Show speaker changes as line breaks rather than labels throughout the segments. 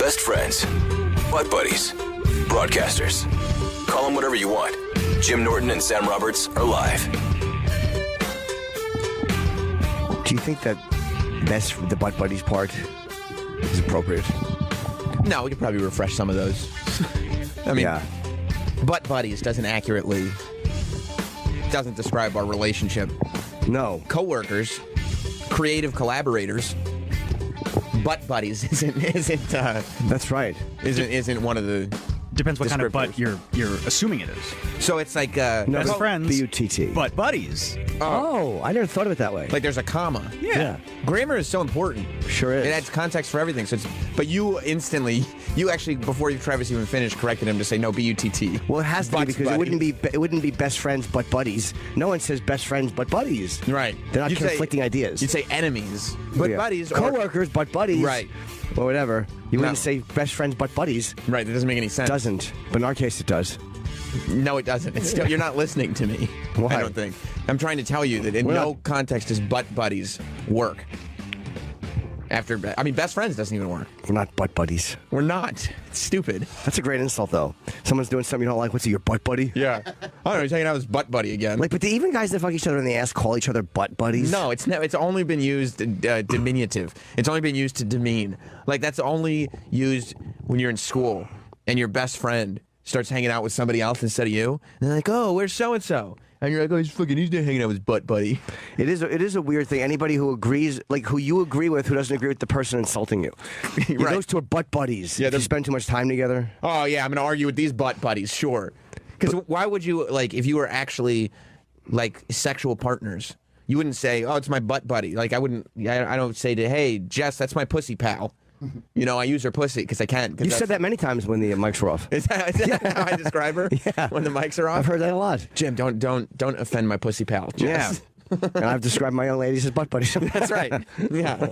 Best friends, butt buddies, broadcasters. Call them whatever you want. Jim Norton and Sam Roberts are live.
Do you think that the butt buddies part is appropriate?
No, we could probably refresh some of those. I mean,
Yeah.
butt buddies doesn't describe our relationship.
No.
Coworkers, creative collaborators, butt buddies isn't
That's right.
isn't one of the.
Depends what kind of butt
descriptors.
you're assuming it is.
So it's like
No,
Best
but
friends,
B-U-T-T.
Butt buddies.
Oh, I never thought of it that way.
like there's a comma.
Yeah.
Grammar is so important.
Sure is.
It adds context for everything. So but you actually before Travis even finished corrected him to say no B-U-T-T.
Well, it has to be
Butt
because
buddies.
it wouldn't be best friends but buddies. No one says best friends but buddies.
Right.
They're not
You'd say-
conflicting ideas.
You'd say enemies, but
Yeah.
buddies.
Coworkers but buddies.
Right.
Or whatever. You wouldn't
No.
say best friends but buddies.
Right. That doesn't make any sense.
Doesn't. But in our case, it does.
No, it doesn't. It's still, you're not listening to me.
Why?
I don't think. I'm trying to tell you that in
We're
no
not-
context does butt buddies work. Best friends doesn't even work.
We're not butt buddies.
We're not. It's stupid.
That's a great insult, though. Someone's doing something you don't like. What's it, your butt buddy?
Yeah. I don't know. He's hanging out with his butt buddy again.
Like, but do even guys that fuck each other in the ass call each other butt buddies?
No, it's only been used diminutive. It's only been used to demean. Like that's only used when you're in school and your best friend starts hanging out with somebody else instead of you. And they're like, "Oh, where's so and so?" And you're like, "Oh, he's hanging out with his butt buddy."
It is a weird thing. Anybody who agrees, like who you agree with, who doesn't agree with the person insulting you.
Right.
Those two are butt buddies.
Yeah,
If you
they're-
spend too much time together.
Oh yeah, I'm gonna argue with these butt buddies, sure. Because why would you like if you were actually like sexual partners? You wouldn't say, "Oh, it's my butt buddy." Like I wouldn't. I don't say to, "Hey, Jess, that's my pussy pal." You know, I use her pussy because I can.
You said that many times when the mics were off.
Is that how I describe her?
Yeah.
When the mics are off.
I've heard that a lot.
Jim, don't offend my pussy pal. Jess.
Yeah. And I've described my young ladies as butt buddies.
That's right. Yeah.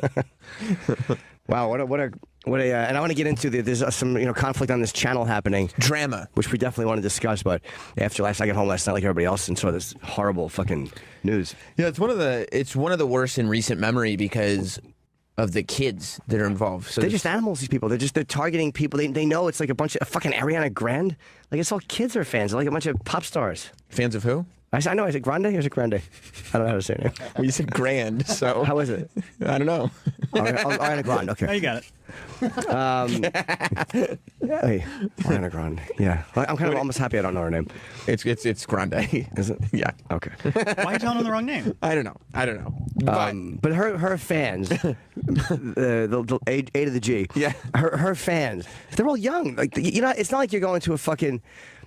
Wow, what a and I want to get into there's some conflict on this channel happening,
Drama.
which we definitely want to discuss. But after I got home last night like everybody else and saw this horrible fucking news.
Yeah, it's one of the worst in recent memory because of the kids that are involved. So
They're just animals. These people. They're targeting people. They know it's like a bunch of fucking Ariana Grande. Like it's all kids are fans. They're like a bunch of pop stars.
fans of who?
I know. Is it Grande or is it Grande? I don't know how to say it.
Well, you said grand, so
How is it?
I don't know.
Ariana Grande.
Oh,
Okay.
you got it.
Hey, Ariana Grande. Yeah. I'm kind of almost happy I don't know her name.
It's grande.
Is it?
Yeah.
Okay.
Why are you telling them the wrong name?
I don't know.
But her fans, the A to the G.
Yeah.
Her fans, they're all young. Like it's not like you're going to a fucking.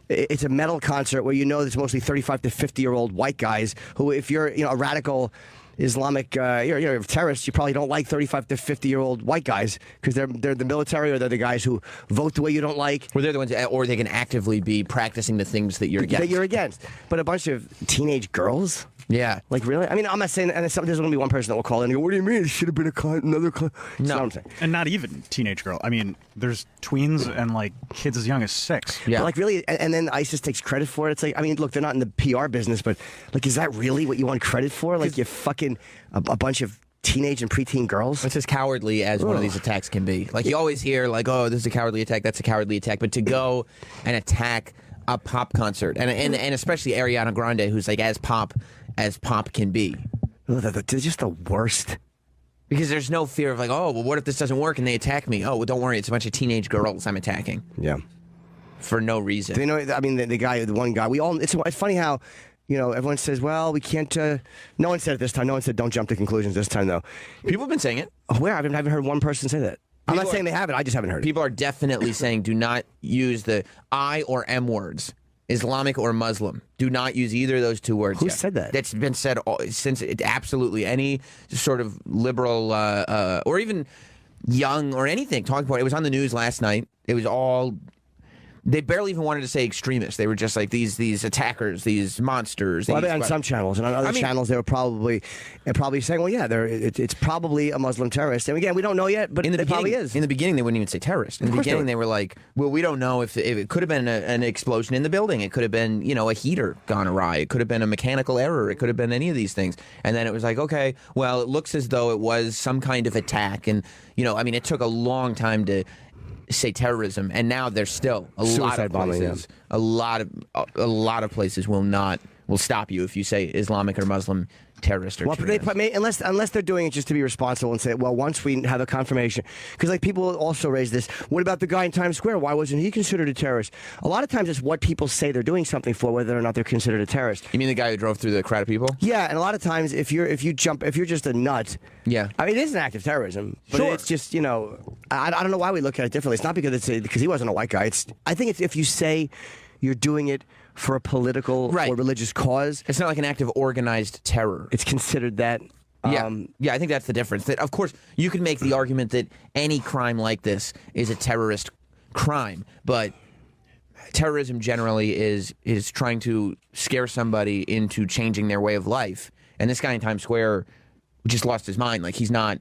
It's a metal concert where there's mostly 35 to 50-year-old white guys who, if you're a radical Islamic you're a terrorist, you probably don't like 35 to 50-year-old white guys because they're the military or they're the guys who vote the way you don't like.
Well, they're the ones, or they can actively be practicing the things that you're against.
That you're against. But a bunch of teenage girls.
Yeah.
Like, really? I mean, I'm not saying, and there's going to be one person that will call in and go, "What do you mean? It should have been another." That's
No.
what I'm saying.
And not even teenage girl. I mean, there's tweens and like kids as young as 6.
Yeah.
But like, really, and then ISIS takes credit for it. It's like, I mean, look, they're not in the PR business, but like, is that really what you want credit for? Like, you're fucking a bunch of teenage and preteen girls?
It's as cowardly as one of these attacks can be. Like, you always hear, like, "Oh, this is a cowardly attack, that's a cowardly attack." But to go and attack a pop concert, and especially Ariana Grande, who's like as pop can be.
They're just the worst.
Because there's no fear of like, "Oh, well, what if this doesn't work and they attack me?" Oh, well, don't worry, it's a bunch of teenage girls I'm attacking
Yeah.
for no reason.
Do you know, I mean, the one guy, it's funny how, everyone says, well, we can't, no one said it this time. No one said don't jump to conclusions this time, though.
People have been saying it.
Oh, where? I haven't heard one person say that. I'm not saying they haven't. I just haven't heard it.
People are definitely saying do not use the I or M words, Islamic or Muslim. Do not use either of those two words.
Who said that?
That's been said since absolutely any sort of liberal or even young or anything talking about it. It was on the news last night. It was all. They barely even wanted to say extremists. They were just like these attackers, these monsters.
Well, on some channels, and on other channels, they were probably saying, well, yeah, it's probably a Muslim terrorist. And again, we don't know yet, but it probably is.
In the beginning, they wouldn't even say terrorist. In the beginning, they were like, well, we don't know if it could have been an explosion in the building. It could have been, a heater gone awry. It could have been a mechanical error. It could have been any of these things. And then it was like, okay, well, it looks as though it was some kind of attack. And, it took a long time to say terrorism, and now there's still a lot
Suicide
of
bombing,
places. A lot of places will stop you if you say Islamic or Muslim terrorist or
Well,
extremist.
unless they're doing it just to be responsible and say, well, once we have a confirmation, because like people also raise this. What about the guy in Times Square? Why wasn't he considered a terrorist? A lot of times it's what people say they're doing something for, whether or not they're considered a terrorist.
You mean the guy who drove through the crowd of people?
Yeah, and a lot of times if you're just a nut.
Yeah.
I mean, it is an act of terrorism, but
Sure.
it's just I don't know why we look at it differently. It's not because because he wasn't a white guy. I think it's if you say you're doing it for a political
Right.
or religious cause.
It's not like an act of organized terror.
It's considered that.
Yeah, I think that's the difference. That of course you can make the argument that any crime like this is a terrorist crime, but terrorism generally is trying to scare somebody into changing their way of life. And this guy in Times Square just lost his mind. Like he's not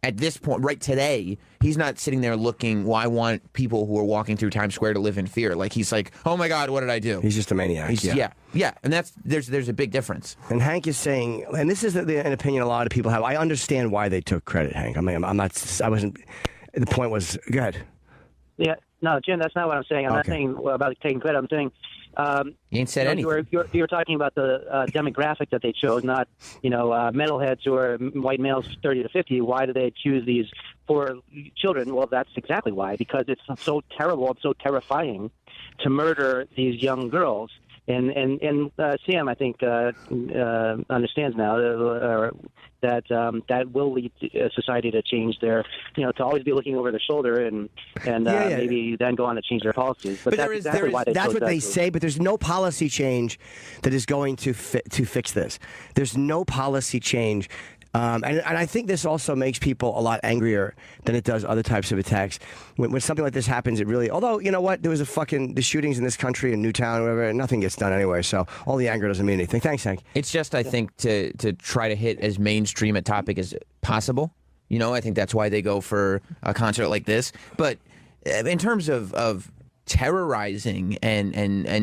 at this point right today. He's not sitting there looking. Well, I want people who are walking through Times Square to live in fear. Like he's like, oh my God, what did I do?
He's just a maniac.
Yeah, and there's a big difference.
And Hank is saying, and this is an opinion a lot of people have. I understand why they took credit, Hank. I mean, I wasn't. The point was good.
Yeah, no, Jim, that's not what I'm saying. I'm not saying about taking credit. I'm saying
You ain't said anything.
You were talking about the demographic that they chose, not metalheads or white males 30 to 50. Why do they choose these for children? Well, that's exactly why. Because it's so terrible and so terrifying to murder these young girls. And Sam, I think, understands now that will lead society to change their, to always be looking over their shoulder and maybe then go on to change their policies. But that's exactly why
that's what they say. But there's no policy change that is going to fix this. There's no policy change. And I think this also makes people a lot angrier than it does other types of attacks. When something like this happens, it really... Although, you know what? There was the shootings in this country, in Newtown, whatever, and nothing gets done anyway, so all the anger doesn't mean anything. Thanks, Hank.
It's just, I think, to try to hit as mainstream a topic as possible. I think that's why they go for a concert like this. But in terms of terrorizing and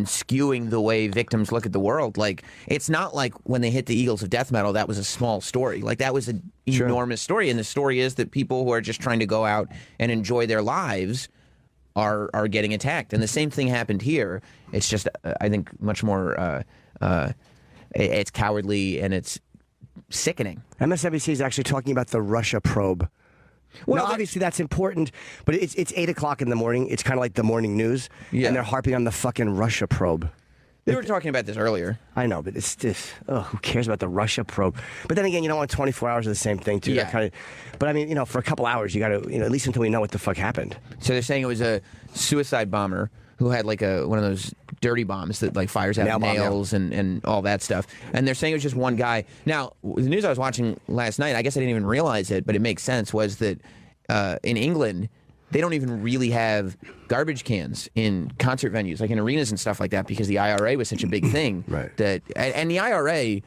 skewing the way victims look at the world, like it's not like when they hit the Eagles of death metal, that was a small story. Like that was an enormous story, and the story is that people who are just trying to go out and enjoy their lives are getting attacked. And the same thing happened here. It's just I think much more it's cowardly and it's sickening.
MSNBC is actually talking about the Russia probe. Well, obviously that's important, but it's 8 o'clock in the morning. It's kind of like the morning news, and they're harping on the fucking Russia probe.
We were talking about this earlier.
I know, but it's just, who cares about the Russia probe? But then again, you don't want 24 hours of the same thing, too.
Yeah.
But I mean, for a couple hours, you got to, at least until we know what the fuck happened.
So they're saying it was a suicide bomber who had like one of those dirty bombs that like fires out nails and all that stuff. And they're saying it was just one guy. Now, the news I was watching last night, I guess I didn't even realize it, but it makes sense, was that in England, they don't even really have garbage cans in concert venues, like in arenas and stuff like that, because the IRA was such a big thing.
Right.
And the IRA,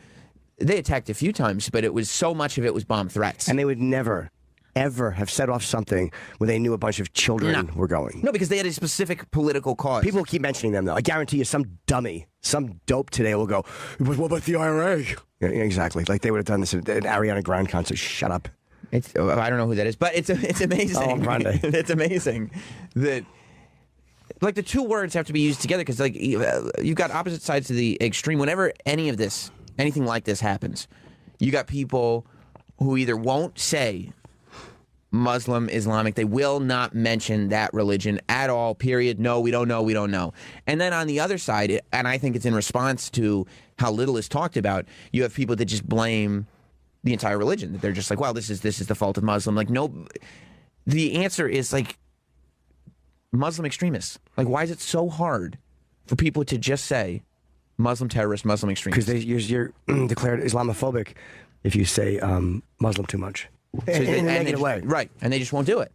they attacked a few times, but it was so much of it was bomb threats.
And they would never, ever have set off something where they knew a bunch of children were going.
No, because they had a specific political cause.
People keep mentioning them, though. I guarantee you some dummy, some dope today will go, what about the IRA? Yeah, exactly. Like they would have done this at an Ariana Grande concert. Shut up.
I don't know who that is, but it's amazing.
Oh, Grande.
It's amazing that like the two words have to be used together, because like you've got opposite sides to the extreme. Whenever anything like this happens, you got people who either won't say Muslim, Islamic, they will not mention that religion at all, period. No, we don't know. And then on the other side, and I think it's in response to how little is talked about, you have people that just blame the entire religion. That they're just like, well, this is the fault of Muslim. Like, no, the answer is like Muslim extremists. Like, why is it so hard for people to just say Muslim terrorist, Muslim extremist?
Because you're declared Islamophobic if you say Muslim too much. In a negative way.
Right, and they just won't do it.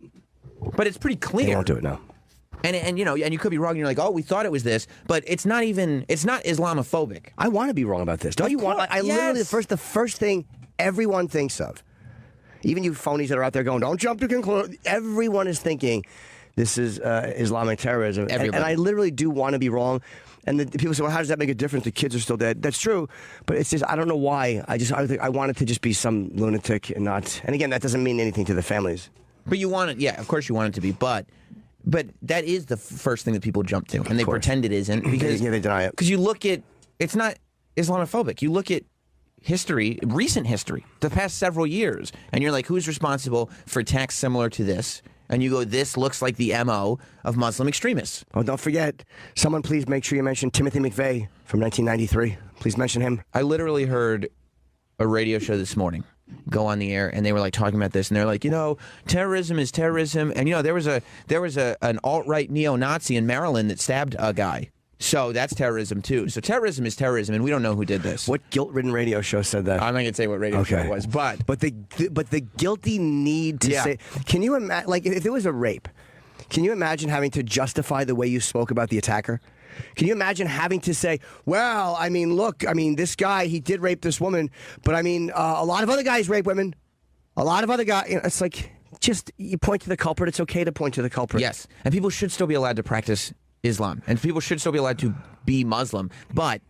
But it's pretty clear.
They won't do it, no.
And you could be wrong, and you're like, oh, we thought it was this, but it's not Islamophobic.
I want to be wrong about this. Don't you want? Literally the first thing everyone thinks of, even you phonies that are out there going, don't jump to conclusion. Everyone is thinking this is Islamic terrorism. And I literally do want to be wrong. And the people say, well, how does that make a difference? The kids are still dead. That's true. But it's just, I don't know why. I want it to just be some lunatic and not. And again, that doesn't mean anything to the families.
But you want it, yeah, of course you want it to be. But but that is the first thing that people jump to, and they pretend it isn't because
they deny it.
Because you look at it's not Islamophobic. You look at history, recent history, the past several years, and you're like, who's responsible for attacks similar to this? And you go, this looks like the MO of Muslim extremists.
Oh, don't forget, someone please make sure you mention Timothy McVeigh from 1993. Please mention him.
I literally heard a radio show this morning go on the air, and they were like talking about this, and they're like, terrorism is terrorism, and there was an alt-right neo-Nazi in Maryland that stabbed a guy. So that's terrorism too. So terrorism is terrorism, and we don't know who did this.
What guilt-ridden radio show said that?
I'm not gonna say what radio show it was, but
the guilty need to say. Can you imagine? Like, if there was a rape, can you imagine having to justify the way you spoke about the attacker? Can you imagine having to say, well, I mean, look, I mean, this guy, he did rape this woman, but I mean, a lot of other guys rape women. A lot of other guys. It's like, just you point to the culprit. It's okay to point to the culprit.
Yes, and people should still be allowed to practice Islam, and people should still be allowed to be Muslim, but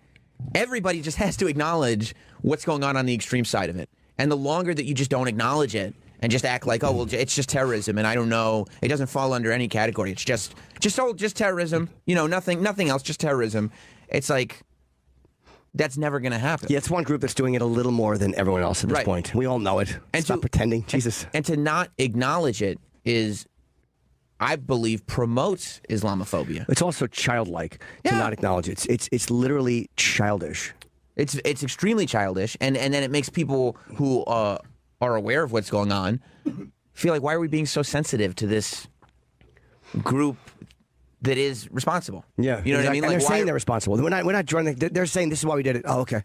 everybody just has to acknowledge what's going on the extreme side of it. And the longer that you just don't acknowledge it and just act like, oh, well, it's just terrorism, and I don't know, it doesn't fall under any category. It's just terrorism, nothing else, just terrorism. It's like, that's never going to happen.
Yeah, it's one group that's doing it a little more than everyone else at this point. We all know it. And stop pretending. Jesus.
And to not acknowledge it is, I believe, promotes Islamophobia.
It's also childlike to not acknowledge it. It's literally childish.
It's extremely childish, and then it makes people who are aware of what's going on feel like, why are we being so sensitive to this group that is responsible?
Yeah,
you know what I mean.
And they're saying they're responsible. We're not joining. They're saying this is why we did it. Oh, okay.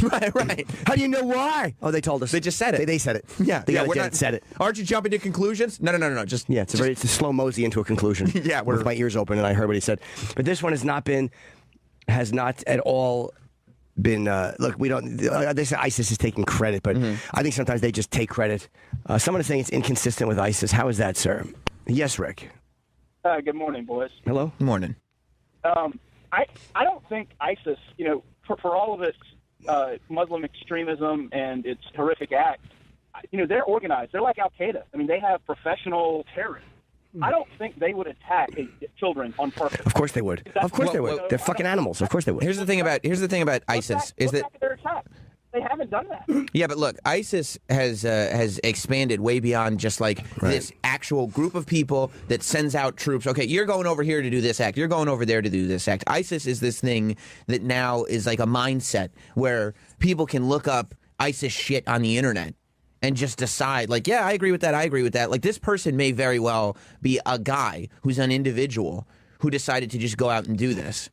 Right.
How do you know why? Oh, they told us.
They just said it.
They said it.
Yeah.
Said it.
Aren't you jumping to conclusions? No. Just
it's a slow mosey into a conclusion.
Yeah,
with my ears open and I heard what he said. But this one has not at all been. Look, we don't. They say ISIS is taking credit, but I think sometimes they just take credit. Someone is saying it's inconsistent with ISIS. How is that, sir? Yes, Rick.
Good morning, boys.
Hello.
Good morning.
I don't think ISIS, for all of its Muslim extremism and its horrific acts, they're organized. They're like Al Qaeda. I mean, they have professional terrorists. I don't think they would attack children on purpose.
Of course they would. Of course they would. They're fucking animals. Of course they would.
Here's the thing about ISIS is that
their attack. They haven't done that.
Yeah, but look, ISIS has expanded way beyond just like this actual group of people that sends out troops. Okay, you're going over here to do this act. You're going over there to do this act. ISIS is this thing that now is like a mindset where people can look up ISIS shit on the internet and just decide, like, yeah, I agree with that. I agree with that. Like, this person may very well be a guy who's an individual who decided to just go out and do this.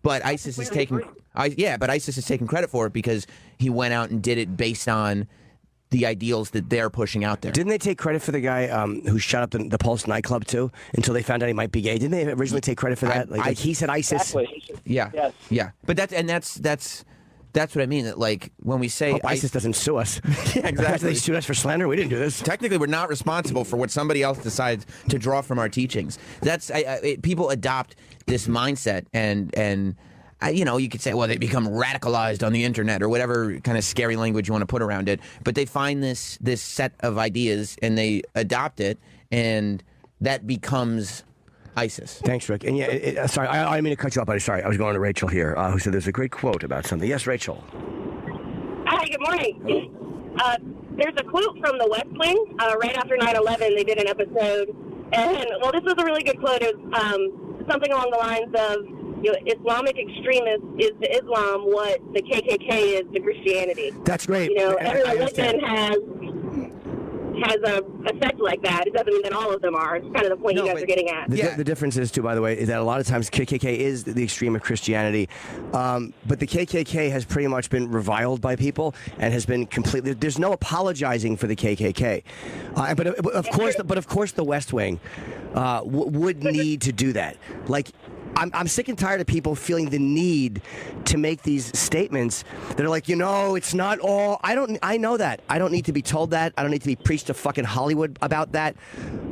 But ISIS is taking, but ISIS is taking credit for it because he went out and did it based on the ideals that they're pushing out there.
Didn't they take credit for the guy who shot up the Pulse nightclub too? Until they found out he might be gay. Didn't they originally take credit for that? Like he said ISIS.
Exactly.
Yeah.
Yes.
Yeah. But that's what I mean. That, like, when we say
ISIS doesn't sue us.
Yeah, exactly.
They sued us for slander. We didn't do this.
Technically, we're not responsible for what somebody else decides to draw from our teachings. That's people adopt this mindset, and you could say, well, they become radicalized on the internet or whatever kind of scary language you want to put around it. But they find this set of ideas and they adopt it, and that becomes ISIS.
Thanks, Rick. And sorry, I didn't mean to cut you off, but sorry, I was going to Rachel here, who said there's a great quote about something. Yes, Rachel.
Hi, good morning. There's a quote from The West Wing. Right after 9/11, they did an episode, and this was a really good quote. It was something along the lines of, Islamic extremist is to Islam what the KKK is to Christianity.
That's great.
Every religion has a effect like that. It doesn't mean that all of them are. It's kind of the point you guys are getting at.
The difference is, too, by the way, is that a lot of times KKK is the extreme of Christianity, but the KKK has pretty much been reviled by people and has been completely. There's no apologizing for the KKK, but of course, the West Wing would need to do that. Like, I'm sick and tired of people feeling the need to make these statements that are like, it's not all. I know that. I don't need to be told that. I don't need to be preached to fucking Hollywood about that.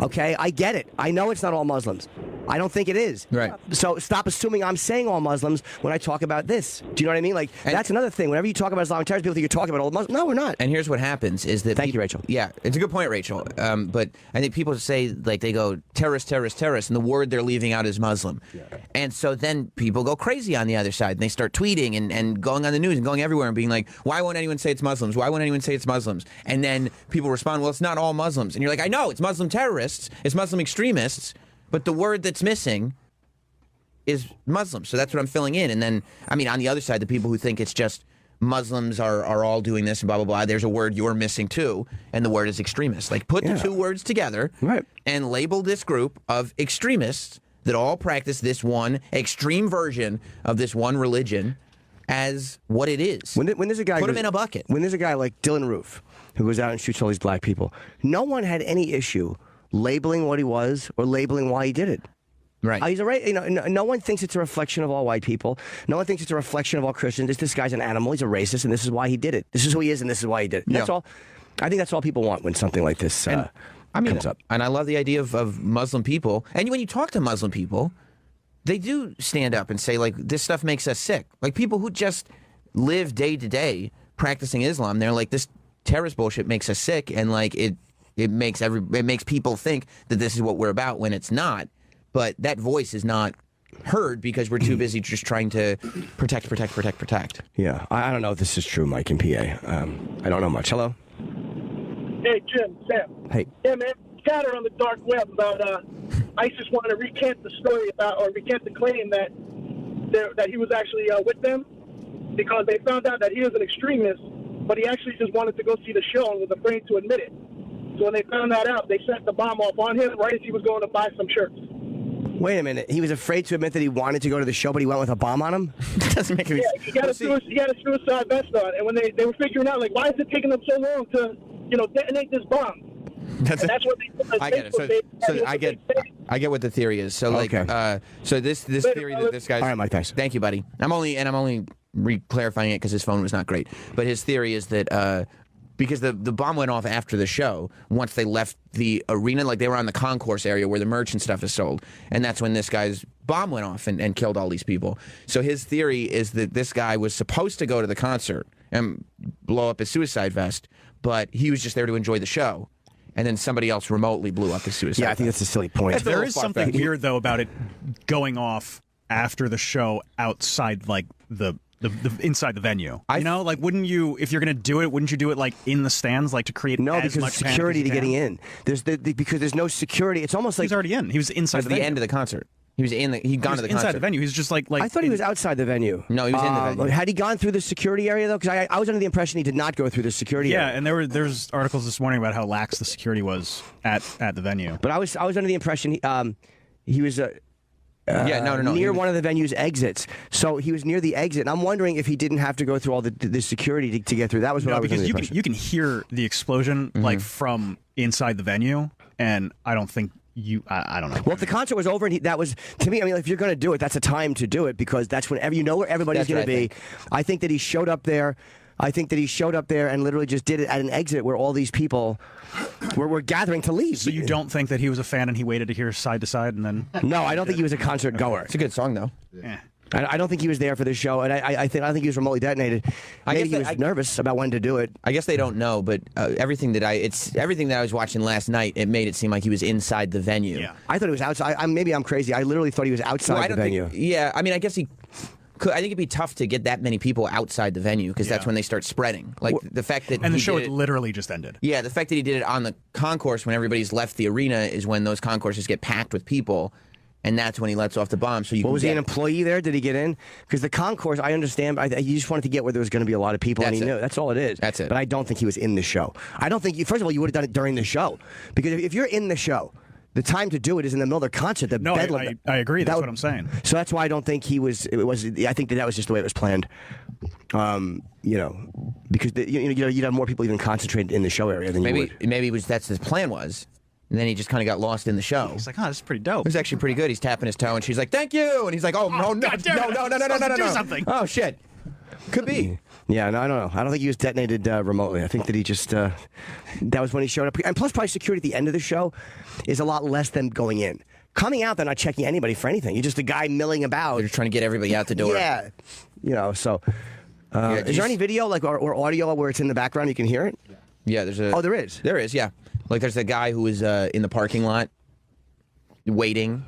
Okay, I get it. I know it's not all Muslims. I don't think it is.
Right.
So stop assuming I'm saying all Muslims when I talk about this. Do you know what I mean? Like, that's another thing. Whenever you talk about Islamic terrorism, people think you're talking about all Muslims. No, we're not.
And here's what happens is that...
Thank you, Rachel.
Yeah, it's a good point, Rachel. But I think people say, like, they go, terrorist, terrorist, terrorist, and the word they're leaving out is Muslim. Yeah. And so then people go crazy on the other side, and they start tweeting and going on the news and going everywhere and being like, why won't anyone say it's Muslims? Why won't anyone say it's Muslims? And then people respond, well, it's not all Muslims. And you're like, I know, it's Muslim terrorists, it's Muslim extremists, but the word that's missing is Muslim. So that's what I'm filling in. And then, I mean, on the other side, the people who think it's just Muslims are all doing this and blah, blah, blah, there's a word you're missing too, and the word is extremist. Like, put the two words together and label this group of extremists that all practice this one extreme version of this one religion as what it is.
When there's a guy
put him in a bucket.
When there's a guy like Dylan Roof who goes out and shoots all these black people, no one had any issue labeling what he was or labeling why he did it.
Right.
He's no one thinks it's a reflection of all white people. No one thinks it's a reflection of all Christians. This guy's an animal. He's a racist, and this is why he did it. This is who he is, and this is why he did it. That's all. I think that's all people want when something like this comes up.
And I love the idea of Muslim people. And when you talk to Muslim people, they do stand up and say, like, this stuff makes us sick. Like, people who just live day to day practicing Islam, they're like, this terrorist bullshit makes us sick, and like it makes people think that this is what we're about when it's not. But that voice is not heard because we're too busy just trying to protect.
Yeah, I don't know if this is true, Mike in PA. I don't know much. Hello?
Hey, Jim, Sam.
Hey.
Yeah, man, scattered on the dark web about ISIS wanting to recant the story recant the claim that he was actually with them because they found out that he was an extremist, but he actually just wanted to go see the show and was afraid to admit it. So when they found that out, they sent the bomb off on him right as he was going to buy some shirts.
Wait a minute. He was afraid to admit that he wanted to go to the show, but he went with a bomb on him?
Doesn't make any sense.
He got a suicide vest on. And when they were figuring out, like, why is it taking them so long to, detonate this bomb? That's what they
I get it. I get what the theory is. So, like, so this theory that this guy's...
All right, Mike, thanks.
Thank you, buddy. I'm only re-clarifying it because his phone was not great. But his theory is that... because the bomb went off after the show, once they left the arena, like they were on the concourse area where the merch and stuff is sold. And that's when this guy's bomb went off and killed all these people. So his theory is that this guy was supposed to go to the concert and blow up his suicide vest, but he was just there to enjoy the show. And then somebody else remotely blew up his suicide vest.
I think that's a silly point.
There is something weird, though, about it going off after the show outside, like, the inside the venue. Wouldn't you, if you're going to do it, wouldn't you do it like in the stands, like to create as much
security to getting in? Because there's no security. It's almost like
he's already in. He was inside the venue.
end of the concert. He'd gone to the concert.
Inside the venue. He's just like
I thought he was outside the venue.
No, he was in the venue.
Had he gone through the security area though? Because I was under the impression he did not go through the security area.
Yeah, and there's articles this morning about how lax the security was at the venue.
But I was under the impression he was.
No.
Near one of the venue's exits. So he was near the exit. And I'm wondering if he didn't have to go through all the security to get through. That was what I was under the impression.
You can hear the explosion like from inside the venue, and I don't think I don't know.
Well, if the concert was over, and that was, to me, I mean, if you're going to do it, that's a time to do it because that's whenever you know where everybody's going to be. I think that he showed up there. I think that he showed up there and literally just did it at an exit where all these people were gathering to leave.
So you don't think that he was a fan and he waited to hear side to side and then?
No, I don't think he was a concert goer.
It's a good song, though.
Yeah.
I don't think he was there for the show, and I think he was remotely detonated. Maybe he was nervous about when to do it.
I guess they don't know, but everything that I was watching last night, it made it seem like he was inside the venue.
Yeah.
I thought he was outside. Maybe I'm crazy. I literally thought he was outside the venue.
I mean, I guess he could. I think it'd be tough to get that many people outside the venue because that's when they start spreading. Like the fact that
the show literally just ended.
Yeah, the fact that he did it on the concourse when everybody's left the arena is when those concourses get packed with people. And that's when he lets off the bomb. So
was he an employee there? Did he get in? Because the concourse, I understand, but he just wanted to get where there was going to be a lot of people, and he knew. That's all it is.
That's it.
But I don't think he was in the show. I don't think, first of all, you would have done it during the show. Because if you're in the show, the time to do it is in the middle of the concert.
I agree. That's what I'm saying.
So that's why I don't think he was. I think that was just the way it was planned. Because you'd have more people even concentrated in the show area than you would.
Maybe that's his plan was. And then he just kind of got lost in the show.
He's like, this is pretty dope.
It was actually pretty good. He's tapping his toe, and she's like, "Thank you." And he's like, "Oh no, no.
Do something.
Oh shit, could be."
Yeah, no, I don't know. I don't think he was detonated remotely. I think that he just that was when he showed up. And plus, probably security at the end of the show is a lot less than going in. Coming out, they're not checking anybody for anything. You're just a guy milling about.
They're just trying to get everybody out the door.
Yeah. So is there any video or audio where it's in the background you can hear it?
Yeah, there's a...
Oh, there is?
There is, yeah. Like, there's a guy who was in the parking lot waiting.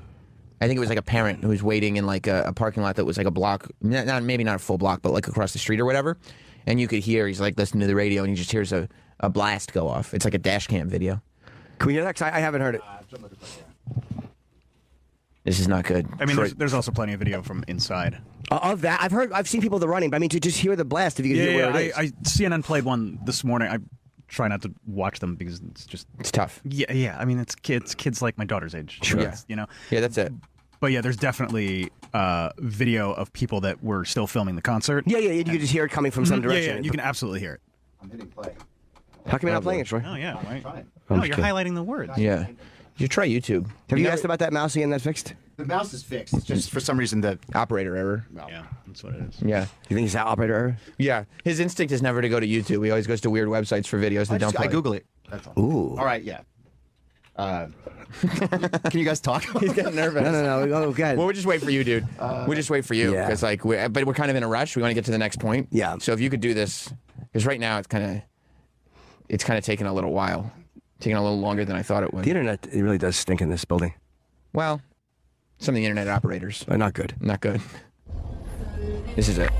I think it was like a parent who was waiting in like a parking lot that was like a block, maybe not a full block, but like across the street or whatever. And you could hear, he's like listening to the radio, and he just hears a blast go off. It's like a dash cam video.
Can we hear that? 'Cause I haven't heard it.
This is not good.
I mean, there's also plenty of video from inside.
Of that, I've seen people running, but I mean, to just hear the blast, if you can hear where it is.
CNN played one this morning. I try not to watch them because it's
tough.
Yeah. I mean, it's kids like my daughter's age.
Sure.
Yeah. You know.
Yeah, that's it.
But yeah, there's definitely video of people that were still filming the concert.
Yeah. You can just hear it coming from some direction.
Yeah, you can absolutely hear it.
I'm hitting play.
How come you're not playing it, Troy?
Oh yeah, right.
Oh,
No, you're highlighting the words.
Yeah. You try YouTube.
Have you asked about that mouse and that fixed?
The mouse is fixed. It's just for some reason the
operator error.
Yeah, that's what it is.
Yeah.
You think it's that operator error?
Yeah. His instinct is never to go to YouTube. He always goes to weird websites for videos that don't play.
I Google it. That's all.
Ooh.
All right, yeah. Can you guys talk?
He's getting nervous.
No. Oh, God.
Well, we'll just wait for you, dude. We'll just wait for you.
Yeah.
Because but we're kind of in a rush. We want to get to the next point.
Yeah.
So if you could do this, because right now it's kind of taking a little while. Taking a little longer than I thought it would.
The internet, it really does stink in this building.
Well, some of the internet operators.
Not good.
Not good. This is it.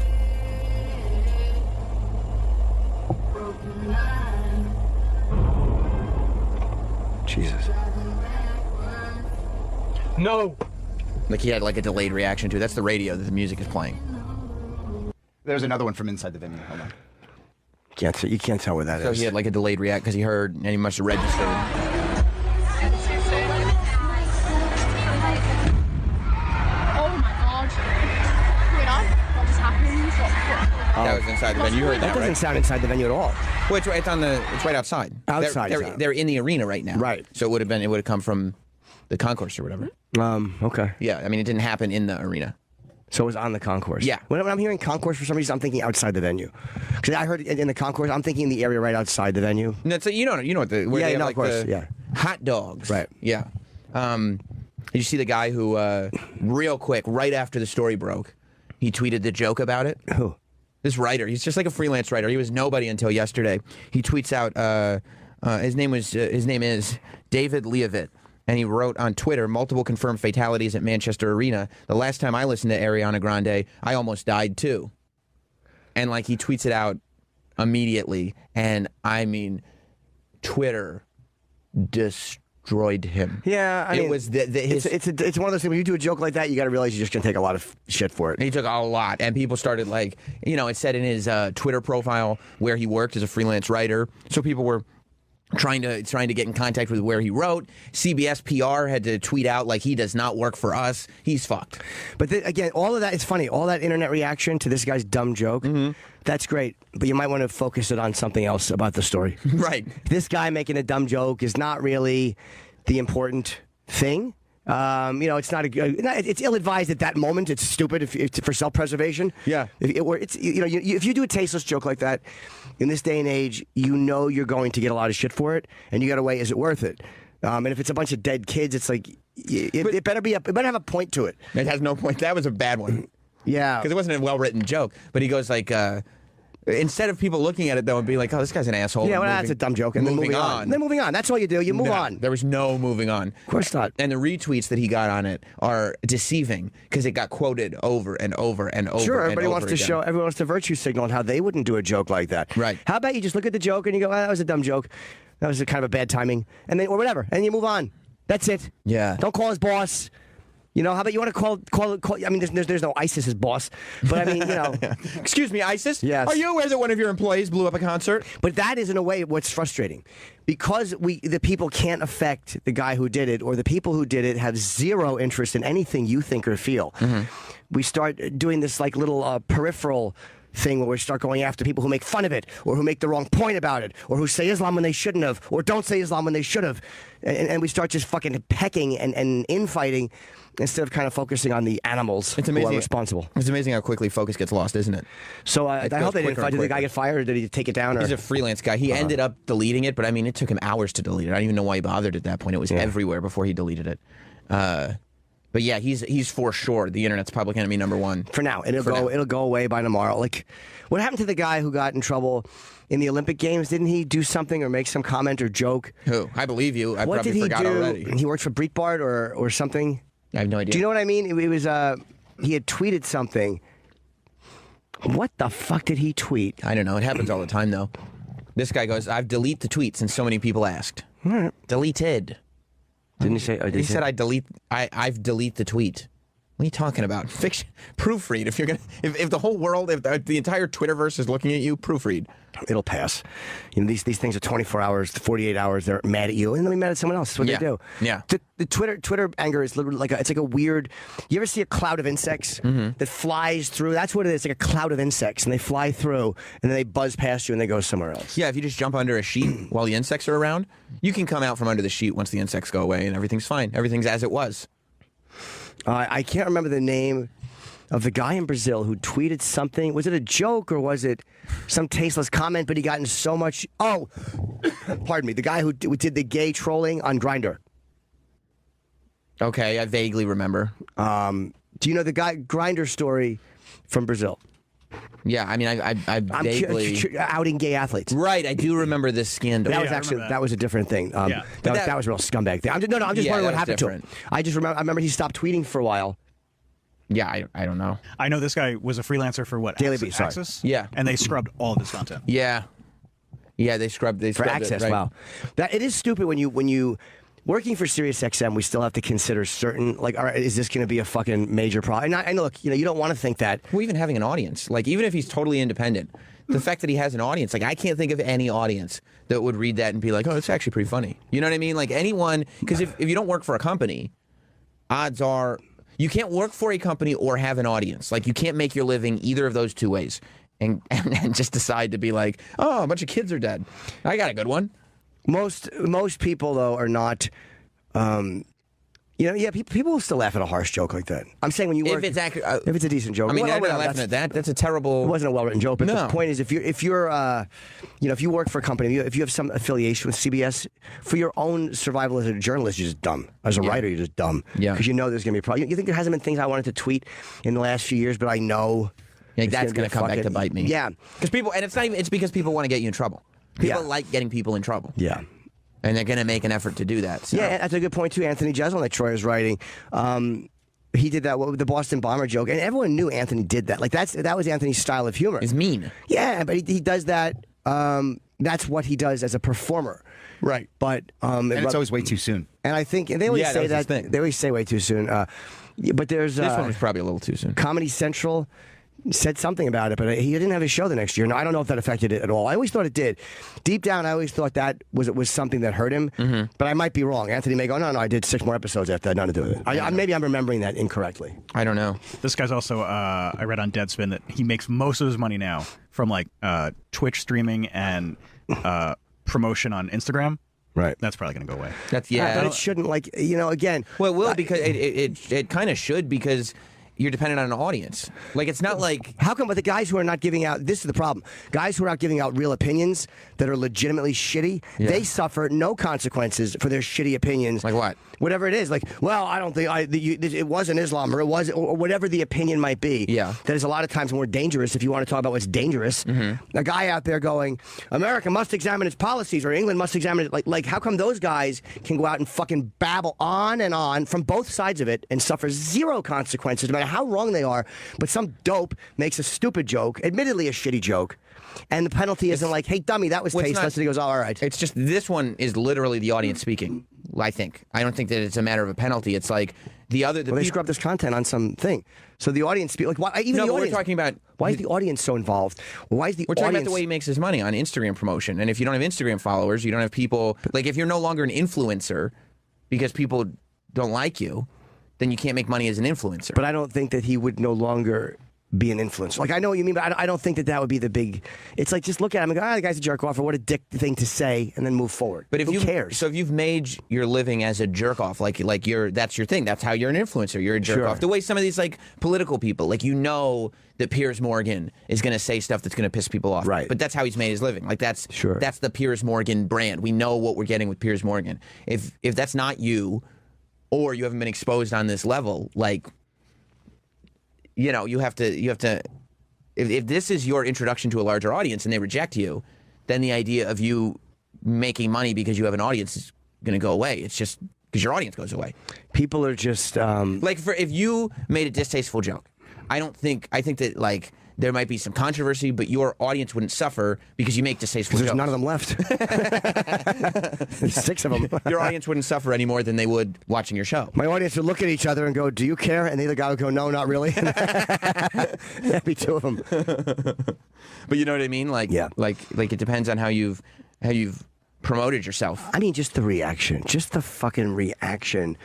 Jesus.
No.
Like he had like a delayed reaction to it. That's the radio that the music is playing.
There's another one from inside the venue. Hold on.
You can't tell where that is.
So he had like a delayed react because he heard and he must have registered.
Oh my god. Wait on. What just happened?
That was inside the venue. You heard that,
That doesn't
right?
sound inside the venue at all.
Well, it's right outside.
Outside.
They're in the arena right now.
Right.
So it would have come from the concourse or whatever.
Okay.
Yeah. I mean, it didn't happen in the arena.
So it was on the concourse.
Yeah.
When I'm hearing concourse, for some reason, I'm thinking outside the venue. Because I heard in the concourse, I'm thinking the area right outside the venue.
No, so you know what the where
Yeah,
they have
no,
like
of course,
the
yeah.
hot dogs.
Right.
Yeah. Did you see the guy who real quick right after the story broke, he tweeted the joke about it?
Who?
This writer. He's just like a freelance writer. He was nobody until yesterday. He tweets out his name is David Leavitt. And he wrote on Twitter, multiple confirmed fatalities at Manchester Arena. The last time I listened to Ariana Grande, I almost died too. And like he tweets it out immediately. And I mean, Twitter destroyed him.
Yeah, I mean,
it was
it's one of those things when you do a joke like that, you got to realize you're just going to take a lot of shit for it.
He took a lot, and people started like, it said in his Twitter profile where he worked as a freelance writer. So people were trying to get in contact with where he wrote. CBS PR had to tweet out like he does not work for us. He's fucked.
But again, all of that is funny. All that internet reaction to this guy's dumb joke, that's great. But you might want to focus it on something else about the story.
Right.
This guy making a dumb joke is not really the important thing. It's not it's ill-advised at that moment. It's stupid for self-preservation.
Yeah.
If you do a tasteless joke like that, in this day and age, you're going to get a lot of shit for it, and you got to weigh, is it worth it? And if it's a bunch of dead kids, it's like it better have a point to it.
It has no point. That was a bad one.
Yeah.
Because it wasn't a well-written joke. But he goes like, instead of people looking at it, though, and be like, oh, this guy's an asshole.
Yeah, well, that's a dumb joke. And
moving on.
And then moving on. That's all you do. You move on.
There was no moving on.
Of course not.
And the retweets that he got on it are deceiving because it got quoted over and over and over.
Sure,
and
everybody
over
wants to
again.
show, everyone wants to virtue signal on how they wouldn't do a joke like that.
Right.
How about you just look at the joke and you go, that was a dumb joke. That was kind of a bad timing. And then, or whatever. And you move on. That's it.
Yeah.
Don't call his boss. How about you want to call I mean, there's no ISIS's boss. But I mean,
Excuse me, ISIS?
Yes.
Are you aware that one of your employees blew up a concert?
But that is, in a way, what's frustrating. Because the people can't affect the guy who did it, or the people who did it have zero interest in anything you think or feel. We start doing this like little peripheral thing where we start going after people who make fun of it, or who make the wrong point about it, or who say Islam when they shouldn't have, or don't say Islam when they should have. And we start just fucking pecking and infighting instead of kind of focusing on the animals who are responsible.
It's amazing how quickly focus gets lost, isn't it?
So I hope they didn't fight. Did the guy get fired, or did he take it down? Or?
He's a freelance guy. He ended up deleting it, but I mean, it took him hours to delete it. I don't even know why he bothered at that point. It was everywhere before he deleted it. But yeah, he's for sure the internet's public enemy #1
for now, and it'll go away by tomorrow. Like, what happened to the guy who got in trouble in the Olympic Games? Didn't he do something or make some comment or joke?
Who? I believe you. I
what
probably
did he
forgot
do?
already.
He worked for Breitbart or something.
I have no idea.
Do you know what I mean? It was he had tweeted something. What the fuck did he tweet?
I don't know. It happens all the time though. This guy goes, "I've deleted the tweets," and so many people asked.
Right.
Deleted.
Didn't he say?
He said, "I've deleted the tweet." What are you talking about? Fiction, proofread. If you're gonna, if the whole world, if the entire Twitterverse is looking at you, proofread.
It'll pass. You know, these things are 24 hours, 48 hours. They're mad at you, and they'll be mad at someone else. That's what they do.
Yeah.
The Twitter anger is literally like it's like a weird. You ever see a cloud of insects that flies through? That's what it is. Like a cloud of insects, and they fly through, and then they buzz past you, and they go somewhere else.
Yeah. If you just jump under a sheet while the insects are around, you can come out from under the sheet once the insects go away, and everything's fine. Everything's as it was.
I can't remember the name of the guy in Brazil who tweeted something. Was it a joke or was it some tasteless comment? But he got in so much. Oh, pardon me. The guy who did the gay trolling on Grande.
Okay, I vaguely remember.
Do you know the guy Grande story from Brazil?
Yeah, I mean, I vaguely
outing gay athletes.
Right, I do remember this scandal.
That was actually that was a different thing. That was a real scumbag thing. I'm just wondering what happened to him. I remember he stopped tweeting for a while.
Yeah, I don't know.
I know this guy was a freelancer for what?
Daily Beast,
Access?
Yeah.
And they scrubbed all of his content.
Yeah. Yeah, they scrubbed
for Access.
It, right?
Wow, it is stupid when you working for SiriusXM. We still have to consider certain all right, is this going to be a fucking major problem? And I know, look, you don't want to think that.
Well, even having an audience, like even if he's totally independent, the fact that he has an audience, like I can't think of any audience that would read that and be like, oh, it's actually pretty funny. You know what I mean? Like anyone, because if you don't work for a company, odds are you can't work for a company or have an audience. Like you can't make your living either of those two ways, and just decide to be like, oh, a bunch of kids are dead. I got a good one.
Most people though are not. People will still laugh at a harsh joke like that. I'm saying when you work, if it's a decent joke.
I mean, they're not laughing at that. That's a terrible.
It wasn't a well-written joke, but the point is, if you work for a company, if you have some affiliation with CBS, for your own survival as a journalist, you're just dumb. As a writer, you're just dumb.
Yeah.
Because you know there's going to be a problem. You think there hasn't been things I wanted to tweet in the last few years, but I know.
Like that's going to come back to bite me.
Yeah.
Because people, and it's because people want to get you in trouble. People like getting people in trouble.
Yeah.
And they're going to make an effort to do that. So.
Yeah, that's a good point, too. Anthony Jeselnik, that Troy is writing. He did that with the Boston Bomber joke, and everyone knew Anthony did that. Like, that was Anthony's style of humor.
It's mean.
Yeah, but he does that. That's what he does as a performer.
Right.
But
and it's always way too soon.
And I think, and they always say that. They always say way too soon. But there's
this one was probably a little too soon.
Comedy Central said something about it, but he didn't have his show the next year. No, I don't know if that affected it at all. I always thought it did. Deep down, I always thought that was something that hurt him, but I might be wrong. Anthony may go, no, I did 6 more episodes after that. Nothing to do with it. Maybe I'm remembering that incorrectly.
I don't know.
This guy's also, I read on Deadspin that he makes most of his money now from Twitch streaming and promotion on Instagram.
Right.
That's probably going to go away.
But it shouldn't, again.
Well, it will, because it kind of should, because you're dependent on an audience. Like, it's not like...
How come, but the guys who are not giving out... This is the problem. Guys who are not giving out real opinions that are legitimately shitty, they suffer no consequences for their shitty opinions.
Like what?
Whatever it is. Like, well, I don't think... it wasn't Islam, or it was... Or whatever the opinion might be.
Yeah.
That is a lot of times more dangerous if you want to talk about what's dangerous. A guy out there going, America must examine its policies, or England must examine it. Like, how come those guys can go out and fucking babble on and on from both sides of it and suffer zero consequences, no matter how wrong they are, but some dope makes a stupid joke, admittedly a shitty joke, and the penalty isn't like, hey, dummy, that was tasteless, and he goes, oh, all right.
It's just, this one is literally the audience speaking, I think. I don't think that it's a matter of a penalty. It's like they
scrub this content on something. So the audience speak, like, why, even
no,
the
but
audience,
we're talking about...
Why is the audience so involved? Why is the
We're talking about the way he makes his money on Instagram promotion, and if you don't have Instagram followers, you don't have people... Like, if you're no longer an influencer because people don't like you, then you can't make money as an influencer.
But I don't think that he would no longer be an influencer. Like, I know what you mean, but I don't think that would be the big... It's like, just look at him and go, the guy's a jerk off, or what a dick thing to say, and then move forward.
But
who cares?
So if you've made your living as a jerk off, that's your thing. That's how you're an influencer. You're a jerk off. The way some of these political people, that Piers Morgan is going to say stuff that's going to piss people off.
Right.
But that's how he's made his living. That's the Piers Morgan brand. We know what we're getting with Piers Morgan. If that's not you, or you haven't been exposed on this level, like, you know, you have to. If this is your introduction to a larger audience and they reject you, then the idea of you making money because you have an audience is going to go away. It's just because your audience goes away.
People are just
like, if you made a distasteful joke, I think that like there might be some controversy, but your audience wouldn't suffer because you make distasteful jokes.
There's none of them left. There's 6 of them.
Your audience wouldn't suffer any more than they would watching your show.
My audience would look at each other and go, "Do you care?" And the other guy would go, "No, not really." That'd be 2 of them.
But you know what I mean? Like,
yeah.
like it depends on how you've promoted yourself.
I mean, just the reaction, just the fucking reaction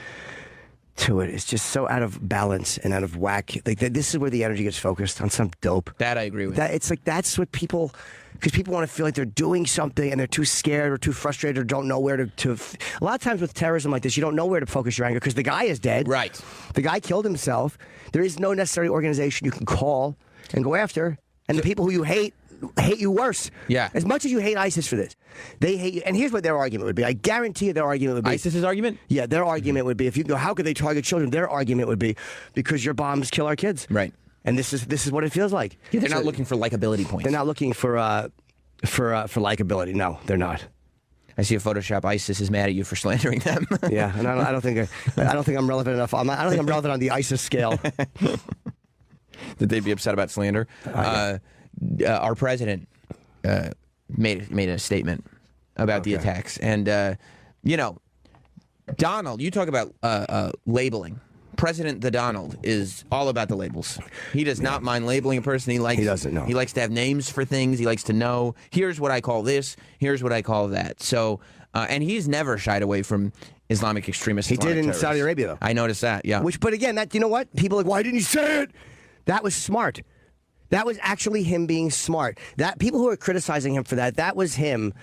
to it is just so out of balance and out of whack. Like this is where the energy gets focused on some dope.
That I agree with.
That it's like that's what people, because people want to feel like they're doing something and they're too scared or too frustrated or don't know where to. A lot of times with terrorism like this, you don't know where to focus your anger because the guy is dead.
Right.
The guy killed himself. There is no necessary organization you can call and go after, and the people who you hate you worse.
Yeah.
As much as you hate ISIS for this, they hate you. And here's what their argument would be. I guarantee you their argument would be.
ISIS's argument?
Yeah, their argument would be, if you go, how could they target children? Their argument would be, because your bombs kill our kids.
Right.
And this is what it feels like.
Yeah, they're not looking for likability points.
They're not looking for likability. No, they're not.
I see a Photoshop. ISIS is mad at you for slandering them.
Yeah, and I don't think I'm relevant enough. I don't think I'm relevant on the ISIS scale.
That they'd be upset about slander. Our president made a statement about the attacks, and you know, Donald. You talk about labeling. President the Donald is all about the labels. He does not mind labeling a person. He doesn't know. He likes to have names for things. He likes to know, here's what I call this, here's what I call that. So, and he's never shied away from Islamic extremists.
He did in Saudi Arabia, though.
I noticed that, yeah.
But again, that, you know what? People are like, why didn't he say it? That was smart. That was actually him being smart. That people who are criticizing him for that was him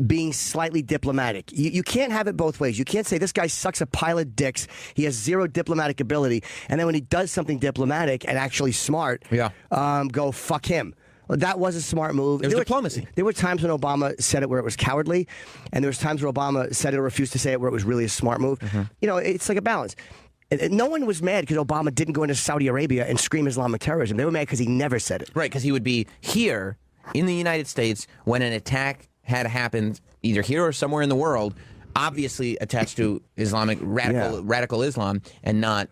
being slightly diplomatic. You can't have it both ways. You can't say this guy sucks a pile of dicks. He has zero diplomatic ability, and then when he does something diplomatic and actually smart, go fuck him. Well, that was a smart move.
It was diplomacy.
There were times when Obama said it where it was cowardly, and there was times where Obama said it or refused to say it where it was really a smart move. Mm-hmm. You know, it's like a balance. And no one was mad because Obama didn't go into Saudi Arabia and scream Islamic terrorism. They were mad because he never said it.
Right, because he would be here in the United States when an attack had happened, either here or somewhere in the world, obviously attached to Islamic radical Islam, and not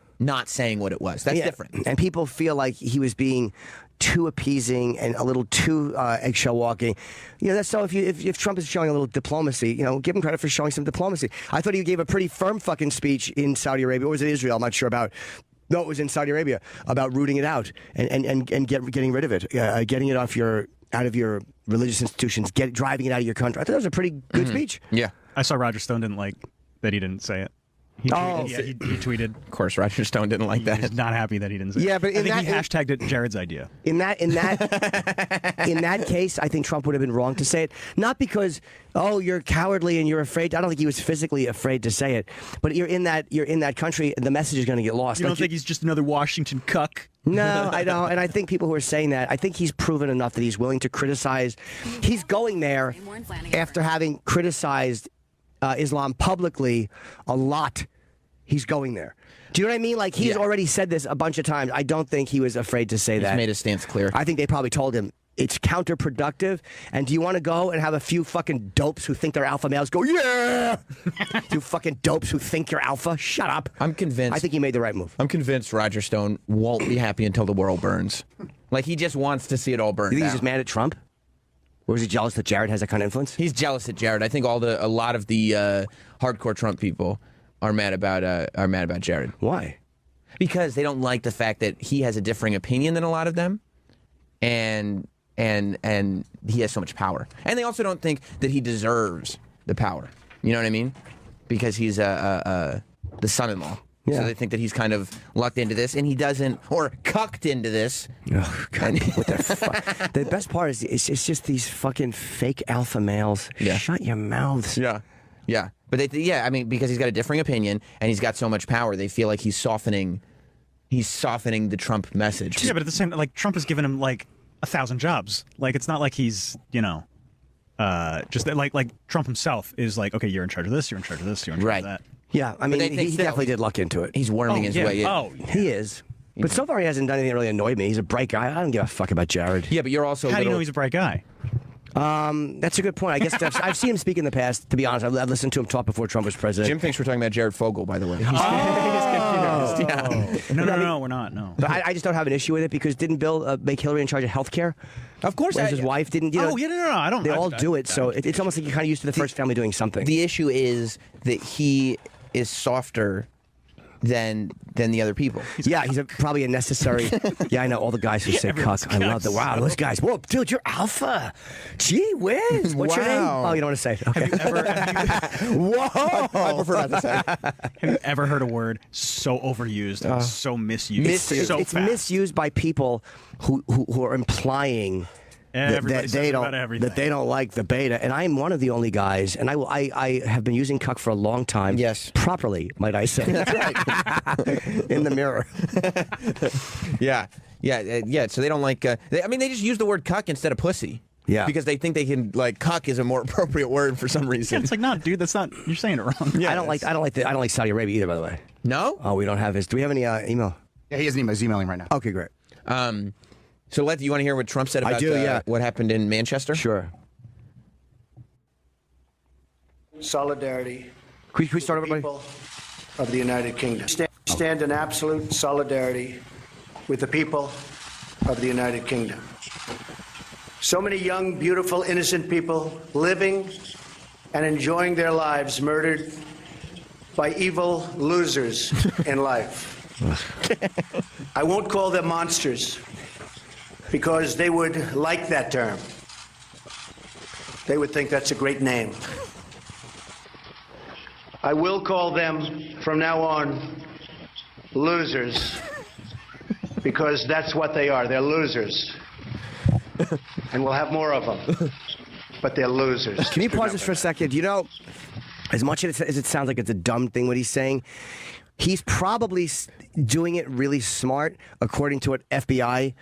saying what it was. That's different.
And people feel like he was being too appeasing and a little too eggshell walking. You know, that's so. If Trump is showing a little diplomacy, you know, give him credit for showing some diplomacy. I thought he gave a pretty firm fucking speech in Saudi Arabia, or was it Israel? I'm not sure about. No, it was in Saudi Arabia about rooting it out and getting rid of it, getting it out of your religious institutions, driving it out of your country. I thought that was a pretty good speech.
Yeah,
I saw Roger Stone didn't like that he didn't say it. He tweeted.
Of course, Roger Stone didn't like that.
He was not happy that he didn't say it.
Yeah, but
I think he hashtagged it Jared's idea.
In that case, I think Trump would have been wrong to say it. Not because, oh, you're cowardly and you're afraid. I don't think he was physically afraid to say it. But you're in that country, and the message is going to get lost.
You don't think he's just another Washington cuck?
No, I don't. And I think people who are saying that, I think he's proven enough that he's willing to criticize. He's going there after having criticized Islam publicly a lot. He's going there. Do you know what I mean? Like, he's already said this a bunch of times. I don't think he was afraid to say that.
He's made his stance clear.
I think they probably told him it's counterproductive. And do you want to go and have a few fucking dopes who think they're alpha males go, yeah? You fucking dopes who think you're alpha? Shut up.
I'm convinced.
I think he made the right move.
I'm convinced Roger Stone won't be happy until the world burns. Like, he just wants to see it all burn
You think
down.
he's just mad at Trump? Or is he jealous that Jared has that kind of influence?
He's jealous at Jared. I think a lot of the hardcore Trump people are mad about Jared.
Why?
Because they don't like the fact that he has a differing opinion than a lot of them, and he has so much power. And they also don't think that he deserves the power. You know what I mean? Because he's the son-in-law.
Yeah.
So they think that he's kind of lucked into this, and he doesn't, or cucked into this.
Oh, God. What the fuck? The best part is it's just these fucking fake alpha males.
Yeah.
Shut your mouths.
Yeah. Yeah. But I mean, because he's got a differing opinion and he's got so much power, they feel like he's softening the Trump message.
Yeah, but at the same time, like, Trump has given him like 1,000 jobs. Like, it's not like he's, just like Trump himself is like, okay, you're in charge of this, you're in charge of this, you're in charge of that.
Yeah, I mean,
they think
he
still,
definitely did luck into it.
He's worming his way in.
Oh,
He is. But so far, he hasn't done anything that really annoyed me. He's a bright guy. I don't give a fuck about Jared.
Yeah, but you're also
How do you know he's a bright guy?
That's a good point. I guess I've seen him speak in the past. To be honest, I've listened to him talk before Trump was president.
Jim thinks we're talking about Jared Fogle, by the way.
No, we're not. No.
But I just don't have an issue with it because didn't Bill make Hillary in charge of health care?
Of course.
His wife didn't.
No, I don't.
They all do it, so it's almost like you're kind of used to the first family doing something.
The issue is that he is softer than the other people.
He's probably a necessary. Yeah, I know all the guys who say cuck. I love that. Wow, those guys. Whoa, dude, you're alpha. Gee whiz. What's your name? Oh, you don't want to say it. Okay.
Whoa. I prefer not to say.
Have you ever heard a word so overused and so misused?
It's misused by people who are implying that they don't like the beta, and I'm one of the only guys, and I have been using cuck for a long time.
Yes,
properly, might I say? That's right. In the mirror.
Yeah. So they don't like. They just use the word cuck instead of pussy.
Yeah,
because they think they can cuck is a more appropriate word for some reason.
Yeah, it's like, no, dude, that's not. You're saying it wrong.
Yeah, I don't like Saudi Arabia either. By the way.
No.
Oh, we don't have his. Do we have any email?
Yeah, he has an email. He's emailing right now.
Okay, great.
So, Letty, you want to hear what Trump said about what happened in Manchester?
Sure.
Solidarity.
Can we start, everybody?
People of the United Kingdom. Stand in absolute solidarity with the people of the United Kingdom. So many young, beautiful, innocent people living and enjoying their lives murdered by evil losers in life. I won't call them monsters, because they would like that term. They would think that's a great name. I will call them from now on losers, because that's what they are. They're losers. And we'll have more of them. But they're losers.
Can you pause this for a second? You know, as much as it sounds like it's a dumb thing what he's saying, he's probably doing it really smart, according to what FBI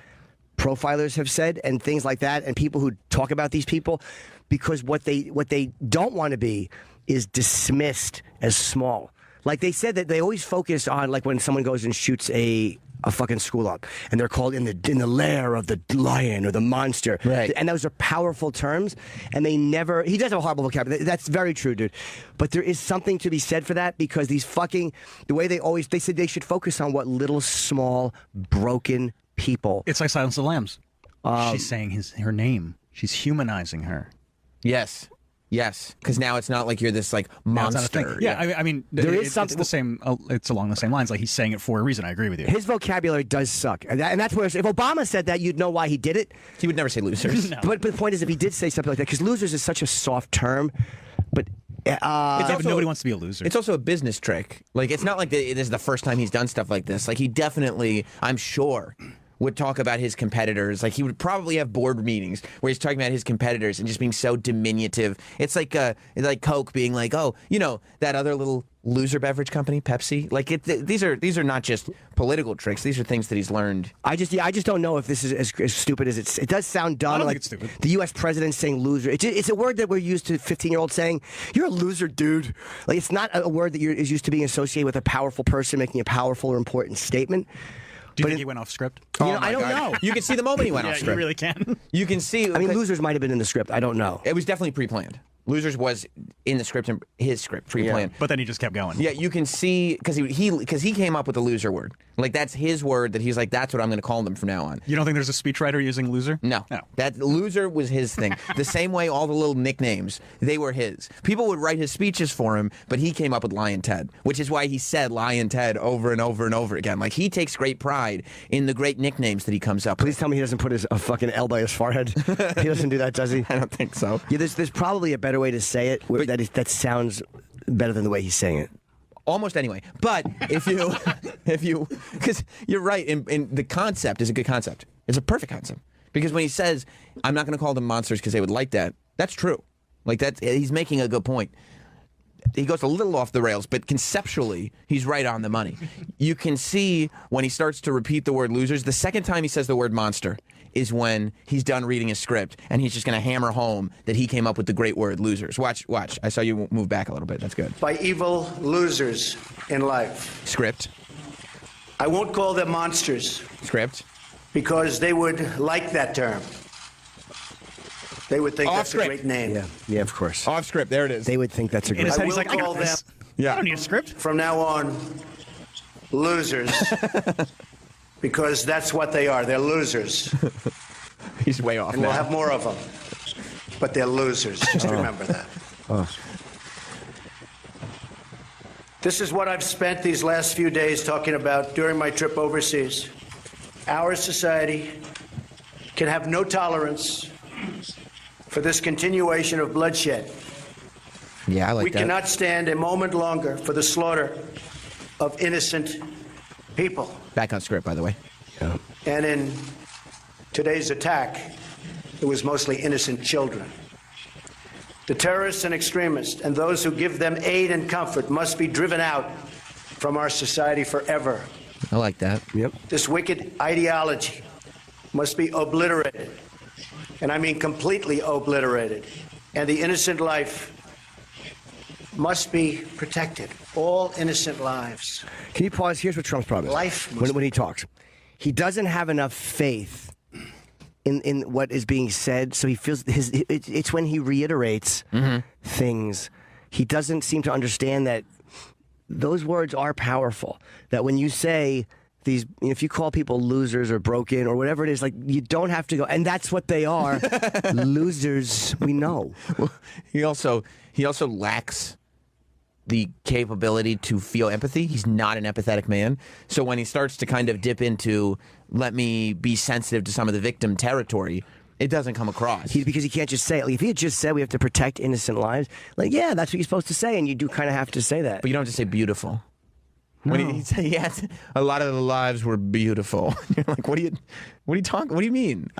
profilers have said and things like that, and people who talk about these people, because what they don't want to be is dismissed as small. Like they said that they always focus on, like when someone goes and shoots a fucking school up, and they're called in the lair of the lion or the monster,
right? And
those are powerful terms, and they never. He does have a horrible vocabulary. That's very true, dude. But there is something to be said for that, because these the way they said they should focus on what little small broken people.
It's like Silence of the Lambs. She's saying her name. She's humanizing her.
Yes. Yes, because now it's not like you're this monster.
Yeah, I mean,
there is something.
It's the same. It's along the same lines. Like he's saying it for a reason. I agree with you.
His vocabulary does suck, and that's where if Obama said that, you'd know why he did it.
He would never say losers.
No.
But the point is, if he did say something like that, because losers is such a soft term, but.
Nobody wants to be a loser.
It's also a business trick. Like, it's not like this is the first time he's done stuff like this. Like, he definitely, I'm sure, would talk about his competitors. Like, he would probably have board meetings where he's talking about his competitors and just being so diminutive. It's like Coke being like, oh, that other little loser beverage company, Pepsi. Like, these are not just political tricks. These are things that he's learned. I just don't know if this is as stupid as it does sound dumb.
I don't think it's stupid.
The U.S. president saying loser. It's a word that we're used to 15-year-olds saying, you're a loser, dude. Like, it's not a word that is used to being associated with a powerful person making a powerful or important statement.
Do you think he went off script?
I don't know.
You can see the moment he went off script.
You really can.
You can see.
I mean, losers might have been in the script. I don't know.
It was definitely pre-planned. Losers was in the script, and his script, pre-planned.
Yeah, but then he just kept going.
Yeah, you can see, because he came up with the loser word. Like, that's his word that he's like, that's what I'm going to call them from now on.
You don't think there's a speechwriter using loser?
No. That loser was his thing. The same way all the little nicknames, they were his. People would write his speeches for him, but he came up with Lion Ted, which is why he said Lion Ted over and over and over again. Like, he takes great pride in the great nicknames that he comes up with.
Please tell me he doesn't put a fucking L by his forehead. He doesn't do that, does he?
I don't think so.
Yeah, there's probably a better way to say it that sounds better than the way he's saying it.
Almost anyway. But if you, because you're right, and the concept is a good concept. It's a perfect concept. Because when he says, I'm not going to call them monsters because they would like that, that's true. Like, he's making a good point. He goes a little off the rails, but conceptually, he's right on the money. You can see when he starts to repeat the word losers, the second time he says the word monster, is when he's done reading his script and he's just going to hammer home that he came up with the great word losers. Watch. I saw you move back a little bit. That's good.
By evil losers in life.
Script.
I won't call them monsters.
Script.
Because they would like that term. They would think that's a great name.
Yeah, of course.
Off script. There it is.
They would think that's a great
I
name.
will call them,
I don't need a script.
from now on, losers. Because that's what they are. They're losers.
He's way off
And
now.
we'll have more of them. But they're losers. Just remember that. This is what I've spent these last few days talking about during my trip overseas. Our society can have no tolerance for this continuation of bloodshed.
Yeah, I like
We
that.
cannot stand a moment longer for the slaughter of innocent people.
Back on script, by the way.
Yeah.
And in today's attack, it was mostly innocent children. The terrorists and extremists and those who give them aid and comfort must be driven out from our society forever.
I like that.
Yep.
This wicked ideology must be obliterated, and I mean completely obliterated. And the innocent life must be protected. All innocent lives.
Can you pause? Here's what Trump's problem is.
Life
When he talks. He doesn't have enough faith in what is being said, so he feels it's when he reiterates things. He doesn't seem to understand that those words are powerful. That when you say these, if you call people losers or broken or whatever it is, like, you don't have to go, and that's what they are. Losers, we know.
Well, he also lacks the capability to feel empathy. He's not an empathetic man. So when he starts to kind of dip into, let me be sensitive to some of the victim territory, it doesn't come across.
Because he can't just say it. Like, if he had just said we have to protect innocent lives, like, yeah, that's what you're supposed to say, and you do kind of have to say that.
But you don't have to say beautiful.
No.
When he said, yes, a lot of the lives were beautiful. You're like, what do you mean?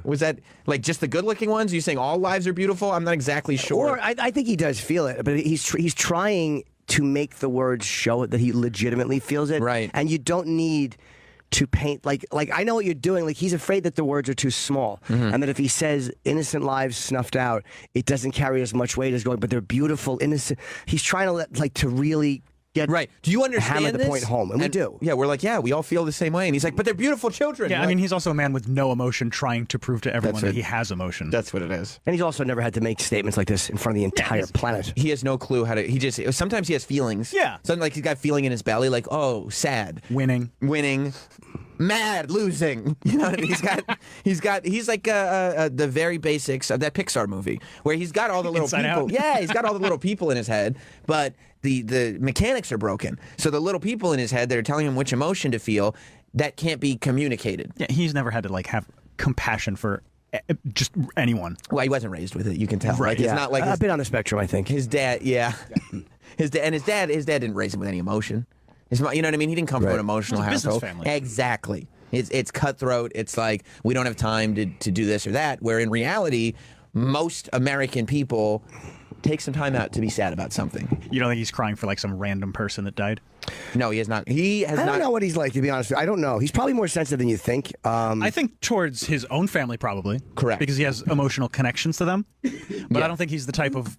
Was that like just the good looking ones? Are you saying all lives are beautiful? I'm not exactly sure.
Or I think he does feel it, but he's trying to make the words show it that he legitimately feels it.
Right.
And you don't need to paint like I know what you're doing. Like, he's afraid that the words are too small, and that if he says innocent lives snuffed out, it doesn't carry as much weight as going, but they're beautiful, innocent. He's trying to really get
right. Do you understand
hammer the point home? And we do.
Yeah, we're like, yeah, we all feel the same way. And he's like, but they're beautiful children.
Yeah,
You're
I mean,
like,
he's also a man with no emotion trying to prove to everyone that he has emotion.
that's what it is.
And he's also never had to make statements like this in front of the entire planet.
He has no clue how to. Sometimes he has feelings.
Yeah.
Something like he's got feeling in his belly, like, oh, sad,
Winning.
mad, losing. You know what I mean? He's like the very basics of that Pixar movie where he's got all the little
Inside
people.
Out.
Yeah, he's got all the little people in his head, but the mechanics are broken. So the little people in his head that are telling him which emotion to feel, that can't be communicated.
Yeah, he's never had to have compassion for just anyone.
Well, he wasn't raised with it. You can tell.
Right.
Like, it's not like
a bit on the spectrum, I think.
his dad. Yeah, his dad didn't raise him with any emotion. You know what I mean? He didn't come from an emotional
It's a business
household.
family.
Exactly. It's cutthroat. It's like, we don't have time to do this or that. Where in reality, most American people take some time out to be sad about something.
You don't think he's crying for some random person that died?
No, he has not. I
don't know what he's like, to be honest. I don't know. He's probably more sensitive than you think.
I think towards his own family, probably.
Correct.
Because he has emotional connections to them. But I don't think he's the type of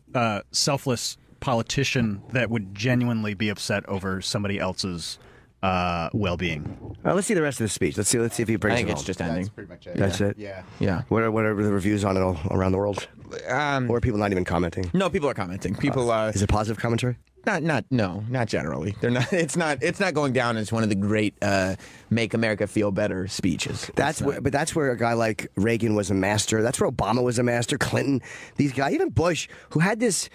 selfless politician that would genuinely be upset over somebody else's well-being.
Let's see the rest of the speech. Let's see if he brings
I think
it
it's
home.
just ending.
That's pretty much it.
That's it?
Yeah.
What are the reviews on it all around the world? Or are people not even commenting?
No, people are commenting. People.
Is it positive commentary?
Not generally. They're not. It's not going down as one of the great "Make America Feel Better" speeches.
That's where a guy like Reagan was a master. That's where Obama was a master. Clinton, these guys, even Bush, who had this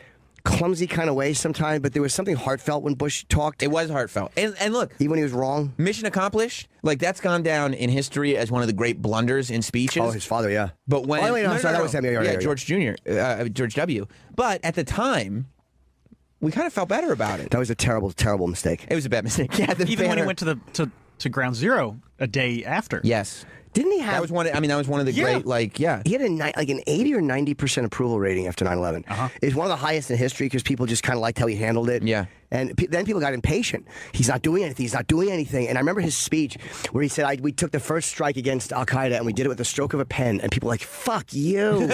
clumsy kind of way sometimes, but there was something heartfelt when Bush talked.
It was heartfelt, and look,
even when he was wrong.
Mission accomplished. Like, that's gone down in history as one of the great blunders in speeches.
Oh, his father, yeah.
But when
that was him. Yeah,
George Jr., George W. But at the time, we kind of felt better about it.
That was a terrible, terrible mistake.
It was a bad mistake. Yeah,
Even when he went to to Ground Zero a day after.
Yes.
Didn't he have?
That was one. I mean, that was one of the great. Like, yeah.
He had like an 80 or 90% approval rating after 9/11. It's one of the highest in history because people just kind of liked how he handled it.
Yeah.
And then people got impatient. He's not doing anything. He's not doing anything. And I remember his speech where he said, "We took the first strike against Al Qaeda and we did it with the stroke of a pen." And people were like, "Fuck you!"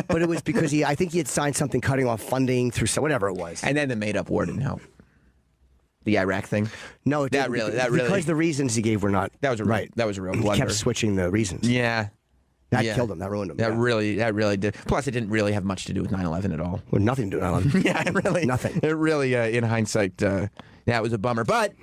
But it was because I think he had signed something cutting off funding through whatever it was.
And then the made-up war didn't help. The Iraq thing?
No, it didn't. Because the reasons he gave were not right.
That was a real
He
blunder.
kept switching the reasons.
Yeah.
That killed him. That ruined him.
That really did. Plus, it didn't really have much to do with 9/11 at all.
Well, nothing to do with 9/11.
Yeah, really.
Nothing.
It really, in hindsight, that was a bummer. But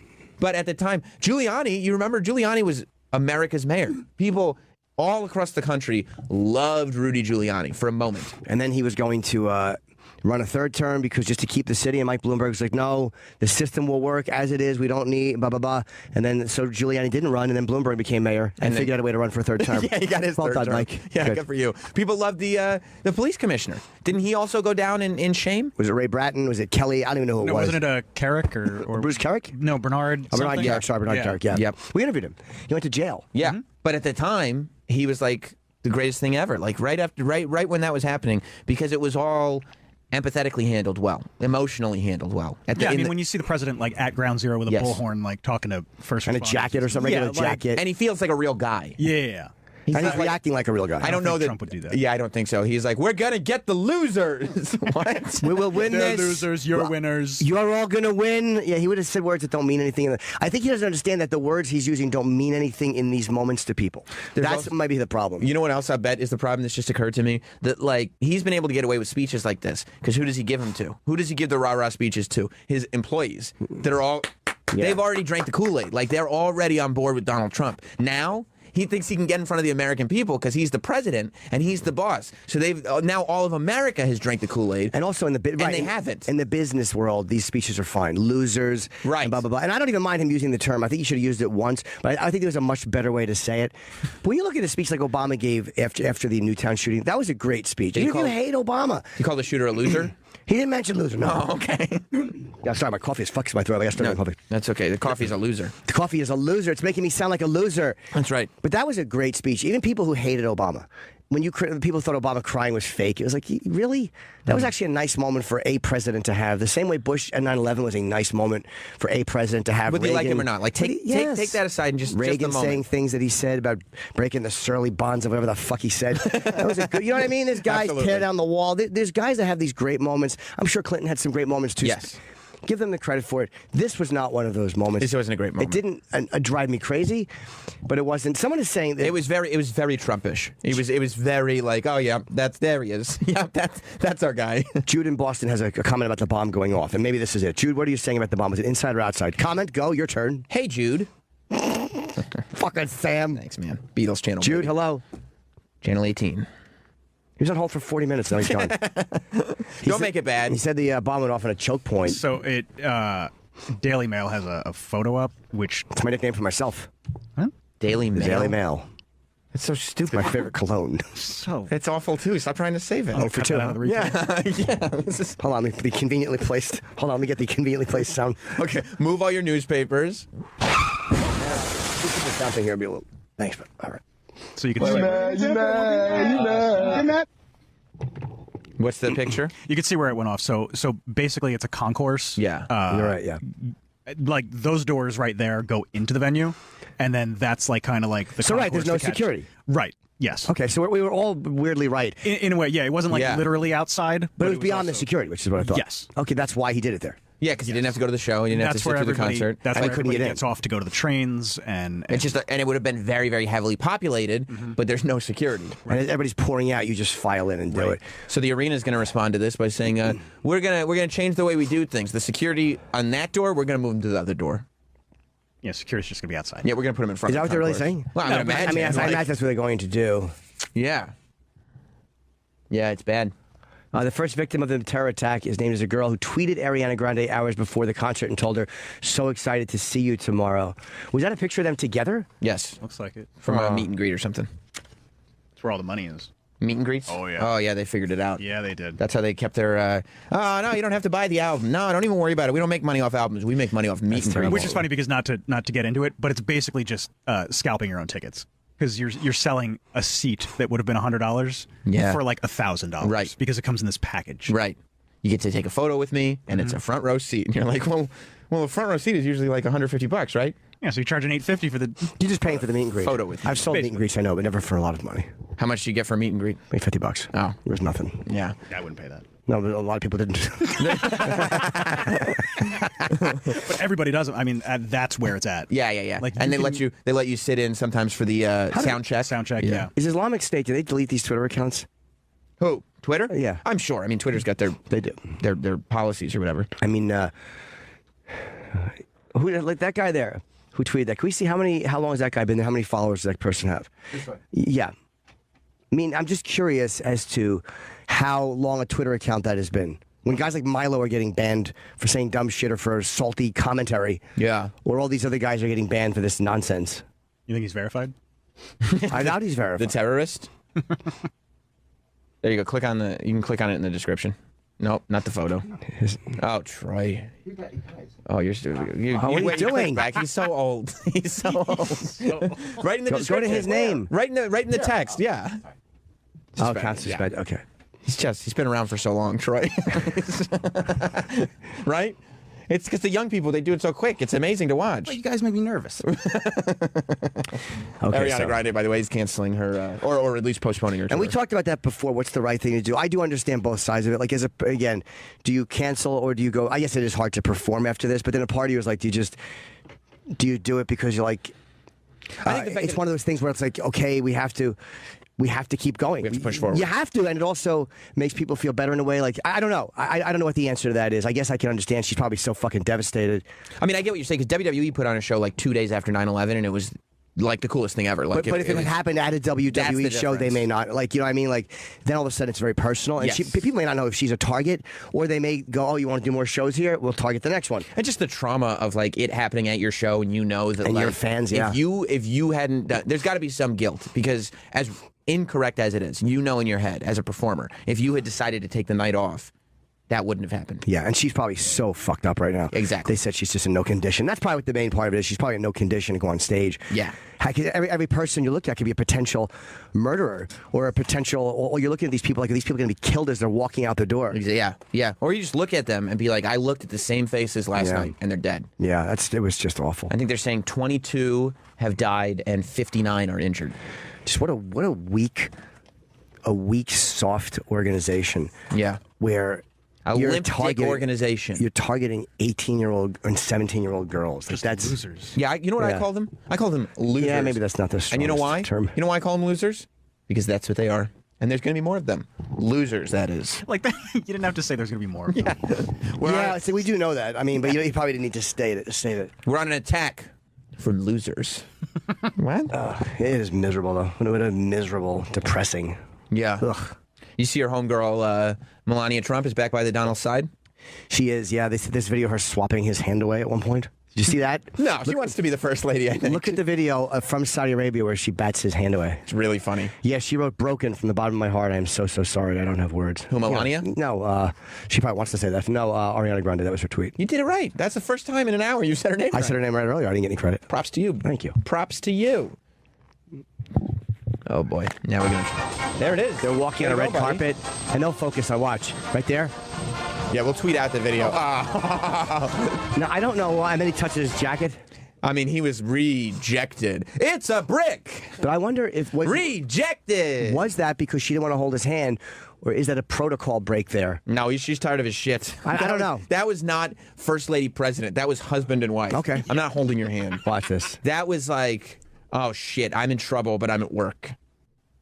at the time, Giuliani, you remember Giuliani was America's mayor. People all across the country loved Rudy Giuliani for a moment.
And then he was going to run a third term because just to keep the city. And Mike Bloomberg was like, "No, the system will work as it is. We don't need blah blah blah." And then so Giuliani didn't run, and then Bloomberg became mayor and figured out a way to run for a third term.
Yeah, he got his
well
third
done,
term.
Mike.
Yeah, good for you. People loved the police commissioner. Didn't he also go down in shame?
Was it Ray Bratton? Was it Kelly? I don't even know who it was.
Wasn't it
Carrick
or
Bruce Carrick?
No, Bernard.
Bernard Carrick. Sorry, Bernard Carrick. Yeah.
Yep.
We interviewed him. He went to jail.
Yeah, but at the time he was like the greatest thing ever. Like right when that was happening, because it was all empathetically handled well, emotionally handled well.
When you see the president like at Ground Zero with a bullhorn, like talking to first responders.
And a jacket or something, regular jacket.
And he feels like a real guy.
Yeah.
He's reacting like a real guy.
I don't know that
Trump would do that.
Yeah, I don't think so. He's like, "We're gonna get the losers." What?
We will win
They're
this.
losers. You're winners.
You're all gonna win. Yeah, he would have said words that don't mean anything. I think he doesn't understand that the words he's using don't mean anything in these moments to people. That might be the problem.
You know what else I bet is the problem? This just occurred to me that like he's been able to get away with speeches like this because who does he give them to? Who does he give the rah-rah speeches to? His employees that are all. Yeah. They've already drank the Kool-Aid. Like they're already on board with Donald Trump. Now he thinks he can get in front of the American people because he's the president and he's the boss. So they've now all of America has drank the Kool-Aid,
and also in the
and they haven't.
In the business world, these speeches are fine. Losers,
right?
And blah blah blah. And I don't even mind him using the term. I think he should have used it once, but I think there was a much better way to say it. But when you look at a speech like Obama gave after the Newtown shooting, that was a great speech. Even if you hate Obama,
you call the shooter a loser.
He didn't mention loser. No.
Oh, okay.
Yeah, sorry, my coffee is fucking my throat. I got to start coffee.
That's okay. The coffee is a loser.
The coffee is a loser. It's making me sound like a loser.
That's right.
But that was a great speech. Even people who hated Obama, when people thought Obama crying was fake, it was like, really? That was actually a nice moment for a president to have. The same way Bush and 9/11 was a nice moment for a president to have.
Whether you like him or not, like take that aside and
Reagan
just
saying things that he said about breaking the surly bonds of whatever the fuck he said. That was a good. You know what I mean? There's guys tear down the wall. There's guys that have these great moments. I'm sure Clinton had some great moments too.
Yes.
Give them the credit for it. This was not one of those moments.
This wasn't a great moment.
It didn't drive me crazy, but it wasn't. Someone is saying that
it was very Trumpish. It was very like, oh yeah, there he is. Yeah, that's our guy.
Jude in Boston has a comment about the bomb going off, and maybe this is it. Jude, what are you saying about the bomb? Is it inside or outside? Comment. Go. Your turn.
Hey, Jude.
Fucking Sam.
Thanks, man. Beatles channel.
Jude,
baby.
hello.
Channel 18.
He was on hold for 40 minutes. Now he's gone.
Don't make it bad.
He said the bomb went off at a choke point.
So Daily Mail has a photo up, which
it's my nickname for myself.
Huh?
Daily Mail.
Daily Mail.
It's so stupid.
My favorite cologne.
So
it's awful too. Stop trying to save it.
Oh, for two.
Yeah.
Hold on, let me get the conveniently placed sound.
Okay, move all your newspapers.
Put this down thing here. Be a little. Thanks, but all right.
So you can see.
What's the picture?
You can see where it went off. So basically, it's a concourse.
Yeah,
you're right. Yeah,
like those doors right there go into the venue, and then that's like kind of like the.
So right, there's no security.
Right. Yes.
Okay, so we were all weirdly right.
In a way, yeah. It wasn't like literally outside,
but it was beyond the security, which is what I thought.
Yes.
Okay, that's why he did it there.
Yeah, because he didn't have to go to the show. He didn't have to sit through the concert.
That's where everybody gets off to go to the trains, and
it's just and it would have been very, very heavily populated, but there's no security.
Right. And everybody's pouring out. You just file in and do it.
So the arena is going to respond to this by saying, "We're gonna change the way we do things. The security on that door, we're going to move them to the other door."
Yeah, security's just going to be outside.
Yeah, we're going to put them in front.
Is that what they're really saying?
Well, I imagine.
I mean, I imagine that's what they're going to do.
Yeah. Yeah, it's bad.
The first victim of the terror attack is named as a girl who tweeted Ariana Grande hours before the concert and told her, "So excited to see you tomorrow." Was that a picture of them together?
Yes.
Looks like it.
From a meet and greet or something.
That's where all the money is.
Meet and greets?
Oh, yeah.
Oh, yeah, they figured it out.
Yeah, they did.
That's how they kept their, oh, no, you don't have to buy the album. No, don't even worry about it. We don't make money off albums. We make money off meet and greets.
Which is funny because not to get into it, but it's basically just scalping your own tickets. Because you're selling a seat that would have been $100 for like $1,000. Right. Because it comes in this package.
Right. You get to take a photo with me, and it's a front row seat. And you're like, well, a front row seat is usually like $150, right?
Yeah, so you're charging $850 for the...
You're just paying for the meet and greet.
Photo with you.
I've sold meet and greets, I know, but never for a lot of money.
How much do you get for a meet and greet?
Maybe $50.
Oh.
It was nothing.
Yeah.
I wouldn't pay that.
No, but a lot of people didn't.
But everybody does. I mean, that's where it's at.
Yeah.
Like,
and they let you sit in sometimes for the sound check.
Sound check, yeah.
Is Islamic State, do they delete these Twitter accounts?
Who? Twitter?
Yeah.
I'm sure. I mean, Twitter's got their policies or whatever.
I mean, who like that guy there who tweeted that? Can we see how long has that guy been there? How many followers does that person have?
This one.
Yeah. I mean, I'm just curious as to how long a Twitter account that has been. When guys like Milo are getting banned for saying dumb shit or for salty commentary.
Yeah.
Or all these other guys are getting banned for this nonsense.
You think he's verified?
I doubt he's verified.
The terrorist? There you go. You can click on it in the description. Nope, not the photo. Oh, Troy. Oh, you're stupid.
What are you doing?
Back. He's so old. He's so old. Right in the description.
Go to his name.
Right in the text. Yeah.
Oh, can't suspect. Yeah. Okay.
He's been around for so long, Troy. Right? It's because the young people, they do it so quick. It's amazing to watch.
Well, you guys make me nervous.
Ariana Grande, by the way, is canceling her, or at least postponing her tour.
And we talked about that before. What's the right thing to do? I do understand both sides of it. Like, again, do you cancel or do you go? I guess it is hard to perform after this, but then a part of you is like, do you do it because you're like, I think it's one of those things where it's like, okay, we have to keep going.
We have to push forward.
You have to, and it also makes people feel better in a way. Like, I don't know. I don't know what the answer to that is. I guess I can understand. She's probably so fucking devastated.
I mean, I get what you're saying, because WWE put on a show like 2 days after 9/11, and it was like the coolest thing ever. Like,
but if it had happened at a WWE show, they may not. Like, you know what I mean? Like, then all of a sudden it's very personal. And people may not know if she's a target, or they may go, oh, you want to do more shows here? We'll target the next one.
And just the trauma of, like, it happening at your show, and you know that,
and
like,
your fans, yeah.
If you hadn't done, there's got to be some guilt, because as incorrect as it is, you know in your head, as a performer, if you had decided to take the night off, that wouldn't have happened.
Yeah, and she's probably so fucked up right now.
Exactly.
They said she's just in no condition. That's probably what the main part of it is. She's probably in no condition to go on stage.
Yeah.
Every person you look at could be a potential murderer or a potential, or you're looking at these people like, are these people going to be killed as they're walking out the door?
Yeah. Or you just look at them and be like, I looked at the same faces last night, and they're dead.
Yeah, it was just awful.
I think they're saying 22 have died and 59 are injured.
Just what a weak, soft organization.
Yeah.
Where
you're organization.
You're targeting 18-year-old and 17-year-old girls.
Just
that's
losers.
Yeah, you know what I call them? I call them losers.
Yeah, maybe that's not the strongest
And you know why?
term.
You know why I call them losers? Because that's what they are. And there's going to be more of them. Losers, that is.
Like, you didn't have to say there's going to be more.
Yeah. So we do know that. I mean, but you probably didn't need to state it.
We're on an attack from losers. What?
It is miserable, though. What a miserable, depressing.
Yeah.
Ugh.
You see her homegirl, Melania Trump, is back by the Donald side?
She is, yeah. This video of her swapping his hand away at one point. Did you see that?
No, she wants to be the first lady, I think.
Look at the video from Saudi Arabia where she bats his hand away.
It's really funny.
Yeah, she wrote broken from the bottom of my heart. I am so sorry. I don't have words.
Who, Melania?
No, she probably wants to say that. No, Ariana Grande. That was her tweet.
You did it right. That's the first time in an hour you said her name right.
I said her name right earlier. I didn't get any credit.
Props to you.
Thank you.
Props to you. Oh, boy. Now we're going to... There it is.
They're walking on a red carpet, and they'll focus on watch. Right there.
Yeah, we'll tweet out the video.
Now, I don't know why. And then he touches his jacket.
I mean, he was rejected. It's a brick.
But I wonder if...
Rejected.
Was that because she didn't want to hold his hand, or is that a protocol break there?
No, she's tired of his shit.
I don't know.
That was not First Lady President. That was husband and wife.
Okay.
I'm not holding your hand.
Watch this.
That was like... Oh, shit, I'm in trouble, but I'm at work.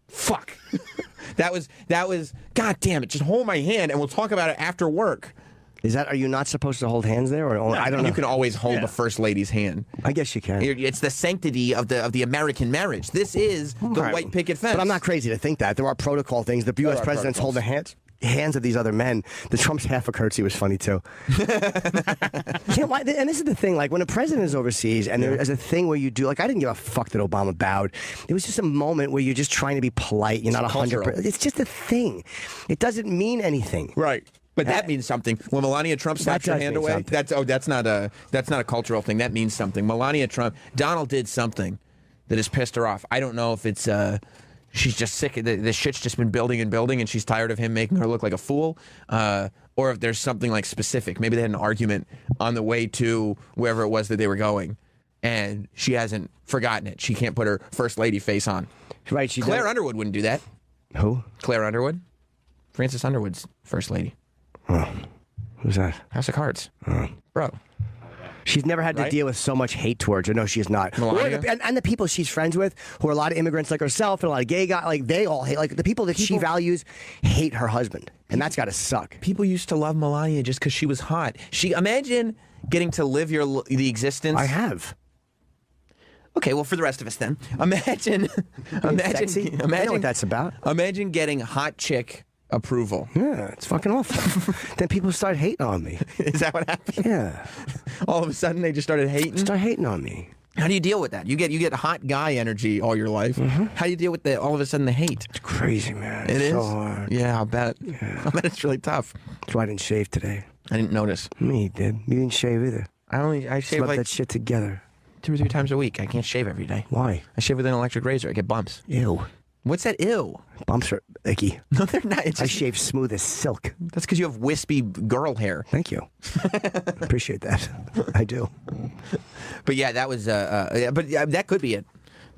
Fuck. that was, God damn it, just hold my hand and we'll talk about it after work.
Are you not supposed to hold hands there? Or I don't know.
You can always hold the first lady's hand.
I guess you can.
It's the sanctity of the American marriage. This is the white picket fence.
But I'm not crazy to think that. There are protocol things. The U.S. presidents hold the hands. hands of these other men. The Trump's half a curtsy was funny too. Can't lie. And this is the thing, like when a president is overseas and there's a thing where you do, like I didn't give a fuck that Obama bowed. It was just a moment where you're just trying to be polite. You're not 100%. It's just a thing. It doesn't mean anything.
Right. But that means something. When Melania Trump slaps her hand away, that's not a cultural thing. That means something. Melania Trump, Donald did something that has pissed her off. I don't know if it's she's just sick. The shit's just been building and building, and she's tired of him making her look like a fool. Or if there's something like specific. Maybe they had an argument on the way to wherever it was that they were going, and she hasn't forgotten it. She can't put her first lady face on.
Right.
Claire Underwood wouldn't do that.
Who?
Claire Underwood, Frances Underwood's first lady.
Oh. Who's that?
House of Cards. Bro.
She's never had to deal with so much hate towards her. No, she is not. And the people she's friends with, who are a lot of immigrants like herself and a lot of gay guys, like they all hate, like the people that she values hate her husband. And that's got to suck.
People used to love Melania just because she was hot. Imagine getting to live the existence.
I have.
Okay, well, for the rest of us then. Imagine
what that's about.
Imagine getting hot chick approval.
Yeah, it's fucking awful. Then people start hating on me.
Is that what happened?
Yeah.
All of a sudden they just started hating?
Start hating on me.
How do you deal with that? You get hot guy energy all your life.
Mm-hmm.
How do you deal with all of a sudden the hate?
It's crazy, man.
It is?
So hard.
Yeah, I'll bet. Yeah. I bet it's really tough.
That's why I didn't shave today.
I didn't notice.
Me did. You didn't shave either.
I shave
Slept
like
that shit together
2 or 3 times a week. I can't shave every day.
Why?
I shave with an electric razor. I get bumps.
Ew.
What's that? Ew.
Bumps are icky.
No, they're not.
I shave smooth as silk.
That's because you have wispy girl hair.
Thank you. Appreciate that. I do.
But yeah, that was. That could be it.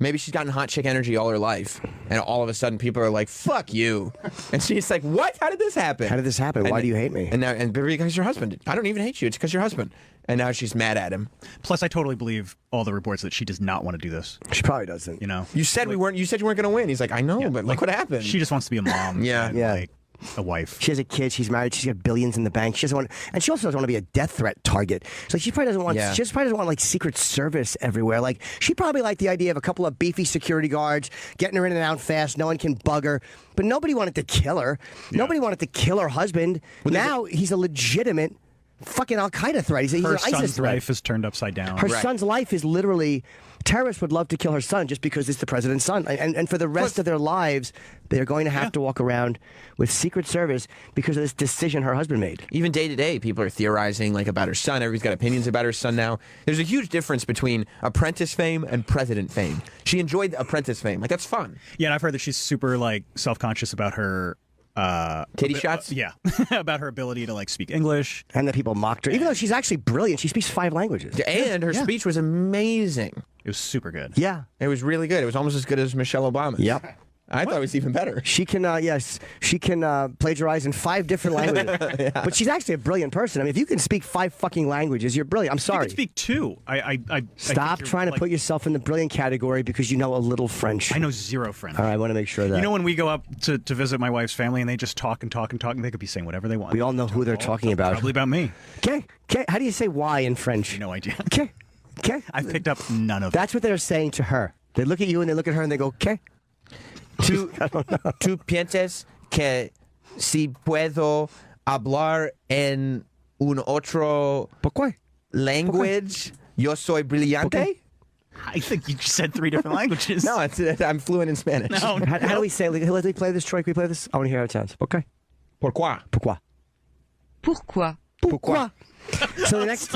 Maybe she's gotten hot chick energy all her life, and all of a sudden people are like, "Fuck you," and she's like, "What? How did this happen?
How did this happen? Why do you hate me?"
And because your husband. I don't even hate you. It's because your husband. And now she's mad at him.
Plus, I totally believe all the reports that she does not want to do this.
She probably doesn't.
You know,
you said we weren't. You said you weren't going to win. He's like, I know, but like, what happened?
She just wants to be a mom.
Yeah.
Like a wife.
She has a kid. She's married. She's got billions in the bank. She doesn't want, and she also doesn't want to be a death threat target. So she probably doesn't want.
Yeah.
She just probably doesn't want like Secret Service everywhere. Like she probably liked the idea of a couple of beefy security guards getting her in and out fast. No one can bug her. But nobody wanted to kill her. Yeah. Nobody wanted to kill her husband. Well, now he's a legitimate fucking Al Qaeda threat. He's
her
an ISIS
son's
threat.
life is turned upside down.
Her son's life is literally. Terrorists would love to kill her son just because it's the president's son. And for the rest of their lives, they're going to have to walk around with Secret Service because of this decision her husband made.
Even day to day, people are theorizing like about her son. Everybody's got opinions about her son now. There's a huge difference between Apprentice fame and President fame. She enjoyed Apprentice fame. Like, that's fun.
Yeah, and I've heard that she's super like self-conscious about her
titty shots?
Yeah. About her ability to like speak English.
And that people mocked her. Even though she's actually brilliant. She speaks 5 languages.
And her speech was amazing.
It was super good.
Yeah.
It was really good. It was almost as good as Michelle Obama's.
Yep.
I thought it was even better.
She can, she can plagiarize in 5 different languages. Yeah. But she's actually a brilliant person. I mean, if you can speak 5 fucking languages, you're brilliant. I'm sorry.
You can speak 2.
Stop trying to put yourself in the brilliant category because you know a little French.
I know 0 French.
All right, I want to make sure of that.
You know when we go up to visit my wife's family and they just talk and talk and talk and they could be saying whatever they want.
We all know who they're talking about.
Probably about me.
Okay. How do you say why in French?
No idea.
Okay.
I picked up none of
That's what they're saying to her. They look at you and they look at her and they go, okay.
¿Tú piensas que si puedo hablar en un otro language, yo soy brillante?
I think you just said 3 different languages.
No, I'm fluent in Spanish.
No. How do we say? Let me play this, Troy. Can we play this? I want to hear how it sounds. Okay.
Pourquoi?
Pourquoi?
Pourquoi?
Pourquoi? So the next,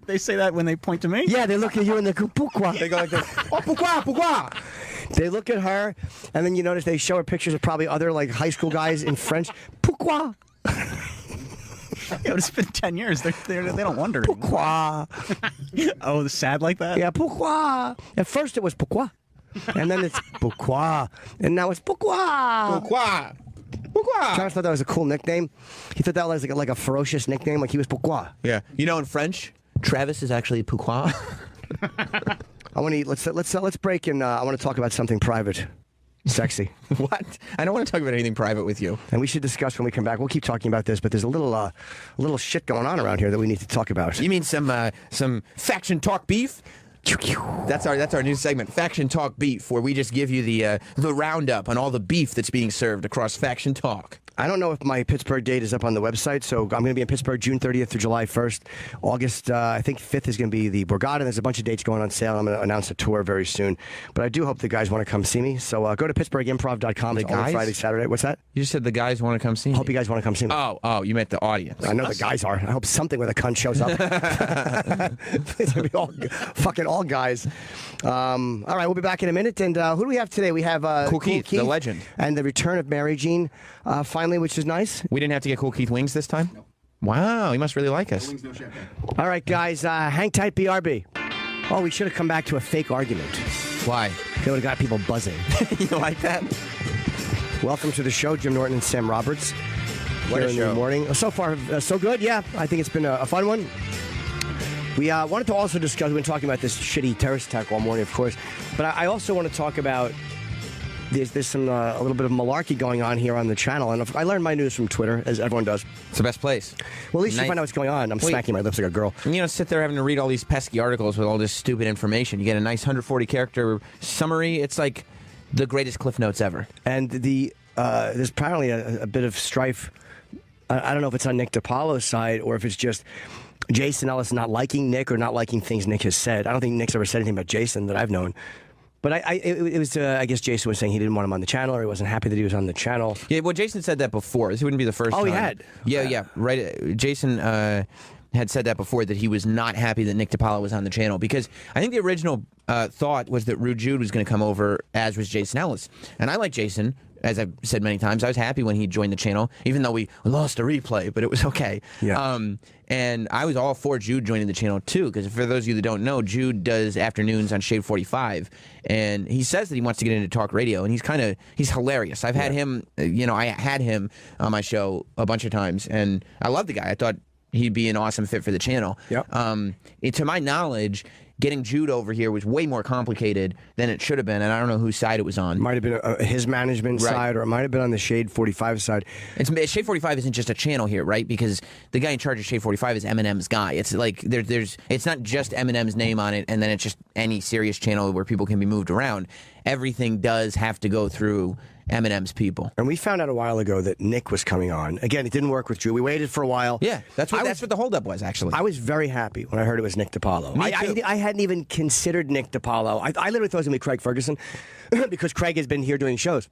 they say that when they point to me.
Yeah, they look at you and they go, pourquoi?
They go like this. Oh, pourquoi?
They look at her, and then you notice they show her pictures of probably other like high school guys in French. Pourquoi?
It's been 10 years. They don't wonder.
Pourquoi?
Oh, sad like that?
Yeah, pourquoi? At first it was pourquoi, and then it's pourquoi, and now it's pourquoi.
Pourquoi? Pourquoi?
Travis thought that was a cool nickname. He thought that was like a ferocious nickname, like he was pourquoi.
Yeah. You know, in French, Travis is actually pourquoi.
I want to eat. Let's break and I want to talk about something private, sexy.
What? I don't want to talk about anything private with you.
And we should discuss when we come back. We'll keep talking about this, but there's a little shit going on around here that we need to talk about.
You mean some faction talk beef? That's our new segment, Faction Talk Beef, where we just give you the roundup on all the beef that's being served across Faction Talk.
I don't know if my Pittsburgh date is up on the website, so I'm going to be in Pittsburgh June 30th through July 1st. August, I think 5th is going to be the Borgata. There's a bunch of dates going on sale. I'm going to announce a tour very soon. But I do hope the guys want to come see me. So go to PittsburghImprov.com. It's only Friday, Saturday. What's that?
You just said the guys want to come see me.
Hope you guys want to come see me.
Oh, you meant the audience.
I know the guys are. I hope something with a cunt shows up. It's going to be fucking all guys. All right, we'll be back in a minute. And who do we have today? We have
Cool Keith, the legend.
And the return of Mary Jean, finally, which is nice.
We didn't have to get Cool Keith wings this time? No. Wow, he must really like us.
No wings, no champagne.
All right, guys, hang tight, BRB. Oh, we should have come back to a fake argument.
Why?
They would have got people buzzing.
You like that?
Welcome to the show, Jim Norton and Sam Roberts.
What
here
a
in
show.
the morning. So far, so good. Yeah, I think it's been a fun one. We wanted to also discuss, we've been talking about this shitty terrorist attack all morning, of course, but I also want to talk about there's some a little bit of malarkey going on here on the channel, and I learned my news from Twitter, as everyone does.
It's the best place.
Well, at least you find out what's going on. I'm smacking my lips like a girl.
And, sit there having to read all these pesky articles with all this stupid information. You get a nice 140-character summary. It's like the greatest Cliff Notes ever.
And there's apparently a bit of strife. I don't know if it's on Nick DiPaolo's side or if it's just Jason Ellis not liking Nick or not liking things Nick has said. I don't think Nick's ever said anything about Jason that I've known. But it was, I guess Jason was saying he didn't want him on the channel or he wasn't happy that he was on the channel.
Yeah, well, Jason said that before. This wouldn't be the first time.
Oh, he had?
Yeah, right. Jason had said that before, that he was not happy that Nick DiPaolo was on the channel, because I think the original thought was that Rude Jude was going to come over, as was Jason Ellis. And I like Jason. As I've said many times, I was happy when he joined the channel, even though we lost a replay, but it was okay.
Yeah.
And I was all for Jude joining the channel, too, because for those of you that don't know, Jude does afternoons on Shade 45, and he says that he wants to get into talk radio, and he's hilarious. I've had him, I had him on my show a bunch of times, and I love the guy. I thought he'd be an awesome fit for the channel.
Yep.
To my knowledge, getting Jude over here was way more complicated than it should have been, and I don't know whose side it was on.
Might have been his management side, or it might have been on the Shade 45 side.
Shade 45 isn't just a channel here, right? Because the guy in charge of Shade 45 is Eminem's guy. It's like it's not just Eminem's name on it, and then it's just any serious channel where people can be moved around. Everything does have to go through Eminem's people.
And we found out a while ago that Nick was coming on. Again, it didn't work with Drew. We waited for a while.
Yeah, that's what the holdup was, actually.
I was very happy when I heard it was Nick DiPaolo.
Me too.
I hadn't even considered Nick DiPaolo. I literally thought it was going to be Craig Ferguson because Craig has been here doing shows.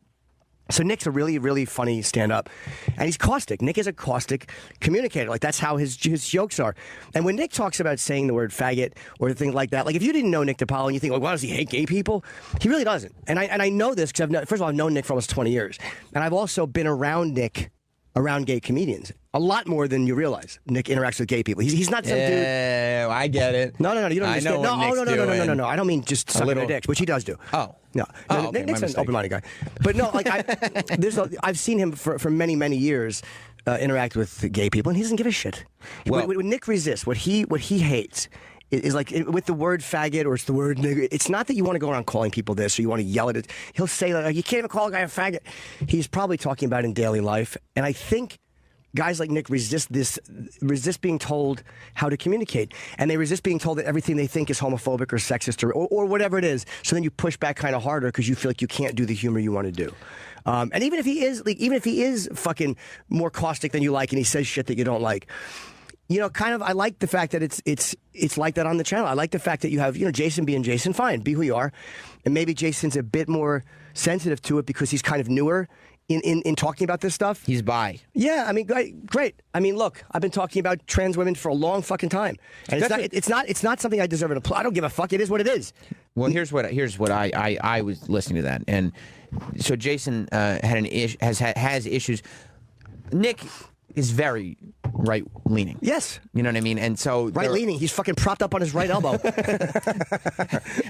So Nick's a really, really funny stand-up, and he's caustic. Nick is a caustic communicator. Like, that's how his jokes are. And when Nick talks about saying the word faggot or things like that, like, if you didn't know Nick DiPaolo and you think, why does he hate gay people? He really doesn't. And I know this because first of all, I've known Nick for almost 20 years. And I've also been around Nick, around gay comedians. A lot more than you realize. Nick interacts with gay people. He's not some dude.
I get it.
No, you don't understand. No. I don't mean just sucking their dicks, which he does do.
Oh.
No.
Okay,
Nick's an open-minded guy. But no, like, I've seen him for many, many years interact with gay people, and he doesn't give a shit.
Well,
when Nick resists, what he hates is like with the word faggot or it's the word nigger. It's not that you want to go around calling people this or you want to yell at it. He'll say, like, you can't even call a guy a faggot. He's probably talking about in daily life, and I think guys like Nick resist being told how to communicate. And they resist being told that everything they think is homophobic or sexist or whatever it is. So then you push back kind of harder because you feel like you can't do the humor you want to do. And even if he is fucking more caustic than you like and he says shit that you don't like, I like the fact that it's like that on the channel. I like the fact that you have, Jason being Jason, fine, be who you are. And maybe Jason's a bit more sensitive to it because he's kind of newer in talking about this stuff.
He's bi.
Yeah, I mean, great. I mean, look, I've been talking about trans women for a long fucking time, and it's not something I deserve an applause. I don't give a fuck. It is what it is.
Well, here's what I was listening to that, and so Jason has issues. Nick is very right-leaning.
Yes.
You know what I mean? And so
right-leaning. He's fucking propped up on his right elbow.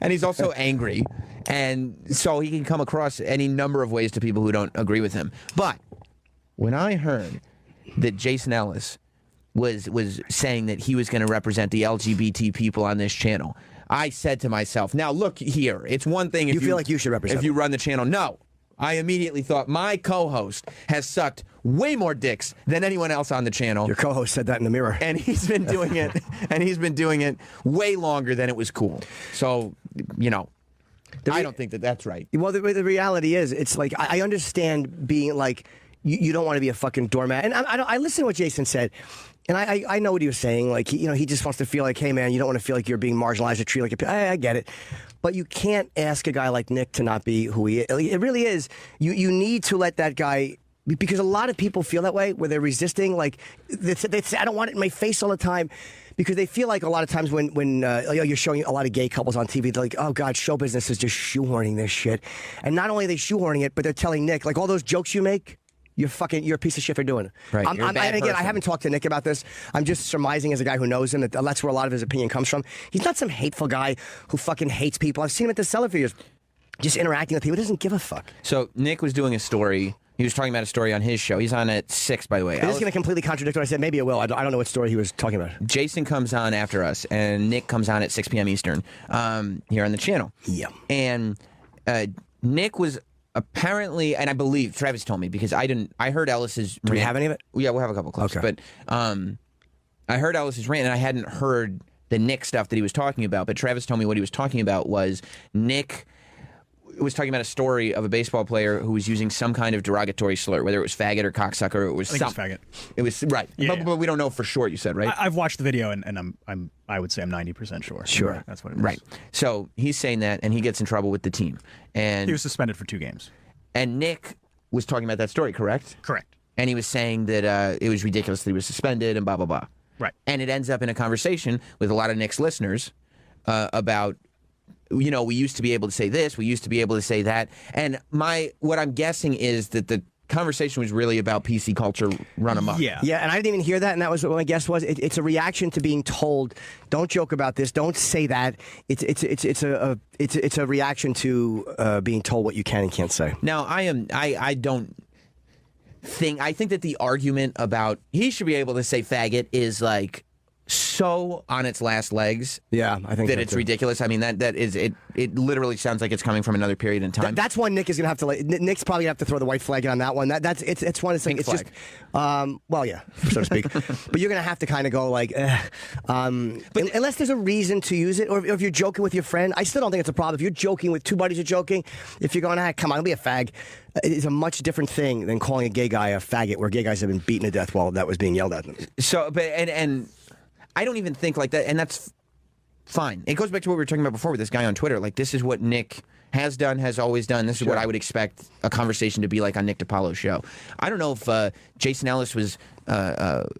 And he's also angry. And so he can come across any number of ways to people who don't agree with him. But when I heard that Jason Ellis was saying that he was going to represent the LGBT people on this channel, I said to myself, now look here, it's one thing if you
feel like you should represent
if you run the channel. No. I immediately thought my co-host has sucked way more dicks than anyone else on the channel.
Your co-host said that in the mirror.
And he's been doing it, way longer than it was cool. So, I don't think that that's right.
Well, the reality is, it's like, I understand being like, you don't want to be a fucking doormat. And I listen to what Jason said. And I know what he was saying. Like, he just wants to feel like, hey, man, you don't want to feel like you're being marginalized or treated like I get it. But you can't ask a guy like Nick to not be who he is. It really is. You need to let that guy, because a lot of people feel that way, where they're resisting. Like, they say, I don't want it in my face all the time. Because they feel like a lot of times when you're showing a lot of gay couples on TV, they're like, oh, God, show business is just shoehorning this shit. And not only are they shoehorning it, but they're telling Nick, like, all those jokes you make, you're a piece of shit for doing it.
Right.
And again, I haven't talked to Nick about this. I'm just surmising as a guy who knows him that's where a lot of his opinion comes from. He's not some hateful guy who fucking hates people. I've seen him at the cellar for years, just interacting with people. He doesn't give a fuck.
So Nick was doing a story. He was talking about a story on his show. He's on at 6, by the way.
This is going to completely contradict what I said. Maybe it will. I don't know what story he was talking about.
Jason comes on after us, and Nick comes on at 6 p.m. Eastern here on the channel.
Yeah.
And Nick was apparently, and I believe Travis told me, because I heard Ellis's rant.
Do we have any of it?
Yeah, we'll have a couple clips.
Okay.
But I heard Ellis's rant, and I hadn't heard the Nick stuff that he was talking about. But Travis told me what he was talking about was Nick was talking about a story of a baseball player who was using some kind of derogatory slur, whether it was faggot or cocksucker. Or it was
I think
something.
it was faggot.
It was right,
Yeah,
but we don't know for sure. You said right.
I've watched the video and I would say I'm 90% sure.
Sure,
that's what it is.
Right. So he's saying that, and he gets in trouble with the team, and
He was suspended for 2 games.
And Nick was talking about that story, correct?
Correct.
And he was saying that it was ridiculous that he was suspended and blah blah blah.
Right.
And it ends up in a conversation with a lot of Nick's listeners about, we used to be able to say this, we used to be able to say that. And what I'm guessing is that the conversation was really about PC culture run amok.
Yeah.
Yeah, and I didn't even hear that, and that was what my guess was. It's a reaction to being told, don't joke about this, don't say that. It's a reaction to being told what you can and can't say.
Now, I think that the argument about he should be able to say faggot is like so on its last legs.
Yeah, I think
that
so
it's
too.
ridiculous. I mean, that is it. It literally sounds like it's coming from another period in time.
That's one Nick is going to have to. Nick's probably going to have to throw the white flag on that one. It's one. It's like
Pink
it's
flag.
just, well, yeah, so to speak. But you're going to have to kind of go like, unless there's a reason to use it, or if you're joking with your friend, I still don't think it's a problem. If you're joking with 2 buddies are joking, if you're going, come on, don't be a fag. It's a much different thing than calling a gay guy a faggot, where gay guys have been beaten to death while that was being yelled at them.
So, but and I don't even think like that, and that's fine. It goes back to what we were talking about before with this guy on Twitter. Like, this is what Nick has done, has always done. This is what I would expect a conversation to be like on Nick DiPaolo's show. I don't know if Jason Ellis was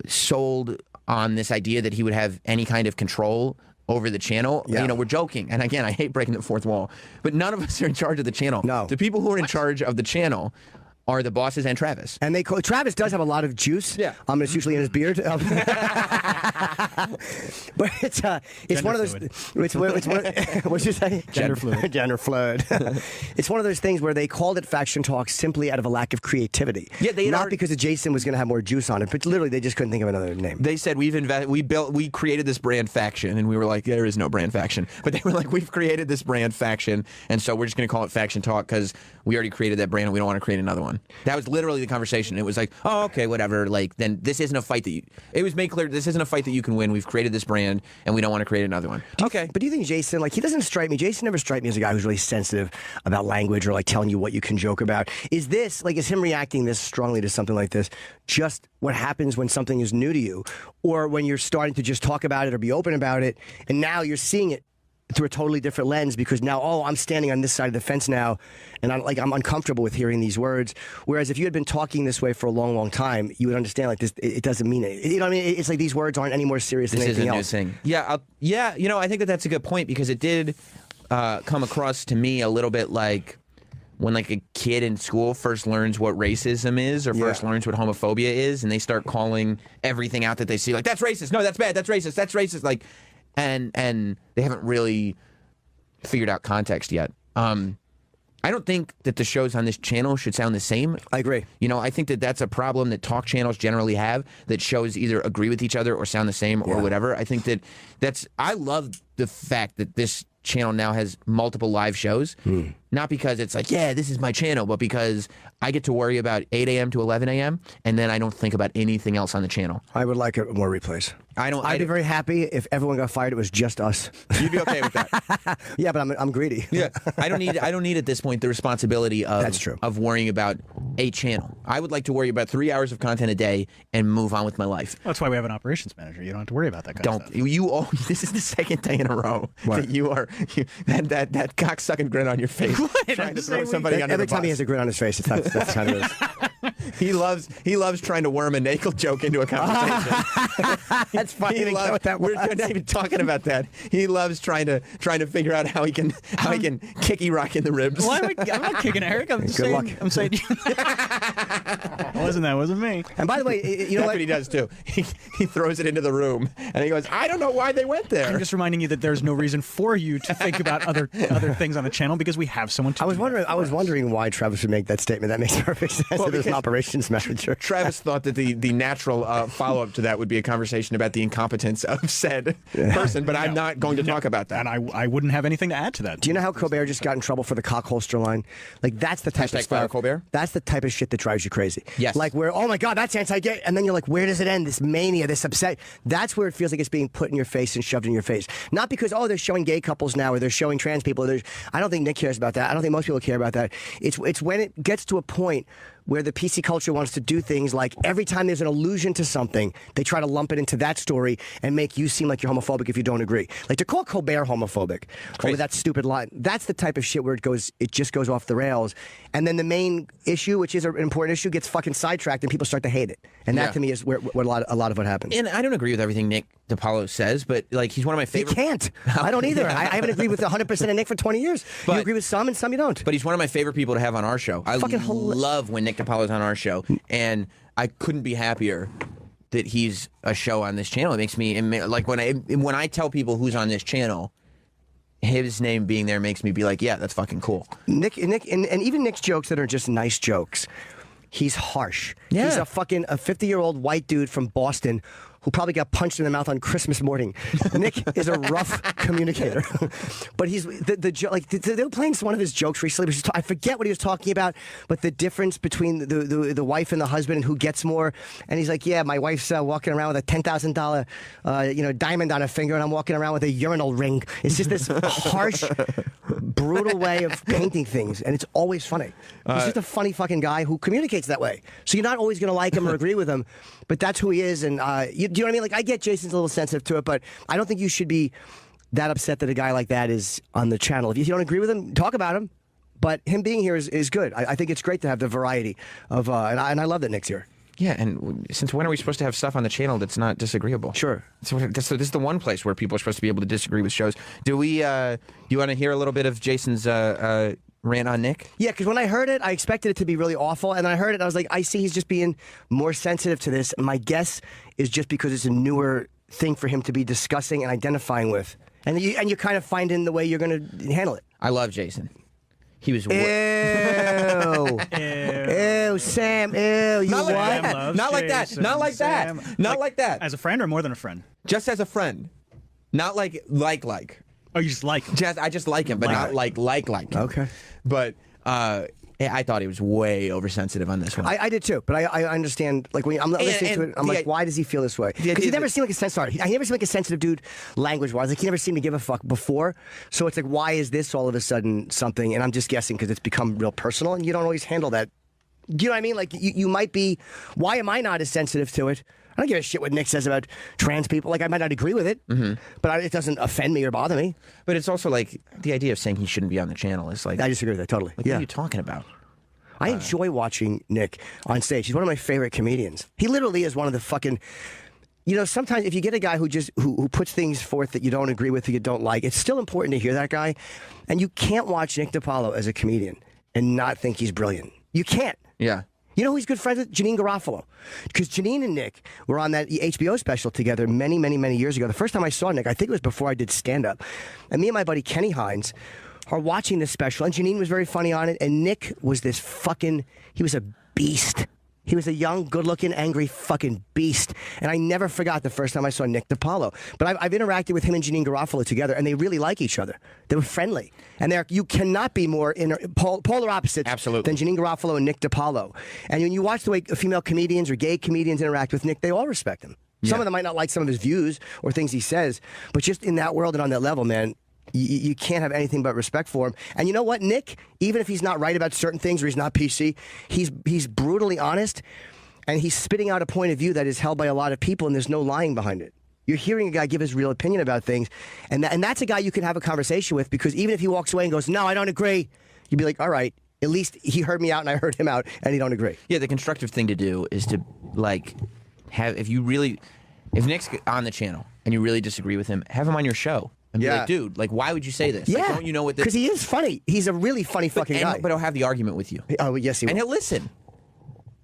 sold on this idea that he would have any kind of control over the channel.
Yeah.
We're joking. And again, I hate breaking the fourth wall. But none of us are in charge of the channel.
No.
The people who are in charge of the channel are the bosses and Travis.
And Travis does have a lot of juice.
Yeah.
It's usually in his beard. But it's one of those. It's one, what'd you say?
Gender fluid.
Gender fluid. It's one of those things where they called it Faction Talk simply out of a lack of creativity.
Yeah,
not because Jason was going to have more juice on it, but literally they just couldn't think of another name.
They said we created this brand Faction, and we were like, there is no brand Faction. But they were like, we've created this brand Faction, and so we're just going to call it Faction Talk because we already created that brand and we don't want to create another one. That was literally the conversation. It was like, oh, okay, whatever. Like, then this isn't a fight that it was made clear this isn't a fight that you can win. We've created this brand and we don't want to create another one. Okay.
But do you think Jason, he doesn't strike me, Jason never strike me as a guy who's really sensitive about language or telling you what you can joke about. Is him reacting this strongly to something like this just what happens when something is new to you, or when you're starting to just talk about it or be open about it, and now you're seeing it through a totally different lens because now, I'm standing on this side of the fence now, and I'm uncomfortable with hearing these words. Whereas if you had been talking this way for a long, long time, you would understand this. It doesn't mean it. You know what I mean? It's like these words aren't any more serious than anything else.
This is a new thing. Yeah. I think that's a good point because it did come across to me a little bit like when a kid in school first learns what racism is or first learns what homophobia is, and they start calling everything out that they see that's racist. No, that's bad. That's racist. That's racist. And they haven't really figured out context yet. I don't think that the shows on this channel should sound the same.
I agree.
I think that that's a problem that talk channels generally have, that shows either agree with each other or sound the same or whatever. I think I love the fact that this channel now has multiple live shows. Not because it's like, yeah, this is my channel, but because I get to worry about 8 a.m. to 11 a.m. and then I don't think about anything else on the channel.
I would like more replays. I'd be very happy if everyone got fired. It was just us.
You'd be okay with that.
Yeah, but I'm greedy.
Yeah, I don't need at this point the responsibility of
That's true.
of worrying about a channel. I would like to worry about 3 hours of content a day and move on with my life.
That's why we have an operations manager. You don't have to worry about that kind of stuff.
This is the second day in a row that that cocksucking grin on your face, trying to throw somebody under the bus.
Every time he has a grin on his face, that's kind of it.
He loves trying to worm a naked joke into a conversation.
That's funny.
We're not even talking about that. He loves trying to figure out how he can kicky rock in the ribs.
Well, I'm not kicking Eric. I'm just saying.
luck.
I'm saying. Wasn't me.
And by the way, you know
That's what he does too. He throws it into the room and he goes, I don't know why they went there.
I'm just reminding you that there's no reason for you to think about other things on the channel because we have someone to.
I was wondering why Travis would make that statement. That makes perfect sense. Well, as an operations manager.
Travis thought that the natural follow-up to that would be a conversation about the incompetence of said person, but I'm not going to talk about that.
And I wouldn't have anything to add to that.
Do you know how Colbert just got in trouble for the cock holster line? Like, that's the type of stuff.
Colbert?
That's the type of shit that drives you crazy.
Yes.
Like, where, oh my God, that's anti-gay. And then you're like, where does it end? This mania, this upset. That's where it feels like it's being put in your face and shoved in your face. Not because, oh, they're showing gay couples now or they're showing trans people. I don't think Nick cares about that. I don't think most people care about that. It's when it gets to a point where the PC culture wants to do things like every time there's an allusion to something, they try to lump it into that story and make you seem like you're homophobic if you don't agree. Like to call Colbert homophobic over that stupid line, that's the type of shit where it just goes off the rails. And then the main issue, which is an important issue, gets fucking sidetracked and people start to hate it. And that to me is where a lot of what happens.
And I don't agree with everything Nick DiPaolo says, but like he's one of my favorite.
You can't. I don't either. I haven't agreed with 100% of Nick for 20 years. You agree with some and some you don't.
But he's one of my favorite people to have on our show. I love when Nick DiPaolo's on our show, and I couldn't be happier that he's a show on this channel. It makes me like when I tell people who's on this channel, his name being there makes me be like, yeah, that's fucking cool.
Nick, and even Nick's jokes that are just nice jokes, he's harsh.
Yeah.
He's a 50-year-old white dude from Boston who probably got punched in the mouth on Christmas morning. Nick is a rough communicator, but he's they were playing one of his jokes recently. I forget what he was talking about, but the difference between the wife and the husband and who gets more. And he's like, yeah, my wife's walking around with a $10,000 diamond on her finger, and I'm walking around with a urinal ring. It's just this harsh, brutal way of painting things, and it's always funny. He's just a funny fucking guy who communicates that way. So you're not always going to like him or agree with him, but that's who he is. And do you know what I mean? Like, I get Jason's a little sensitive to it, but I don't think you should be that upset that a guy like that is on the channel. If you don't agree with him, talk about him. But him being here is good. I think it's great to have the variety of, and I love that Nick's here.
Yeah, and since when are we supposed to have stuff on the channel that's not disagreeable?
Sure.
So this is the one place where people are supposed to be able to disagree with shows. Do we? Do you want to hear a little bit of Jason's rant on Nick?
Yeah, because when I heard it, I expected it to be really awful, and then I heard it, and I was like, I see he's just being more sensitive to this. And my guess is just because it's a newer thing for him to be discussing and identifying with, and you kind of find in the way you're going to handle it.
I love Jason. He was.
Ew. Ew, Sam. Ew. You
Not
what?
like that. Not like that. Not like that. Not like that.
As a friend or more than a friend?
Just as a friend. Not like.
Oh, you just like him?
I just like him, but not like.
Okay.
But I thought he was way oversensitive on this one.
I did too, but I understand. Like when I'm listening to it, I'm like, why does he feel this way? Because he never seemed like a sensitive. He never seemed like a sensitive dude, language-wise. Like he never seemed to give a fuck before. So it's like, why is this all of a sudden something? And I'm just guessing because it's become real personal, and you don't always handle that. Do you know what I mean? Like you might be. Why am I not as sensitive to it? I don't give a shit what Nick says about trans people. Like, I might not agree with it, but it doesn't offend me or bother me.
But it's also like the idea of saying he shouldn't be on the channel is like.
I disagree with that totally.
Like, what are you talking about?
I enjoy watching Nick on stage. He's one of my favorite comedians. He literally is one of the fucking. You know, sometimes if you get a guy who puts things forth that you don't agree with, or you don't like, it's still important to hear that guy. And you can't watch Nick DiPaolo as a comedian and not think he's brilliant. You can't.
Yeah.
You know who he's good friends with? Janine Garofalo. Because Janine and Nick were on that HBO special together many, many, many years ago. The first time I saw Nick, I think it was before I did stand-up. And me and my buddy Kenny Hines are watching this special, and Janine was very funny on it, and Nick was he was a beast. He was a young, good-looking, angry fucking beast. And I never forgot the first time I saw Nick DiPaolo. But I've interacted with him and Janine Garofalo together, and they really like each other. They were friendly. And you cannot be more polar opposites than Janine Garofalo and Nick DiPaolo. And when you watch the way female comedians or gay comedians interact with Nick, they all respect him. Yeah. Some of them might not like some of his views or things he says, but just in that world and on that level, man, you can't have anything but respect for him. And you know what, Nick, even if he's not right about certain things or he's not PC, he's brutally honest, and he's spitting out a point of view that is held by a lot of people, and there's no lying behind it. You're hearing a guy give his real opinion about things, and that's a guy you can have a conversation with, because even if he walks away and goes, no, I don't agree, you'd be like, all right, at least he heard me out and I heard him out, and he don't agree.
Yeah, the constructive thing to do is to, like, if Nick's on the channel and you really disagree with him, have him on your show. And be like, dude, like, why would you say this?
Yeah.
Like, don't you know what this...
Because he is funny. He's a really funny fucking guy.
But he'll have the argument with you.
Oh, yes, he will.
And he'll listen.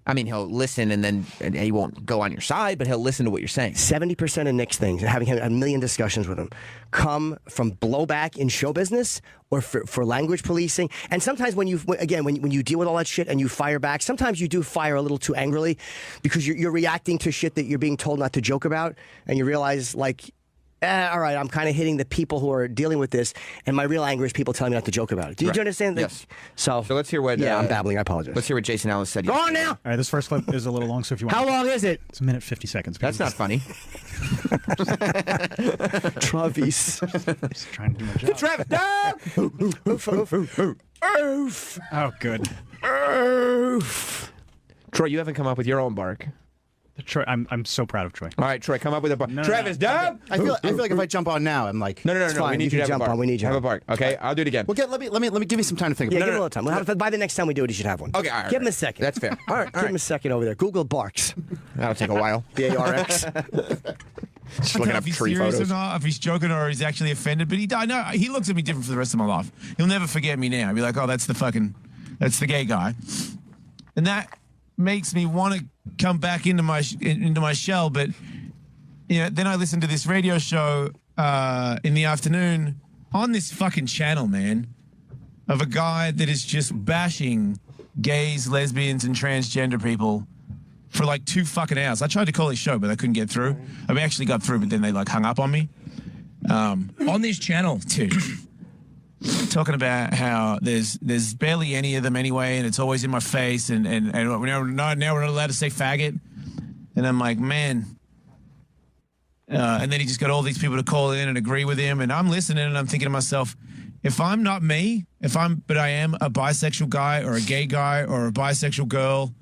I mean, he'll listen, and he won't go on your side, but he'll listen to what you're saying.
70% of Nick's things, and having had a million discussions with him, come from blowback in show business or for language policing. And sometimes when you deal with all that shit and you fire back, sometimes you do fire a little too angrily because you're reacting to shit that you're being told not to joke about, and you realize, like... all right, I'm kind of hitting the people who are dealing with this, and my real anger is people telling me not to joke about it. Do you understand?
Yes.
So
let's hear what...
Yeah, I'm babbling. I apologize.
Let's hear what Jason Ellis said.
Go on now!
All right, this first clip is a little long, so if you want...
How long is it?
It's a minute 50 seconds.
That's not funny.
Travis.
Just trying to do my job.
Travis!
Oof.
Oh, good.
Oof.
Troy, you haven't come up with your own bark.
Troy, I'm so proud of Troy.
All right, Troy, come up with a bark. Travis, dub!
I feel like if I jump on now, I'm like...
No.
Fine.
We need you to have a bark.
We need you
have a bark. Okay, I'll do it again.
Well, let me give me some time to think
Yeah,
about
give him a little time. By the next time we do it, you should have one.
Okay, all right.
Give him a second.
That's fair. All right,
Give him a second over there. Google barks.
That'll take a while.
B-A-R-X.
Just
I don't
looking
know
up
if he's
tree
serious
photos.
or not, if he's joking or he's actually offended, but I know he looks at me different for the rest of my life. He'll never forget me now. He'll be like, oh, that's the gay guy. And that makes me want to come back into my shell, but then I listen to this radio show in the afternoon on this fucking channel, man, of a guy that is just bashing gays, lesbians, and transgender people for like 2 fucking hours. I tried to call his show, but I couldn't get through. I mean, actually got through, but then they like hung up on me. On this channel, too. Talking about how there's barely any of them anyway, and it's always in my now we're not allowed to say faggot. And I'm like, man. And then he just got all these people to call in and agree with him, and I'm listening and I'm thinking to myself, if I'm not me, but I am a bisexual guy or a gay guy or a bisexual girl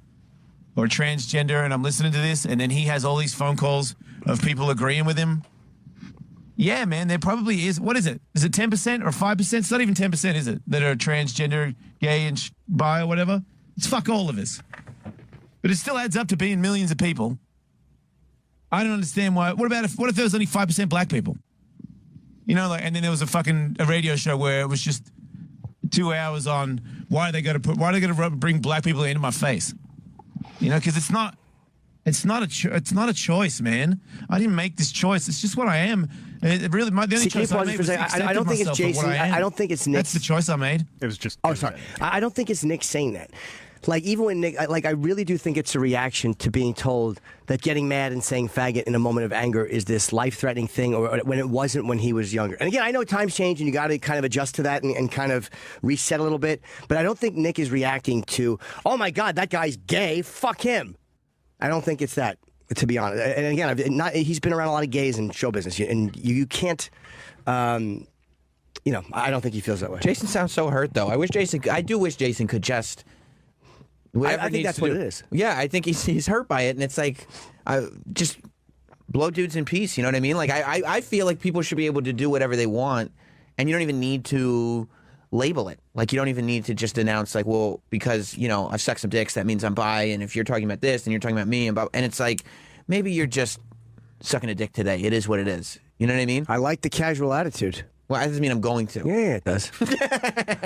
or transgender, and I'm listening to this, and then he has all these phone calls of people agreeing with him. Yeah, man, there probably is. What is it? Is it 10% or 5%? It's not even 10%, is it? That are transgender, gay, and bi or whatever. It's fuck all of us. But it still adds up to being millions of people. I don't understand why. What if there was only 5% black people? And then there was a radio show where it was just 2 hours on why are they going to bring black people into my face? Because it's not a choice, man. I didn't make this choice. It's just what I am. The only choice I made was
I don't think it's Jason. I don't think it's Nick.
That's the choice I made.
It was just...
Oh, sorry. I don't think it's Nick saying that. Like, even when Nick... I really do think it's a reaction to being told that getting mad and saying faggot in a moment of anger is this life-threatening thing, or when it wasn't when he was younger. And again, I know times change and you got to kind of adjust to that and kind of reset a little bit, but I don't think Nick is reacting to, oh my God, that guy's gay, fuck him. I don't think it's that, to be honest. And again, he's been around a lot of gays in show business, and you can't, I don't think he feels that way.
Jason sounds so hurt, though. I do wish Jason could just...
I think that's what it is.
Yeah, I think he's hurt by it, and it's like, just blow dudes in peace, you know what I mean? Like, I feel like people should be able to do whatever they want, and you don't even need to label it. Like, you don't even need to just announce, like, well, because, I've sucked some dicks, that means I'm bi, and if you're talking about this, then you're talking about me, and it's like, maybe you're just sucking a dick today. It is what it is. You know what I mean?
I like the casual attitude.
Well, that doesn't mean I'm going to.
Yeah, it does.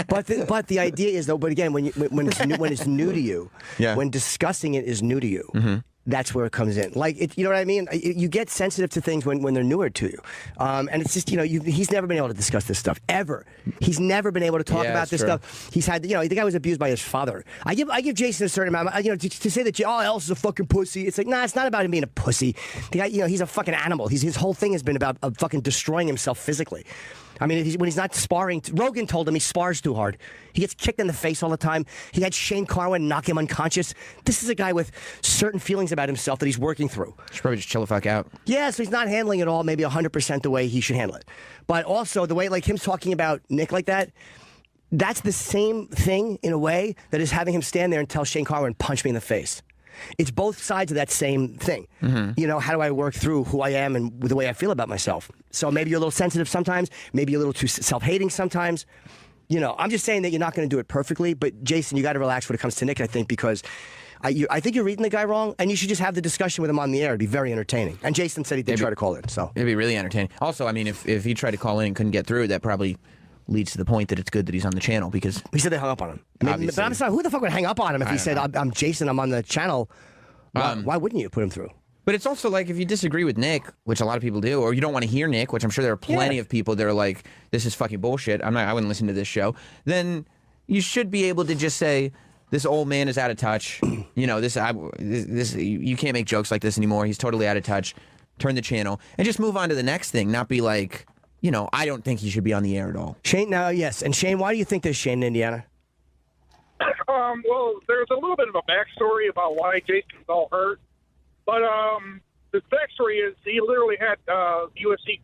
but the idea is, though, but again, when it's new to you, when discussing it is new to you, that's where it comes in. Like, you know what I mean? You get sensitive to things when they're newer to you. And it's just, he's never been able to discuss this stuff, ever. He's never been able to talk about this stuff. He's had, the guy was abused by his father. I give Jason a certain amount, to say that, Ellis is a fucking pussy. It's like, nah, it's not about him being a pussy. The guy, he's a fucking animal. His whole thing has been about fucking destroying himself physically. I mean, when he's not sparring, Rogan told him he spars too hard. He gets kicked in the face all the time. He had Shane Carwin knock him unconscious. This is a guy with certain feelings about himself that he's working through.
Should probably just chill the fuck out.
Yeah, so he's not handling it all maybe 100% the way he should handle it. But also, the way, like him talking about Nick like that, that's the same thing, in a way, that is having him stand there and tell Shane Carwin, punch me in the face. It's both sides of that same thing. Mm-hmm. How do I work through who I am and the way I feel about myself? So maybe you're a little sensitive sometimes, maybe you're a little too self-hating sometimes. I'm just saying that you're not going to do it perfectly, but Jason, you got to relax when it comes to Nick, I think, because I think you're reading the guy wrong, and you should just have the discussion with him on the air. It'd be very entertaining. And Jason said he did try to call in, so.
It'd be really entertaining. Also, I mean, if he tried to call in and couldn't get through, that probably leads to the point that it's good that he's on the channel, because
he said they hung up on him. But I'm sorry, who the fuck would hang up on him if he said, I'm Jason, I'm on the channel? Why wouldn't you put him through?
But it's also like, if you disagree with Nick, which a lot of people do, or you don't want to hear Nick, which I'm sure there are plenty of people that are like, this is fucking bullshit, I wouldn't listen to this show, then you should be able to just say, this old man is out of touch. You can't make jokes like this anymore. He's totally out of touch. Turn the channel and just move on to the next thing. Not be like, I don't think he should be on the air at all.
Shane, yes. And Shane, why do you think there's Shane in Indiana?
Well, there's a little bit of a backstory about why Jason's all hurt. But the backstory is he literally had UFC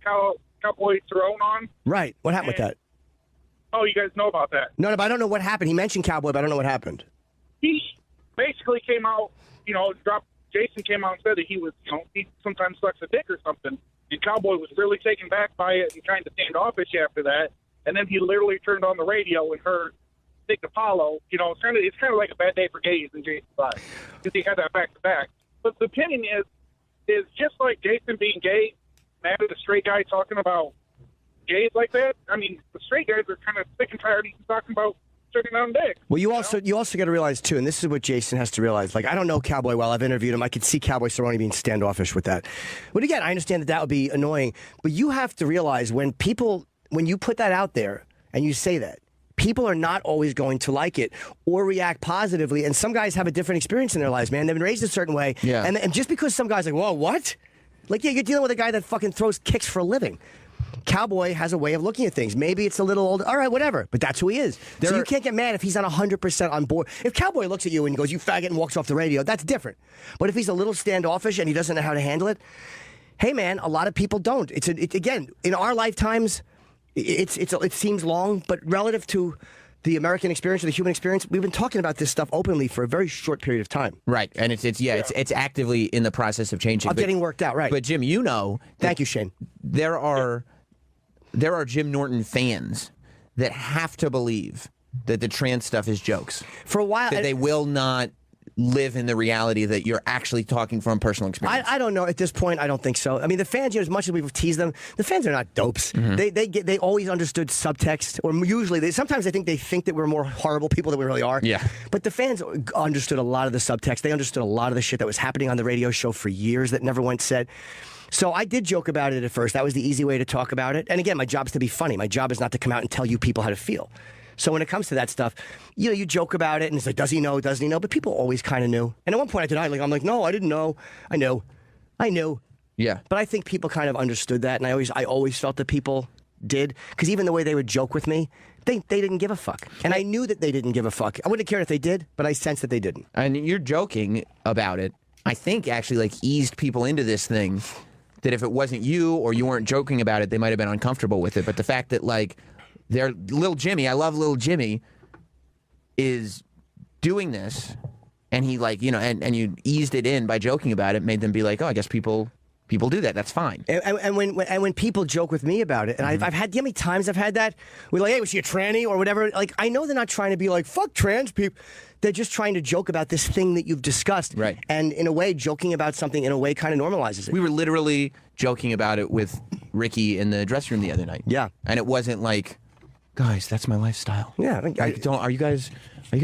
Cowboy Cerrone on.
Right. What happened with that?
Oh, you guys know about that?
No, but I don't know what happened. He mentioned Cowboy, but I don't know what happened.
He basically came out, Jason came out and said that he was, he sometimes sucks a dick or something. And Cowboy was really taken back by it and kind of standoffish after that. And then he literally turned on the radio and heard Nick Apollo. It's kind of like a bad day for gays in Jason's life, because he had that back to back. But the opinion is just like Jason being gay, mad at a straight guy talking about gays like that. I mean, the straight guys are kind of sick and tired of talking about sucking down dick.
Well, you also got to realize too, and this is what Jason has to realize. Like, I don't know Cowboy well. I've interviewed him. I could see Cowboy Cerrone being standoffish with that. But again, I understand that would be annoying. But you have to realize when you put that out there and you say that, people are not always going to like it or react positively. And some guys have a different experience in their lives, man. They've been raised a certain way.
Yeah.
And just because some guys are like, whoa, what? Like, yeah, you're dealing with a guy that fucking throws kicks for a living. Cowboy has a way of looking at things. Maybe it's a little old. All right, whatever. But that's who he is. So you can't get mad if he's not 100% on board. If Cowboy looks at you and goes, you faggot, and walks off the radio, that's different. But if he's a little standoffish and he doesn't know how to handle it, hey, man, a lot of people don't. Again, in our lifetimes, it seems long, but relative to the American experience or the human experience, we've been talking about this stuff openly for a very short period of time.
Right, and it's actively in the process of changing.
Getting worked out, right.
But Jim,
Thank you, Shane.
There are Jim Norton fans that have to believe that the trans stuff is jokes.
For a while.
That they will not live in the reality that you're actually talking from personal experience.
I don't know. At this point, I don't think so. I mean, the fans, as much as we've teased them, the fans are not dopes. Mm-hmm. They always understood subtext, or usually, sometimes I think they think that we're more horrible people than we really are.
Yeah.
But the fans understood a lot of the subtext. They understood a lot of the shit that was happening on the radio show for years that never went said. So I did joke about it at first. That was the easy way to talk about it. And again, my job is to be funny. My job is not to come out and tell you people how to feel. So when it comes to that stuff, you joke about it, and it's like, does he know, doesn't he know? But people always kind of knew. And at one point I denied, I'm like, no, I didn't know. I knew.
Yeah.
But I think people kind of understood that, and I always felt that people did, because even the way they would joke with me, they didn't give a fuck. And I knew that they didn't give a fuck. I wouldn't have cared if they did, but I sensed that they didn't.
And you're joking about it, I think actually eased people into this thing, that if it wasn't you or you weren't joking about it, they might have been uncomfortable with it. But the fact that they're little Jimmy, I love little Jimmy, is doing this, and he and you eased it in by joking about it, made them be like, oh, I guess people do that. That's fine.
And when people joke with me about it, and I've had, how many times I've had that? We're like, hey, was she a tranny or whatever? Like, I know they're not trying to be like, fuck trans people. They're just trying to joke about this thing that you've discussed.
Right.
And in a way, joking about something in a way kind of normalizes it.
We were literally joking about it with Ricky in the dressing room the other night.
Yeah.
And it wasn't like guys, that's my lifestyle.
Yeah.
Are you guys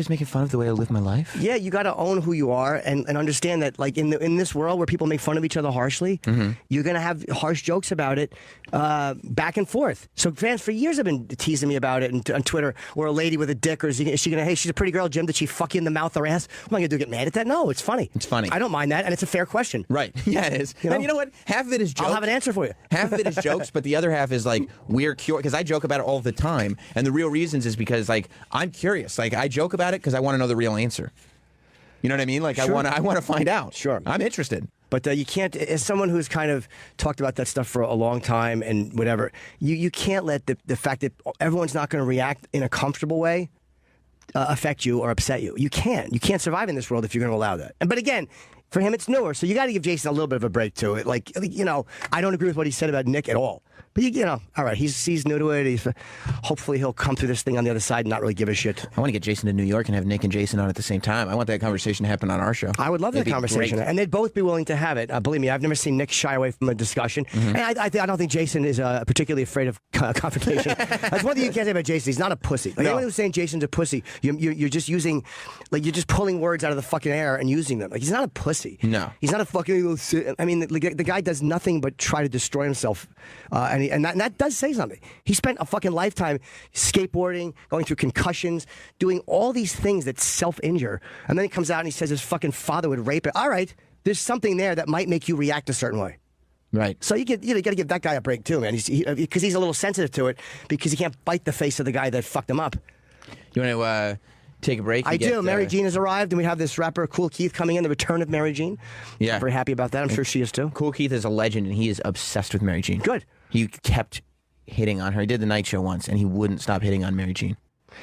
making fun of the way I live my life?
Yeah, you got to own who you are and understand that, like, in this world where people make fun of each other harshly, you're going to have harsh jokes about it back and forth. So fans for years have been teasing me about it on Twitter, or a lady with a dick, or is she going to, hey, she's a pretty girl, Jim, did she fuck you in the mouth or ass? What am I going to do, get mad at that? No, it's funny.
It's funny.
I don't mind that, and it's a fair question.
Right. Yeah, it is. And you know what? Half of it is jokes.
I'll have an answer for you.
Half of it is jokes, but the other half is like we're curious, because I joke about it all the time, and the real reasons is because like I'm curious. Like I joke about it because I want to know the real answer. You know what I mean? Like
Sure.
I want to find out.
Sure.
I'm interested.
But you can't, as someone who's kind of talked about that stuff for a long time and whatever, you can't let the fact that everyone's not going to react in a comfortable way affect you or upset you. You can't. You can't survive in this world if you're going to allow that. But again, for him, it's newer, so you got to give Jason a little bit of a break to it. Like, you know, I don't agree with what he said about Nick at all. But, you know, all right, he's new to it. Hopefully he'll come through this thing on the other side and not really give a shit.
I want to get Jason to New York and have Nick and Jason on at the same time. I want that conversation to happen on our show.
I would love that conversation.
Great.
And they'd both be willing to have it. Believe me, I've never seen Nick shy away from a discussion. And I don't think Jason is particularly afraid of confrontation. That's one thing you can't say about Jason. He's not a pussy. Like, anyone who's saying Jason's a pussy, you're just using, like, you're just pulling words out of the fucking air and using them. Like, he's not a pussy.
No.
He's not a fucking, I mean, the guy does nothing but try to destroy himself. And that does say something. He spent a fucking lifetime skateboarding, going through concussions, doing all these things that self-injure. And then he comes out and he says his fucking father would rape it. All right, there's something there that might make you react a certain way.
Right.
So you got to give that guy a break too, man. Because he's a little sensitive to it because he can't bite the face of the guy that fucked him up.
You want to take a break?
I do. Mary Jean has arrived, and we have this rapper, Cool Keith, coming in, the return of Mary Jean.
Yeah.
Very happy about that. I'm sure she is too.
Cool Keith is a legend, and he is obsessed with Mary Jean.
Good.
He kept hitting on her. He did the night show once, and he wouldn't stop hitting on Mary Jean.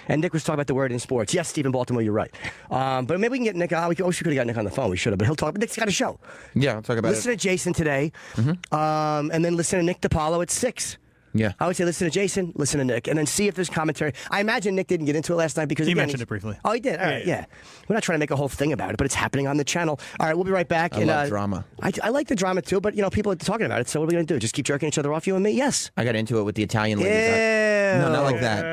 And Nick was talking about the word in sports. Yes, Stephen Baltimore, you're right. But maybe we can get Nick. We could have got Nick on the phone. We should have, but he'll talk. Nick's got a show.
Yeah, I'll talk about
Listen to Jason today, and then listen to Nick DiPaolo at 6.
Yeah.
I would say listen to Jason, listen to Nick, and then see if there's commentary. I imagine Nick didn't get into it last night because
he
again,
mentioned it briefly.
Oh, he did? All right, yeah. We're not trying to make a whole thing about it, but it's happening on the channel. All right, we'll be right back.
I love drama.
I like the drama too, but, you know, people are talking about it, so what are we going to do? Just keep jerking each other off, you and me? Yes.
I got into it with the Italian ladies.
Ew.
No, not like that.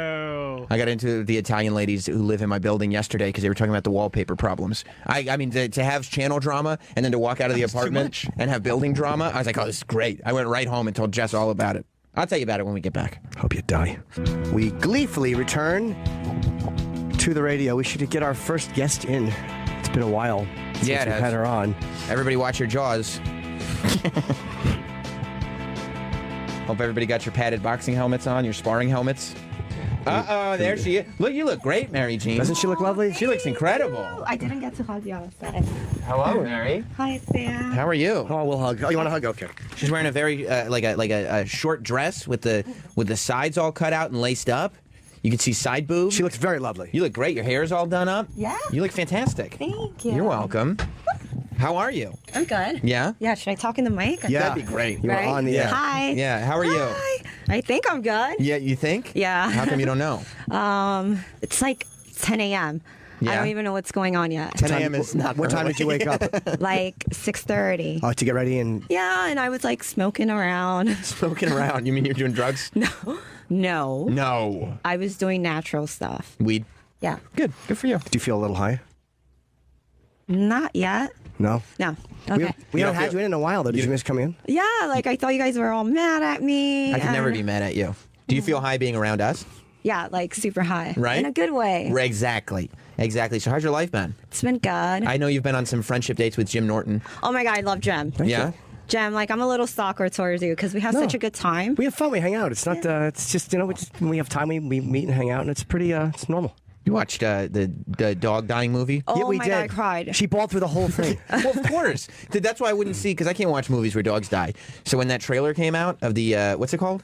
I got into the Italian ladies who live in my building yesterday because they were talking about the wallpaper problems. I mean, to have channel drama and then to walk out of the apartment and have building drama, I was like, oh, this is great. I went right home and told Jess all about it. I'll tell you about it when we get back.
Hope you die. We gleefully return to the radio. We should get our first guest in. It's been a while since
Yeah, it
we've
has.
had her on.
Everybody watch your jaws. Hope everybody got your padded boxing helmets on, your sparring helmets. Uh-oh, there she is. Look, you look great, Mary Jean.
Doesn't she look lovely?
She looks incredible.
I didn't get to hug you outside.
Hello, Mary.
Hi, Sam.
How are you?
Oh, we'll hug. Oh, you want to hug? Okay.
She's wearing a very like a short dress with the sides all cut out and laced up. You can see side boobs.
She looks very lovely.
You look great. Your hair's all done up.
Yeah.
You look fantastic.
Thank you.
You're welcome. How are you?
I'm good.
Yeah?
Yeah, should I talk in the mic?
Yeah.
That'd be great.
You were
Right?
on the air.
Hi.
Yeah. How are you?
Hi. I think I'm good.
Yeah, you think?
Yeah.
How come you don't know?
It's like 10 a.m. I
Yeah?
don't even know what's going on yet.
10 a.m. is not
What time
early.
did you wake up?
Like 6:30.
To get ready and...
Yeah, and I was like smoking around.
Smoking around. You mean you're doing drugs?
No.
No.
I was doing natural stuff.
Weed?
Yeah.
Good. Good for you.
Do you feel a little high?
Not yet.
No?
No. Okay.
We
You
haven't
don't
had
feel-
you in a while, though. Did you miss coming in?
Yeah, like I thought you guys were all mad at me.
I can never
and-
be mad at you. Do you feel high being around us?
Yeah, like super high.
Right?
In a good way.
Exactly. Exactly. So how's your life been?
It's been good.
I know you've been on some friendship dates with Jim Norton.
Oh my God, I love Jem.
Yeah?
Jem, like I'm a little stalker towards you because we have such a good time.
We have fun. We hang out. It's not. It's just, you know, when we have time, we meet and hang out, and it's pretty. It's normal.
You watched the dog dying movie?
Oh
Yeah, we
my
did.
God, I cried.
She bawled through the whole thing.
Well, of course. That's why I wouldn't see, because I can't watch movies where dogs die. So when that trailer came out of the, what's it called?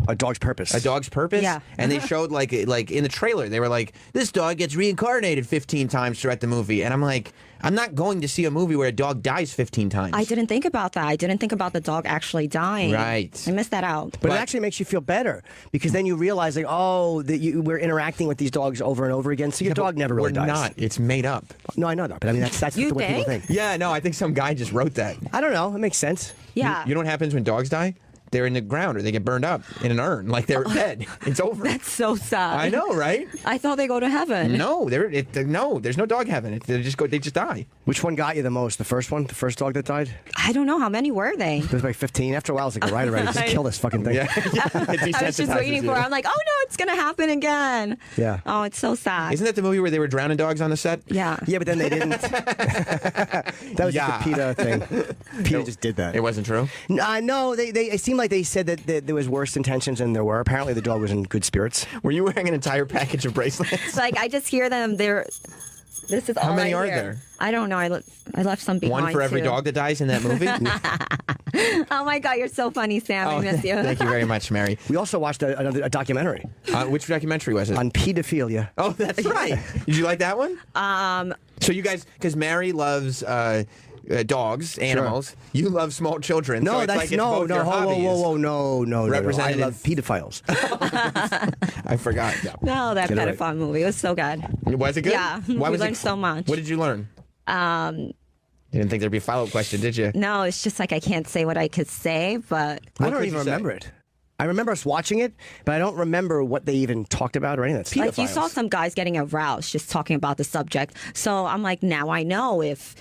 A Dog's Purpose.
A Dog's Purpose?
Yeah.
And they showed, like in the trailer, they were like, this dog gets reincarnated 15 times throughout the movie. And I'm like, I'm not going to see a movie where a dog dies 15 times.
I didn't think about that. I didn't think about the dog actually dying.
Right.
I missed that out.
But it actually makes you feel better because then you realize, like, oh, that we're interacting with these dogs over and over again. So your dog never really
We're
dies.
not. It's made up.
No, I know that, but I mean that's
You
the way people
think?
think.
Yeah, no, I think some guy just wrote that.
I don't know. It makes sense.
Yeah.
You know what happens when dogs die? they're in the ground or they get burned up in an urn, like they're dead. It's over.
That's so sad.
I know, right?
I thought they go to heaven.
No, no. There's no dog heaven. They just die.
Which one got you the most? The first one? The first dog that died?
I don't know. How many were they?
There's like 15. After a while, I was like, all right, already. Just kill this fucking thing.
Yeah.
I was just waiting for it. I'm like, oh no, it's going to happen again.
Yeah.
Oh, it's so sad.
Isn't that the movie where they were drowning dogs on the set?
Yeah.
Yeah, but then they didn't. That was just a PETA thing. PETA just did that.
It wasn't true?
No, it seemed like they said that there was worse intentions than there were. Apparently, the dog was in good spirits.
Were you wearing an entire package of bracelets?
Like, I just hear them. This is all
How many
I
are
hear.
there?
I don't know. I left some behind.
One for every
too.
dog that dies in that movie?
Oh my God, you're so funny, Sam. I miss you.
Thank you very much, Mary.
We also watched a documentary.
Which documentary was it?
On pedophilia.
Oh, that's right. Did you like that one? So you guys, because Mary loves dogs, animals. Sure. You love small children.
No,
so
that's
like it's both your hobbies.
Whoa, no. I love pedophiles.
I forgot. Yeah.
No, that pedophile movie was so good.
Was it good?
Yeah,
Why
we learned so much.
What did you learn? You didn't think there'd be a follow-up question, did you?
No, it's just like I can't say what I could say, but
I don't even remember it. I remember us watching it, but I don't remember what they even talked about or anything. That's
like you saw some guys getting aroused just talking about the subject. So I'm like, now I know if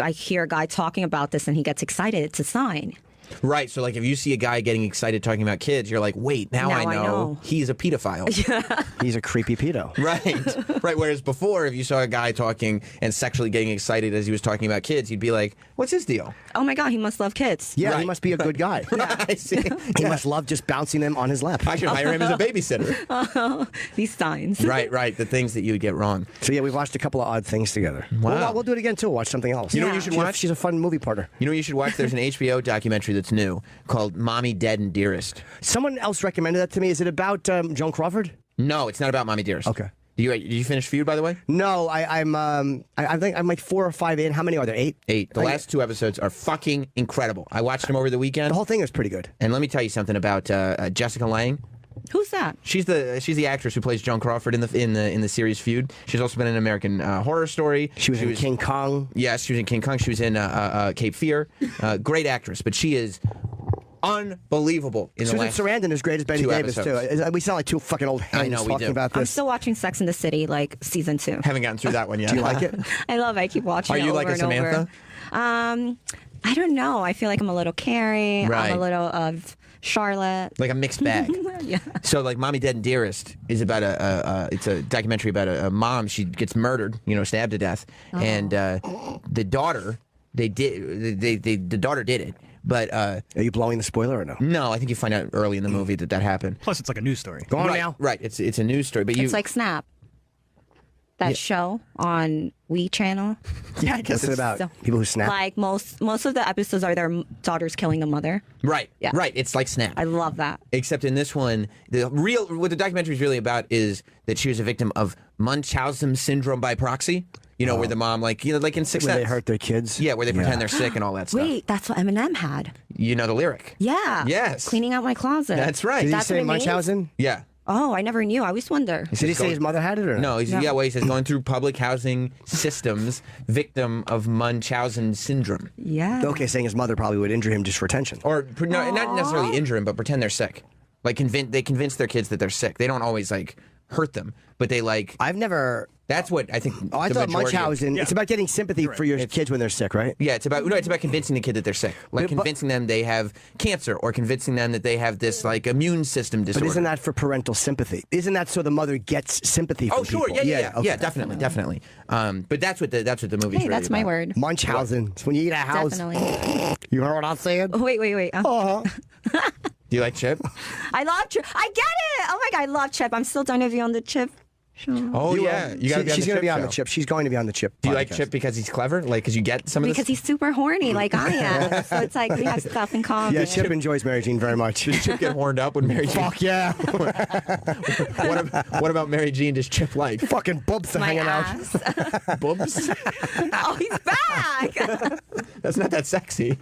I hear a guy talking about this and he gets excited, it's a sign.
Right. So, like, if you see a guy getting excited talking about kids, you're like, wait, now I know he's a pedophile.
Yeah.
He's a creepy pedo.
Right. Right. Whereas before, if you saw a guy talking and sexually getting excited as he was talking about kids, you'd be like, what's his deal?
Oh, my God, he must love kids.
Yeah,
Right.
he must be a good guy.
Yeah. I see.
He must love just bouncing them on his lap.
I should hire him as a babysitter.
These signs.
Right. The things that you would get wrong.
So, yeah, we've watched a couple of odd things together.
Wow.
We'll do it again, too. Watch something else.
You know what you should watch?
She's a fun movie partner.
You know what you should watch? There's an HBO documentary that's new called Mommy, Dead, and Dearest.
Someone else recommended that to me. Is it about Joan Crawford?
No, it's not about Mommy Dearest.
Okay.
Did you finish Feud, by the way?
No, I think I'm like 4 or 5 in. How many are there? 8?
8. The last 2 episodes are fucking incredible. I watched them over the weekend.
The whole thing is pretty good.
And let me tell you something about Jessica Lange.
Who's that?
She's the actress who plays Joan Crawford in the series Feud. She's also been in American Horror Story.
She was in King Kong.
Yes, she was in King Kong. She was in Cape Fear. Great actress, but she is unbelievable in the last
Susan Sarandon is great as Betty
2
Davis
episodes.
too. We sound like 2 fucking old hens
I know, we
talking
do.
about this.
I'm still watching Sex in the City, like season 2.
Haven't gotten through that one yet.
Do you like it?
I love it. I keep watching it
Are you
over
like a
and
Samantha?
over. I don't know. I feel like I'm a little Carrie.
Right.
I'm a little of Charlotte.
Like a mixed bag.
Yeah.
So, like, Mommy, Dead, and Dearest is about it's a documentary about a mom. She gets murdered, stabbed to death, and the daughter, the daughter did it. But
are you blowing the spoiler or no?
No, I think you find out early in the movie that happened.
Plus, it's like a news story.
Go on now.
Right, it's a news story, but
It's like Snap. That show on We Channel.
Yeah, I guess
What's it about? People who snap.
Like most of the episodes are their daughters killing the mother.
Right.
Yeah.
Right. It's like Snap.
I love that.
Except in this one, what the documentary is really about is that she was a victim of Munchausen syndrome by proxy. Where the mom, like in Sixth Sense.
Where they hurt their kids.
Yeah, where they pretend they're sick and all that stuff.
Wait, that's what Eminem had.
You know the lyric.
Yeah.
Yes.
Cleaning out my closet.
That's right.
Did he
That's
say
what it means?
Munchausen?
Yeah.
Oh, I never knew. I always wonder.
Did he say his mother had it or
No, he says going through public housing systems, victim of Munchausen syndrome.
Yeah.
Okay, saying his mother probably would injure him just for attention.
Or no, not necessarily injure him, but pretend they're sick. Like they convince their kids that they're sick. They don't always hurt them, but they
I've never.
That's what I think.
Oh, I thought Munchausen. It's about getting sympathy for your kids when they're sick, right?
Yeah, it's about convincing the kid that they're sick, convincing them they have cancer, or convincing them that they have this immune system disorder.
But isn't that for parental sympathy? Isn't that so the mother gets sympathy from
sure,
people?
yeah,
Okay.
definitely. But that's what the movie's
Hey,
really
that's my
about.
word.
Munchausen. It's when you eat a house.
Definitely.
You heard what I'm saying?
Wait.
Uh-huh.
Do you like Chip?
I love Chip. I get it. Oh my God, I love Chip. I'm still trying to be on the Chip show.
Oh yeah, you gotta be on
She's
the
going to be on
show.
the Chip. She's going to be on the Chip.
Do you like
podcast.
Chip because he's clever? Like, because you get some of
Because he's super horny like I am. So it's like we have stuff in common.
Yeah, Chip enjoys Mary Jean very much.
Does Chip get horned up when Mary Jean?
Fuck yeah.
What about Mary Jean? Does Chip like?
Fucking bubs are
My
hanging
ass.
out.
Bubs?
Oh, he's back.
That's not that sexy.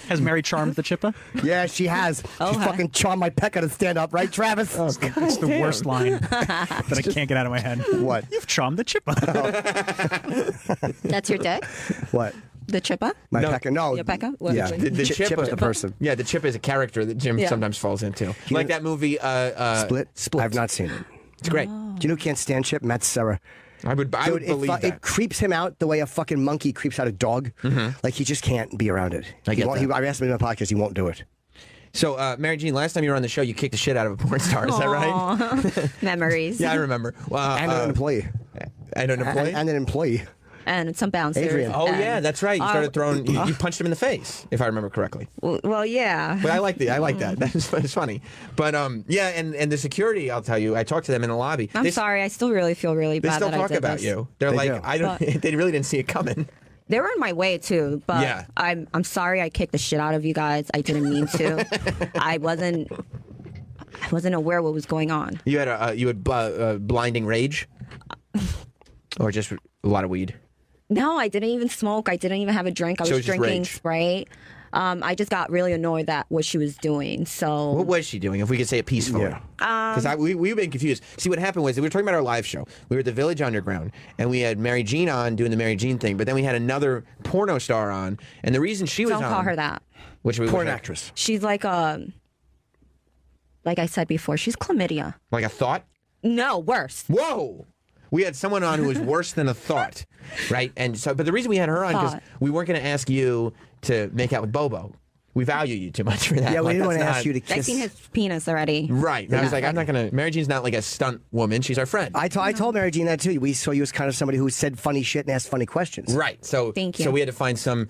Has Mary charmed the Chippa?
Yeah, she has.
Oh,
She
hi.
fucking charmed my pecker to stand up, right, Travis?
It's the worst line that I can't get out of my head.
What?
You've charmed the Chippa.
That's your dick?
What?
The Chippa?
My Pekka, no.
Your Pekka? What
Yeah,
is it?
The
Chip is the person.
Yeah, the Chip is a character that Jim
Yeah.
sometimes falls into. Like that movie,
Split? I've not seen it.
It's great.
Do you know who can't stand Chip? Matt Serra.
I would believe that.
It creeps him out the way a fucking monkey creeps out a dog. Like, he just can't be around it.
I get that.
I asked him in my podcast, he won't do it.
So, Mary Jean, last time you were on the show, you kicked the shit out of a porn star. Is that right?
Memories.
Yeah, I remember.
And an employee.
And an employee?
And an employee.
And some bouncers.
Adrian.
Oh, yeah, that's right. You started throwing, you punched him in the face, if I remember correctly.
Well, yeah.
But I like that. That's funny. But, yeah, and the security, I'll tell you, I talked to them in the lobby.
I'm sorry. I still really feel really
They
bad
still
that
talk
I did
about
this.
you. They're
They
like,
do.
they really didn't see it coming.
They were in my way too, but
Yeah.
I'm sorry I kicked the shit out of you guys. I didn't mean to. I wasn't aware what was going on.
You had blinding rage? Or just a lot of weed?
No, I didn't even smoke. I didn't even have a drink. I
So it
was
was just
drinking
rage.
Sprite. I just got really annoyed at what she was doing. So
What was she doing, if we could say it peacefully? Because we've been confused. See, what happened was, we were talking about our live show. We were at the Village Underground, and we had Mary Jean on doing the Mary Jean thing, but then we had another porno star on, and the reason she was
don't
on...
call her that.
Which
Porn actress.
She's like I said before, she's chlamydia.
Like a thought?
No, worse.
Whoa! We had someone on who was worse than a thought, right? And so, but the reason we had her on, because
Thought.
we weren't going to ask you to make out with Bobo. We value you too much for that.
Yeah, we
Like,
didn't want to
that's
ask you to
I've
kiss.
seen his penis already.
Right. And I was like, I'm not going to... Mary Jean's not like a stunt woman. She's our friend.
I told Mary Jean that too. We saw you as kind of somebody who said funny shit and asked funny questions.
Right. So,
Thank you.
So we had to find some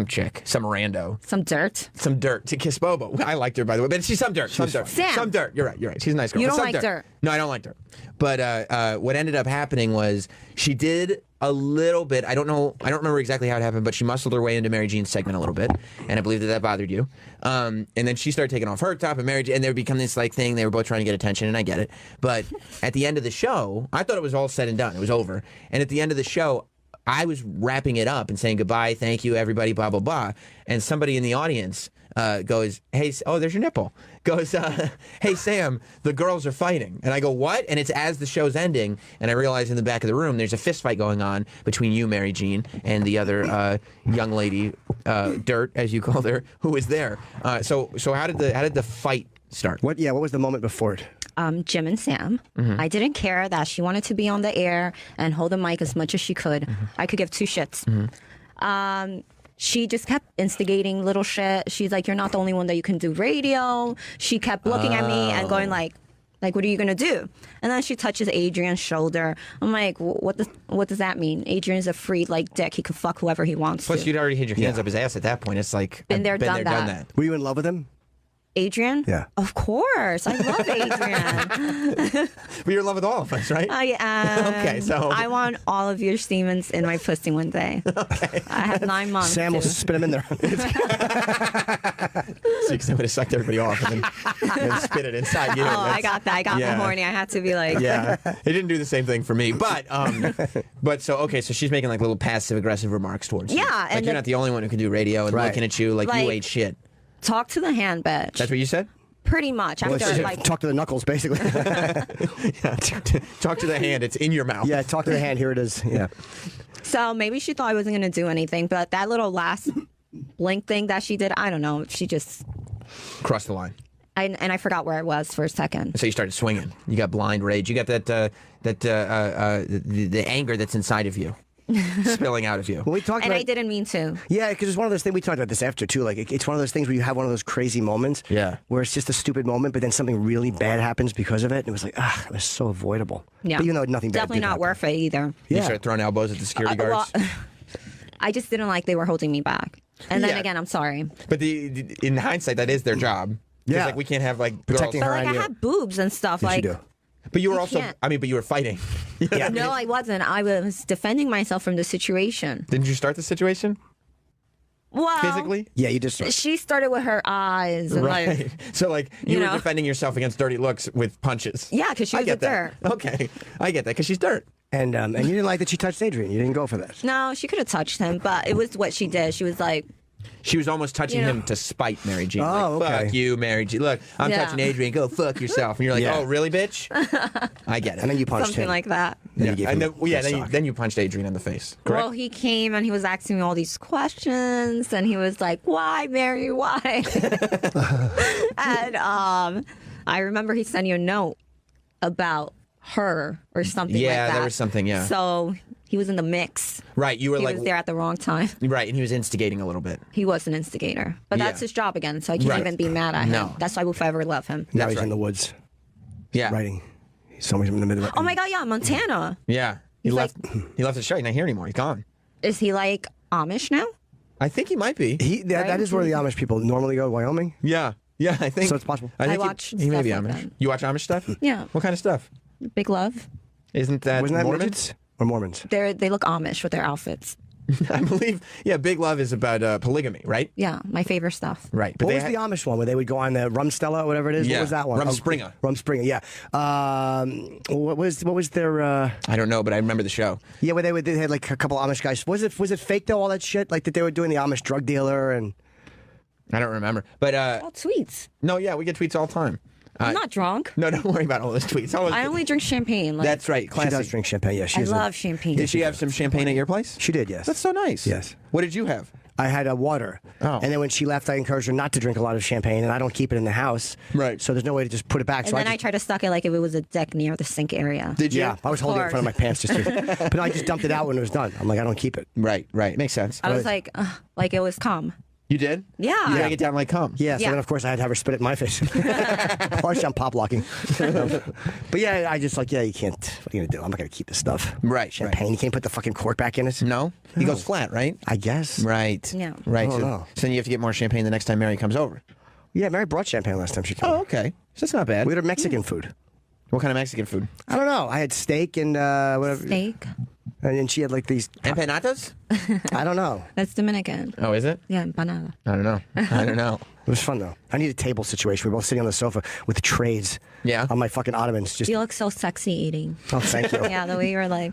chick, some rando.
Some dirt.
Some dirt to kiss Bobo. I liked her, by the way, but she's some dirt. Some dirt.
Sam.
Some dirt. You're right. She's a nice girl.
You
But
don't
some
like dirt.
No, I don't like dirt. But what ended up happening was she did a little bit. I don't remember exactly how it happened, but she muscled her way into Mary Jean's segment a little bit, and I believe that bothered you. And then she started taking off her top, and Mary Jean, and there become this like thing. They were both trying to get attention, and I get it. But at the end of the show, I thought it was all said and done. It was over. And at the end of the show, I was wrapping it up and saying goodbye, thank you, everybody, blah, blah, blah. And somebody in the audience goes, hey, oh, there's your nipple. Goes, hey, Sam, the girls are fighting. And I go, what? And it's as the show's ending, and I realize in the back of the room there's a fist fight going on between you, Mary Jean, and the other young lady, Dirt, as you called her, who was there. So how did the fight start?
What was the moment before it?
Jim and Sam.
Mm-hmm.
I didn't care that she wanted to be on the air and hold the mic as much as she could.
Mm-hmm.
I could give two shits. She just kept instigating little shit. She's like, you're not the only one that you can do radio. She kept looking at me and going like, what are you gonna do? And then she touches Adrian's shoulder. I'm like, what does that mean? Adrian's a free dick. He can fuck whoever he wants
Plus,
to.
you'd already had your hands up his ass at that point. It's like,
Been there, done
done
that.
Were you in love with him?
Adrian?
Yeah.
Of course. I love Adrian.
But you're in love with all of us, right?
I am.
Okay, so-
I want all of your Stevens in my pussy one day. Okay. I have 9 months.
Sam will
to-
spit him in there.
So you would have sucked everybody off and then spit it inside you.
Oh, I got that. I got
Yeah.
the horny. I had to be like,
Yeah, it didn't do the same thing for me, but so she's making like little passive aggressive remarks towards you.
Yeah,
like
and
you're not the only one who can do radio and
Right.
looking at you like you
Like-
ate shit.
talk to the hand, bitch.
That's what you said.
Pretty much.
Well,
After
it's just
like,
talk to the knuckles, basically.
Yeah, talk to the hand. It's in your mouth.
Yeah, talk to the hand. Here it is. Yeah.
so maybe she thought I wasn't gonna do anything, but that little last blink thing that she did, I don't know. She just
Cross the line.
and I forgot where I was for a second.
So you started swinging. You got blind rage. You got the anger that's inside of you, spilling out of you.
When we talked
And
about
I didn't mean to.
Yeah, because it's one of those things we talked about this after too. Like it's one of those things where you have one of those crazy moments.
Yeah.
Where it's just a stupid moment, but then something really bad happens because of it. And it was like, it was so avoidable.
Yeah.
But even though nothing bad
Definitely
did
not
happen.
worth it either.
You
Yeah.
start throwing elbows at the security guards.
Well, I just didn't like they were holding me back. And then
Yeah.
again, I'm sorry.
But in hindsight, that is their job. 'Cause,
Yeah.
like we can't have like
Protecting
girls.
her.
But like I
you.
had boobs and stuff.
Yes,
like
you do.
But you were
You
also.
can't.
But you were fighting.
Yeah.
no, I wasn't. I was defending myself from the situation.
Didn't you start the situation
Well,
physically?
Yeah, you just.
she started with her eyes and like,
Right. So like you
You
were
know.
defending yourself against dirty looks with punches.
yeah, because she
I
was
get
a
that.
dirt.
Okay, I get that because she's dirt.
And you didn't like that she touched Adrian. You didn't go for that.
No, she could have touched him, but it was what she did. She was like,
She was almost touching
You know.
him to spite Mary Jean.
Oh,
like,
okay.
Fuck you, Mary Jean. Look, I'm
Yeah.
touching Adrian. Go fuck yourself. And you're like,
Yeah.
oh, really, bitch? I get it.
And then you punched
something
him.
like that.
Then you gave him
then you punched Adrian in the face. Correct?
Well, he came and he was asking me all these questions, and he was like, "Why, Mary? Why?" And I remember he sent you a note about her or something like that.
Yeah, there was something, yeah.
So he was in the mix.
Right, you were
he
like...
was there at the wrong time.
Right, and he was instigating a little bit.
He was an instigator. But that's his job again, so I can't even be mad at him.
No.
That's why I will forever love him.
Now he's in the woods.
Yeah.
Writing. He's somewhere in the middle.
Oh my God, yeah, Montana.
Yeah. He left the show. He's not here anymore. He's gone.
Is he like Amish now?
I think he might be.
That is where the Amish people normally go, Wyoming.
Yeah. Yeah, I think.
So it's possible.
I watch
he may be
stuff like
Amish.
that.
You watch Amish stuff?
Yeah.
What kind of stuff?
Big Love.
Wasn't that Mormons?
midgets or Mormons?
They look Amish with their outfits.
I believe, Big Love is about polygamy, right?
Yeah, my favorite stuff.
Right. But
What was the Amish one where they would go on the Rumstella or whatever it is?
Yeah.
What was that one?
Rumspringa.
Rumspringa, yeah. What was their?
I don't know, but I remember the show.
Yeah, where they had like a couple Amish guys. Was it fake though? All that shit like that they were doing the Amish drug dealer and.
I don't remember, but
all tweets.
No, yeah, we get tweets all the time.
I'm not drunk.
No, don't worry about all those tweets.
I only drink champagne. Like,
That's right.
She does drink champagne. Yeah,
I love champagne.
Did she have some champagne at your place?
She did. Yes.
That's so nice.
Yes.
What did you have?
I had water.
Oh.
And then when she left, I encouraged her not to drink a lot of champagne, and I don't keep it in the house.
Right.
So there's no way to just put it back.
And
so
then I tried to suck it like if it was a deck near the sink area.
Did you?
Yeah, I was holding it in front of my pants just to. But no, I just dumped it out when it was done. I'm like, I don't keep it.
Right. Makes sense.
I was like it was calm.
You did?
Yeah.
You drank it down like cum.
Yeah, so
Yeah.
then of course I had to have her spit it in my face. Or I'm pop locking. But yeah, I just like, you can't. What are you gonna do? I'm not gonna keep this stuff.
Right.
Champagne. You can't put the fucking cork back in it.
No? He goes flat, right?
I guess.
Right.
Yeah.
Right.
Oh,
So,
no.
so then you have to get more champagne the next time Mary comes over.
Yeah, Mary brought champagne last time she came.
Oh, okay. So that's not bad.
We had her Mexican food.
What kind of Mexican food?
I don't know. I had steak and whatever.
Steak.
And then she had like these.
Empanadas?
I don't know.
That's Dominican.
Oh, is it?
Yeah, empanada.
I don't know.
It was fun though. I need a table situation. We're both sitting on the sofa with the trays.
Yeah.
On my fucking ottomans. Just.
You look so sexy eating.
Oh, thank you.
Yeah, the way you were like,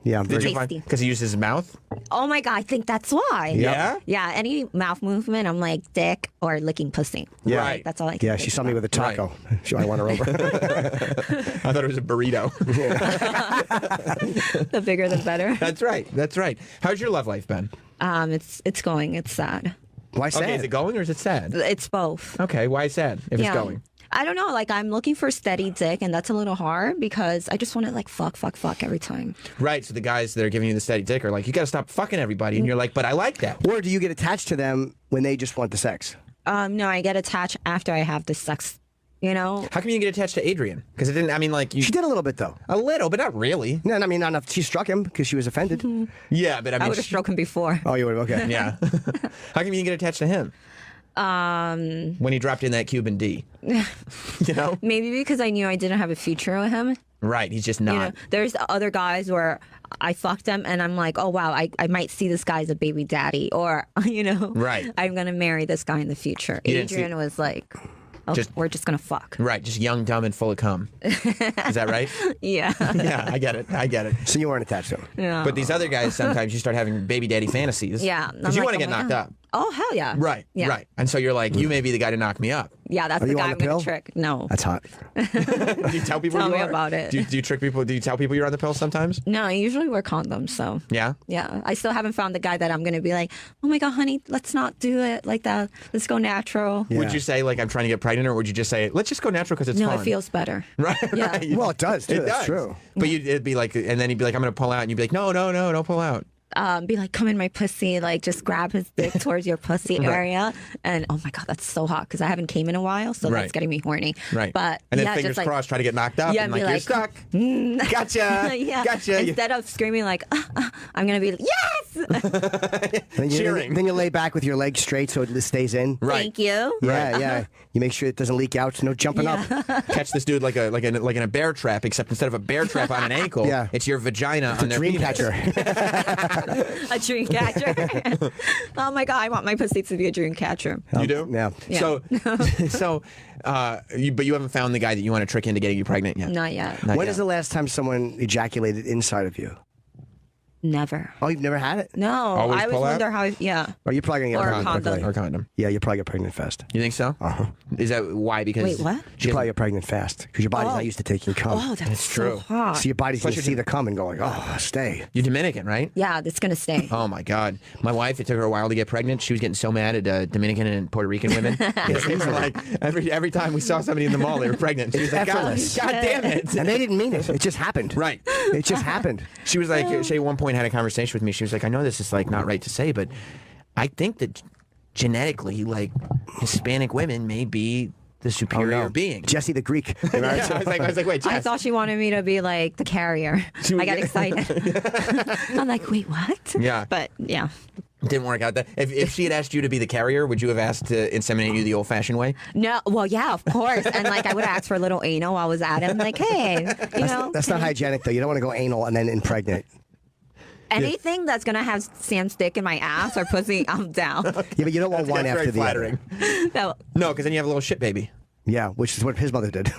Yeah, I'm
Did
very.
you find
Tasty.
because he used his mouth?
oh my God, I think that's why.
Yeah?
Yeah, any mouth movement, I'm like dick or licking pussy.
Yeah.
Right.
That's all I can
Yeah,
think
she saw me
about.
with a taco. I won her over.
I thought it was a burrito.
The bigger the better.
That's right. How's your love life been?
It's going. It's sad.
Why sad?
Okay, is it going or is it sad?
It's both.
Okay, why sad if
Yeah.
it's going?
I don't know. Like I'm looking for steady dick, and that's a little hard because I just want to like fuck every time.
Right, so the guys that are giving you the steady dick are like, you got to stop fucking everybody. And you're like, but I like that.
Or do you get attached to them when they just want the sex?
No, I get attached after I have the sex. You know.
How come you didn't get attached to Adrian? Because it didn't, I mean, like, you.
She did a little bit though.
A little, but not really.
No, I mean not enough. She struck him because she was offended.
Yeah, but I
I
mean.
would have struck him before.
Oh, you would have. Okay.
Yeah. How come you didn't get attached to him? When he dropped in that Cuban D. You know?
Maybe because I knew I didn't have a future with him.
Right, he's just
You
not.
know, there's other guys where I fucked them and I'm like, oh wow, I might see this guy as a baby daddy, or you know,
Right.
I'm gonna marry this guy in the future.
You didn't see-
Adrian was like, oh, we're just gonna fuck.
Right, just young, dumb, and full of cum. Is that right?
Yeah.
Yeah, I get it.
So you weren't attached to him.
Yeah.
But these other guys, sometimes you start having baby daddy fantasies.
Yeah.
Because you
I'm
want to
like,
get
oh my
knocked
God.
up.
Oh hell yeah.
Right,
Yeah.
right. And so you're like, you may be the guy to knock me up.
Yeah, that's
Are
the
you
guy
on
I'm
the
gonna
pill?
trick. No.
That's hot.
Do you tell people
Tell
you
me
are?
about it.
Do you trick people? Do you tell people you're on the pill sometimes?
No, I usually wear condoms, so
Yeah?
yeah. I still haven't found the guy that I'm gonna be like, oh my god, honey, let's not do it like that. Let's go natural.
Yeah.
Would you say, like, I'm trying to get pregnant, or would you just say, let's just go natural because it's
No,
fun?
it feels better.
Right?
Yeah.
right.
Well, it does too.
It
That's
does.
true.
But it'd be like, and then he'd be like, I'm going to pull out. And you'd be like, no, don't pull out.
Be like, come in my pussy, like just grab his dick towards your pussy area, and oh my god, that's so hot because I haven't came in a while, so
Right.
that's getting me horny.
Right.
But
and then
yeah,
fingers
just like,
crossed, try to get knocked up.
Yeah,
and
be
like, you're
like,
stuck. Gotcha.
yeah.
Gotcha.
Instead of screaming like, I'm gonna be like, yes,
Cheering.
Then you lay back with your legs straight so it stays in.
Right.
thank you.
Yeah, yeah. You make sure it doesn't leak out. So no jumping up.
Catch this dude like in a bear trap, except instead of a bear trap on an ankle,
Yeah.
it's your vagina
It's
on
a
their
dream
penis.
catcher.
A dream catcher. Oh my god, I want my pussy to be a dream catcher.
You do?
Yeah.
So, but you haven't found the guy that you want to trick into getting you pregnant yet.
Not yet.
Not
When
yet.
is the last time someone ejaculated inside of you?
Never.
Oh, you've never had it?
No.
Always
I always
pull out?
wonder how. Yeah.
Or you're probably gonna get
Or a condom.
Or condom.
Yeah, you'll probably get pregnant fast.
You think so? Is that why? Because
Wait, what?
You probably get pregnant fast because your body's
Oh.
not used to taking cum.
Oh, that's so
true.
hot.
So your body's going
Plus
to see the cum and go like, oh, stay.
You're Dominican, right?
Yeah, it's gonna stay.
Oh my God! My wife, it took her a while to get pregnant. She was getting so mad at Dominican and Puerto Rican women. It was like every time we saw somebody in the mall, they were pregnant. She was like, God damn it!
And they didn't mean it. It just happened.
Right.
It just happened.
She was like, she at one point had a conversation with me. She was like, I know this is like not right to say, but I think that genetically, like Hispanic women may be the superior being.
Jesse the Greek.
Yeah, I was like, wait,
I
Jess.
thought she wanted me to be like the carrier. I got excited. I'm like, wait, what?
Yeah.
But yeah.
Didn't work out. That if she had asked you to be the carrier, would you have asked to inseminate you the old-fashioned way?
No, well, yeah, of course. And like, I would have asked for a little anal while I was at him. Like, hey, you know.
That's not hygienic, though. You don't want to go anal and then impregnate.
Anything that's going to have Sam's dick in my ass or pussy, I'm down.
Yeah, but you don't want one
That's
after
very
the other.
flattering. No, because then you have a little shit baby.
Yeah, which is what his mother did.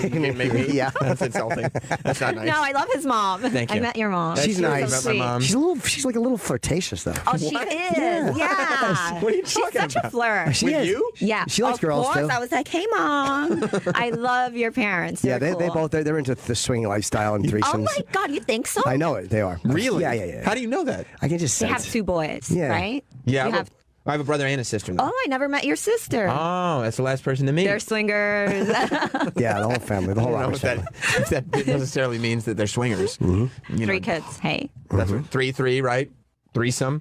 Maybe.
Yeah.
That's insulting. That's not nice.
No, I love his mom.
Thank
I
you.
met your mom.
She's nice.
So sweet.
She's like a little flirtatious, though.
Oh, she is. Yeah.
What are you
She's
talking
such a
about?
flirt.
She
With
is.
you?
Yeah.
She likes
of
girls,
course.
too.
I was like, hey, mom. I love your parents.
Yeah,
They're
they
cool.
they're into the swinging lifestyle and threesomes.
Oh, my God. You think so?
I know it. They are.
Really?
Yeah.
How do you know that?
I can just
They
sense.
have two boys,
Yeah.
right?
Yeah,
You have...
I have a brother and a sister. Though.
Oh, I never met your sister.
Oh, that's the last person to meet.
They're swingers.
Yeah, the whole family, the whole
I don't know
Roberts
if
family.
that necessarily means that they're swingers. You know,
3 kids. Hey.
That's what, 3-3, right? Threesome,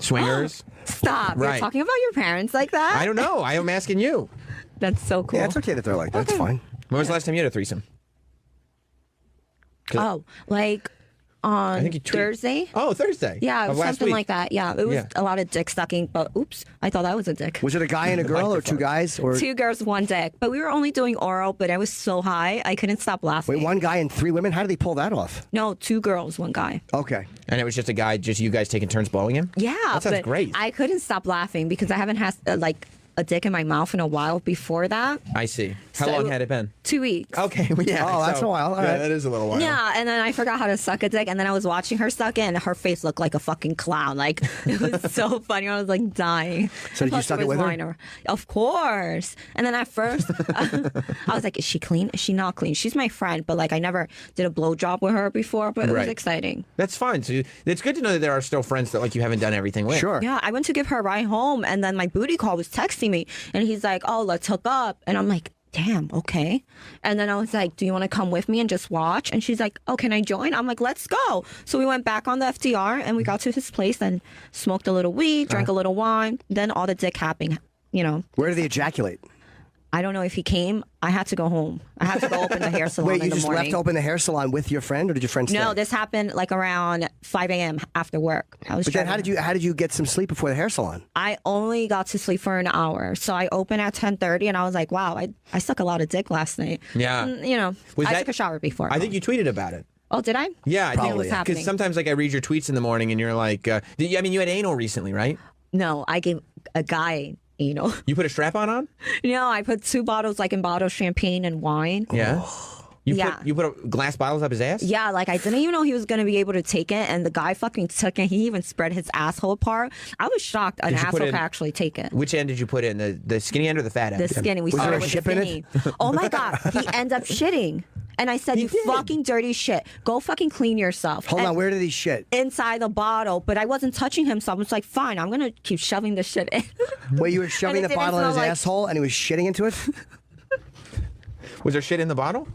swingers.
Stop. You're
Right.
talking about your parents like that?
I don't know. I am asking you.
That's so cool.
Yeah, it's okay that they're like that. It's fine.
When was the last time you had a threesome?
Oh, like on
think you tweeted-
Thursday?
Oh, Thursday.
Yeah, it
of
was
last
something
week.
like that. Yeah, it was
Yeah.
a lot of dick sucking, but oops, I thought that was a dick.
Was it a guy and a girl or two guys? Or
2 girls, 1 dick. But we were only doing oral, but I was so high, I couldn't stop laughing.
wait, one guy and 3 women? How did they pull that off?
No, 2 girls, 1 guy.
Okay.
And it was just a guy, just you guys taking turns blowing him?
Yeah,
That sounds
but
great.
I couldn't stop laughing because I haven't had like a dick in my mouth in a while before that.
I see. How
So-
long had it been?
2 weeks.
Okay, well, yeah.
Oh, that's a while. All
yeah,
right.
that is a little while.
Yeah, and then I forgot how to suck a dick, and then I was watching her suck it, and her face looked like a fucking clown. Like, it was so funny. I was like dying.
So did you
Plus,
suck
it
it
was
with her?
minor. Of course. And then at first, I was like, is she clean? Is she not clean? She's my friend, but like, I never did a blowjob with her before, but it was
Right.
exciting.
That's fine. So it's good to know that there are still friends that like you haven't done everything with.
Sure.
Yeah, I went to give her a ride home, and then my booty call was texting me, and he's like, oh, let's hook up. And I'm like, damn, okay. And then I was like, do you want to come with me and just watch? And she's like, oh, can I join? I'm like, let's go. So we went back on the FDR, and we got to his place and smoked a little weed, drank a little wine. Then all the dick happening, you know.
Where did they ejaculate?
I don't know if he came. I had to go home. I had to go open the hair salon
Wait,
in
you
the
just
morning.
left open the hair salon with your friend, or did your friend stay?
No, this happened like around 5 a.m. after work. I was
But then
driving.
how did you get some sleep before the hair salon?
I only got to sleep for an hour. So I opened at 10:30, and I was like, wow, I sucked a lot of dick last night.
Yeah.
You know,
Was
I
that-
took a shower before.
I think you tweeted about it.
Oh, did I?
Yeah, I
What
think
was happening?
because sometimes like I read your tweets in the morning and you're like, I mean, you had anal recently, right?
No, I gave a guy anal.
You put a strap on?
No, I put 2 bottles, like in bottles, champagne and wine.
Yeah.
Yeah.
You put glass bottles up his ass?
Yeah, like I didn't even know he was gonna be able to take it, and the guy fucking took it. He even spread his asshole apart. I was shocked an
Did you put
asshole
in-
could actually take it.
Which end did you put in? The skinny end or the fat end?
The skinny. We
Was
started
there a
with
ship
the
in
skinny. Oh my god, he ended up shitting, and I said, "You fucking dirty shit. Go fucking clean yourself."
Hold
And
on, where did he shit?
inside the bottle, but I wasn't touching him, so I was like, "Fine, I'm gonna keep shoving this shit in."
Wait, you were shoving
And
the
it didn't
bottle in his
smell like-
asshole and he was shitting into it?
Was there shit in the bottle?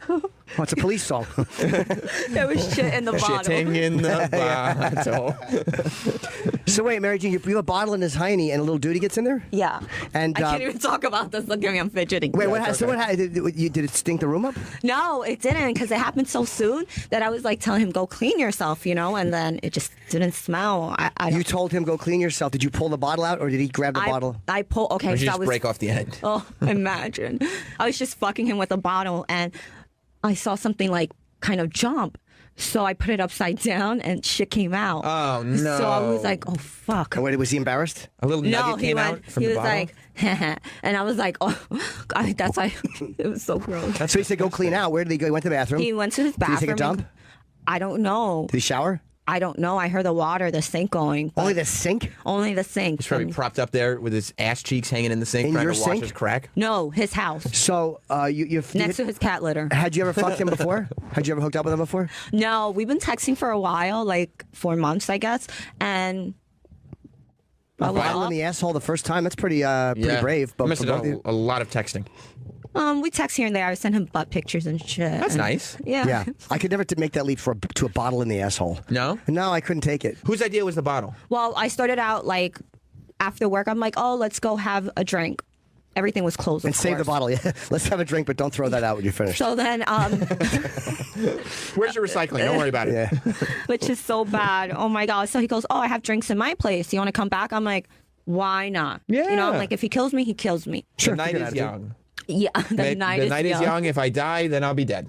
Oh, it's a police song.
There was shit in the bottle.
Shitting in the bottle.
So wait, Mary Jane, you have a bottle in his hiney and a little duty gets in there?
Yeah.
And
I can't even talk about this. Look at me, I'm fidgeting.
wait, so what happened? Did it stink the room up?
No, it didn't, because it happened so soon that I was like telling him, go clean yourself, you know, and then it just didn't smell. I
You told him go clean yourself. Did you pull the bottle out or did he grab the bottle?
I pulled, okay,
Or did you
so I
just
was.
break off the end?
Oh, imagine. I was just fucking him with a bottle, and I saw something like kind of jump. So I put it upside down and shit came out.
Oh, no.
So I was like, oh, fuck.
And wait, was he embarrassed?
A little nugget
No, he
came
went,
out from
he
the
was
bottle?
like, and I was like, oh, that's why it was so gross.
So he said go clean out. Where did he go? He went to the bathroom.
He went to his
Did
bathroom.
he take a dump?
I don't know.
Did he shower?
I don't know. I heard the sink going.
Only the sink?
Only the sink.
He's probably propped up there with his ass cheeks hanging in the sink,
In
trying
your
to wash
sink?
his crack.
No, his house.
So you've
Next to his cat litter.
Had you ever fucked him before? Had you ever hooked up with him before?
No, we've been texting for a while, like 4 months, I guess. And
A bottle in the asshole the first time? That's pretty brave.
You must
for
have
both of
done
you.
a lot of texting.
we text here and there. I send him butt pictures and shit.
That's
and-
nice.
Yeah.
Yeah, I could never make that leap to a bottle in the asshole.
No?
No, I couldn't take it.
Whose idea was the bottle?
Well, I started out like after work. I'm like, oh, let's go have a drink. Everything was closed.
And
of
save the
course.
bottle. Yeah, let's have a drink, but don't throw that out when you're finished.
So then,
Where's your recycling? Don't worry about it.
Yeah.
which is so bad. Oh my god. So he goes, oh, I have drinks in my place. You want to come back? I'm like, why not?
Yeah.
You know, I'm like, if he kills me, he kills me.
The night
good
is
attitude.
young.
Yeah. The night is young.
If I die, then I'll be dead.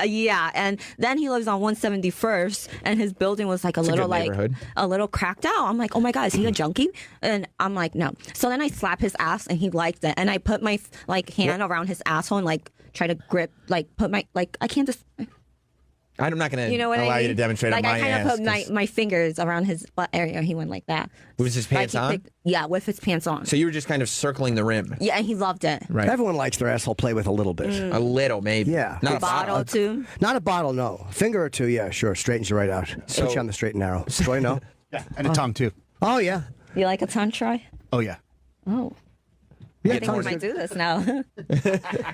Yeah, and then he lives on 171st, and his building was like a
It's a
little
good
like
neighborhood.
a little cracked out. I'm like, oh my god, is he a junkie? And I'm like, no. So then I slap his ass, and he liked it. And I put my like hand around his asshole and like try to grip, like put my like I can't just.
I'm not going
You
to
know what
allow
I mean?
you to demonstrate
like
on my
I kind
ass.
of put
'cause-
my fingers around his butt area. He went like that.
Was his pants
Like, he
on?
yeah, with his pants on.
So you were just kind of circling the rim.
Yeah, and he loved it.
Right.
Everyone likes their asshole play with a little bit.
A little, maybe.
Yeah.
Not
A
a
bottle too.
Not a bottle, no. A finger or two, yeah, sure. Straightens you right out. Switch you on the straight and narrow. Troy, no?
Yeah, and a tongue too.
Oh, yeah.
You like a tongue try?
Oh yeah.
Oh.
Yeah,
I think we
tongue's
might
good.
do this now.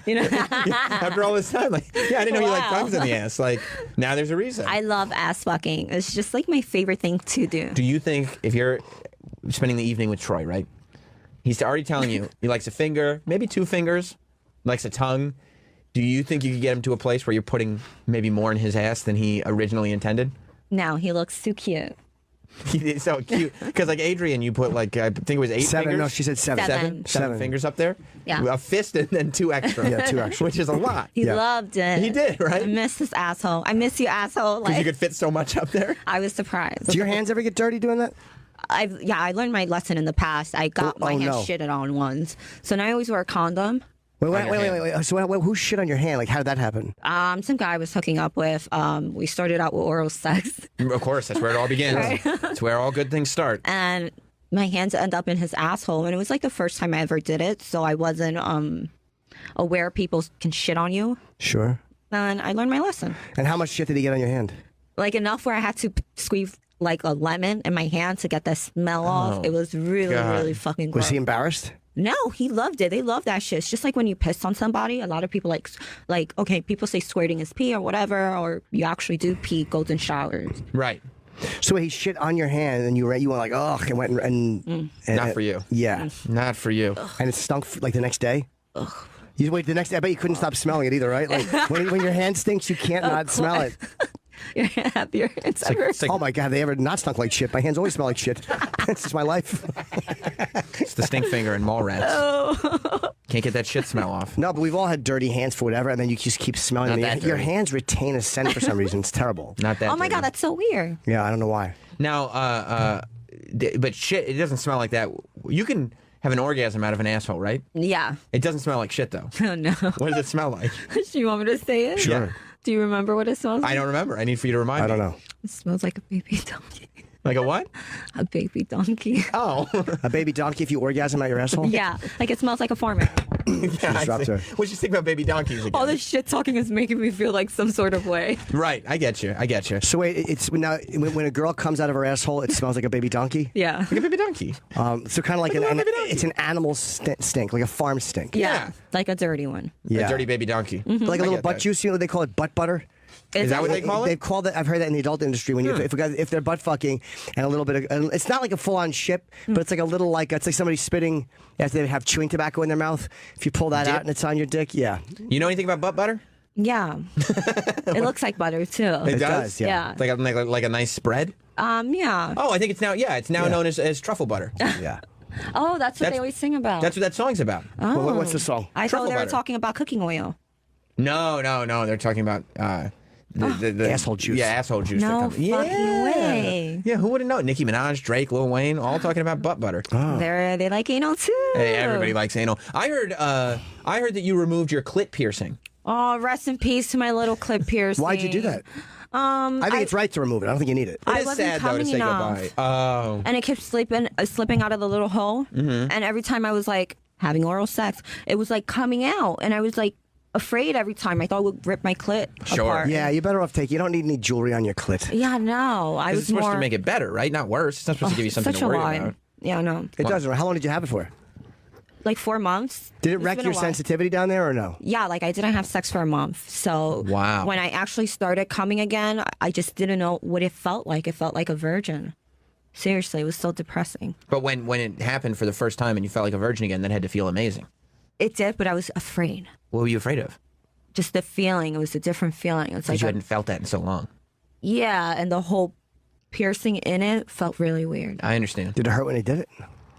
you know.
After all this time, like, yeah, I didn't know you like
Wow.
tongues in the ass. Like, now there's a reason.
I love ass fucking. It's just like my favorite thing to do.
Do you think if you're spending the evening with Troy, right? He's already telling you he likes a finger, maybe 2 fingers, likes a tongue. Do you think you could get him to a place where you're putting maybe more in his ass than he originally intended?
Now he looks too cute.
He's so cute. Because like Adrian, you put like, I think it was 8
7.
fingers.
No, she said 7.
Seven.
Seven fingers up there?
Yeah.
A fist and then 2 extra.
Yeah, 2 extra.
Which is a lot.
He
Yeah.
loved it.
He did, right?
I miss this asshole. I miss you, asshole.
Because
Like,
you could fit so much up there.
I was surprised.
Do your hands ever get dirty doing that?
I learned my lesson in the past. I got my hands
no.
shitted on once. So now I always wear a condom.
Wait. So who shit on your hand? Like, how did that happen?
Some guy I was hooking up with. We started out with oral sex.
Of course, that's where it all begins.
Right.
That's where all good things start.
And my hands end up in his asshole, and it was like the first time I ever did it, so I wasn't aware people can shit on you.
Sure.
And I learned my lesson,
And how much shit did he get on your hand?
like enough where I had to squeeze like a lemon in my hand to get the smell off. It was really,
God.
really fucking gross.
Was he embarrassed?
No, he loved it. They love that shit. It's just like when you piss on somebody. A lot of people like okay, people say squirting is pee or whatever, or you actually do pee, goes in showers.
Right.
So he shit on your hand, and you went like, ugh, and went and
Not for you.
Yeah,
Not for you.
and it stunk like the next day. You wait the next day. I bet you couldn't stop smelling it either, right? Like when your hand stinks, you can't not smell it.
You're happier. It's ever.
It's like,
Oh my god, they ever not stunk like shit? My hands always smell like shit. It's just my life.
it's the stink finger and mall rats.
Oh.
Can't get that shit smell off.
No, but we've all had dirty hands for whatever, and then you just keep smelling
Not
them.
that
Your
dirty.
hands retain a scent for some reason. It's terrible.
Not that
Oh my
dirty.
god, that's so weird.
Yeah, I don't know why.
Now, but shit, it doesn't smell like that. You can have an orgasm out of an asshole, right?
Yeah.
It doesn't smell like shit, though.
Oh no.
What does it smell like?
Do you want me to say it?
Sure.
Do you remember what it smells like?
I don't remember. I need for you to remind me.
I don't know.
It smells like a baby donkey.
Like a what?
A baby donkey.
Oh.
A baby donkey if you orgasm at your asshole?
Yeah, like it smells like a farmer.
Yeah, I
dropped
see.
her.
What you think about baby donkeys again?
All this shit talking is making me feel like some sort of way.
Right, I get you. I get you.
So wait, it's now when a girl comes out of her asshole, it smells like a baby donkey.
Yeah.
Like a baby donkey.
So kind of like
Like a baby donkey.
it's an animal stink, like a farm stink.
Yeah. Like a dirty one.
A dirty baby donkey.
Like a
I
little
get
butt
that.
juice. You know, they call it butt butter.
Is that what they call it?
They've called it. I've heard that in the adult industry. When you, if they're butt fucking and a little bit of, it's not like a full on ship, but it's like a little like it's like somebody spitting after they have chewing tobacco in their mouth. If you pull that
Dip?
out and it's on your dick, yeah,
You know anything about butt butter?
Yeah. It looks like butter too.
It
does, yeah.
Yeah.
It's like a nice spread.
Yeah.
Oh, I think it's now. Yeah, it's now known as truffle butter.
yeah.
Oh, that's what
That's-
they always sing about.
That's what that song's about.
Oh.
What's the song?
I
truffle
thought they were
butter.
talking about cooking oil.
No. They're talking about the
Asshole juice.
Yeah, asshole juice.
No
that
fucking
comes.
way.
Yeah, who would have known? Nicki Minaj, Drake, Lil Wayne, all talking about butt butter.
They like anal too.
Hey, everybody likes anal. I heard that you removed your clit piercing.
Oh, rest in peace to my little clip piercing.
Why'd you do that? I think it's right to remove it. I don't think you need it.
I
It is
wasn't
sad, though, to
coming
say
enough.
goodbye. Oh.
And it kept slipping out of the little hole.
Mhm.
And every time I was like having oral sex, it was like coming out, and I was like afraid every time. I thought it would rip my clit apart.
Yeah, you're better off you don't need any jewelry on your clit.
Yeah, no. I
'Cause
was
it's supposed
more
to make it better, right? Not worse. It's not supposed to give you something
such
to
a
worry
lie.
about.
Yeah, no.
It doesn't. How long did you have it for?
Like 4 months.
Did it
It's
wreck
been
your
a while.
sensitivity down there or no?
Yeah, like I didn't have sex for a month. So
Wow.
when I actually started coming again, I just didn't know what it felt like. It felt like a virgin. Seriously, it was so depressing.
But when it happened for the first time and you felt like a virgin again, that had to feel amazing.
It did, but I was afraid.
What were you afraid of?
Just the feeling. It was a different feeling. It's
Because
like
you hadn't felt that in so long.
yeah, and the whole piercing in it felt really weird.
I understand.
Did it hurt when they did it?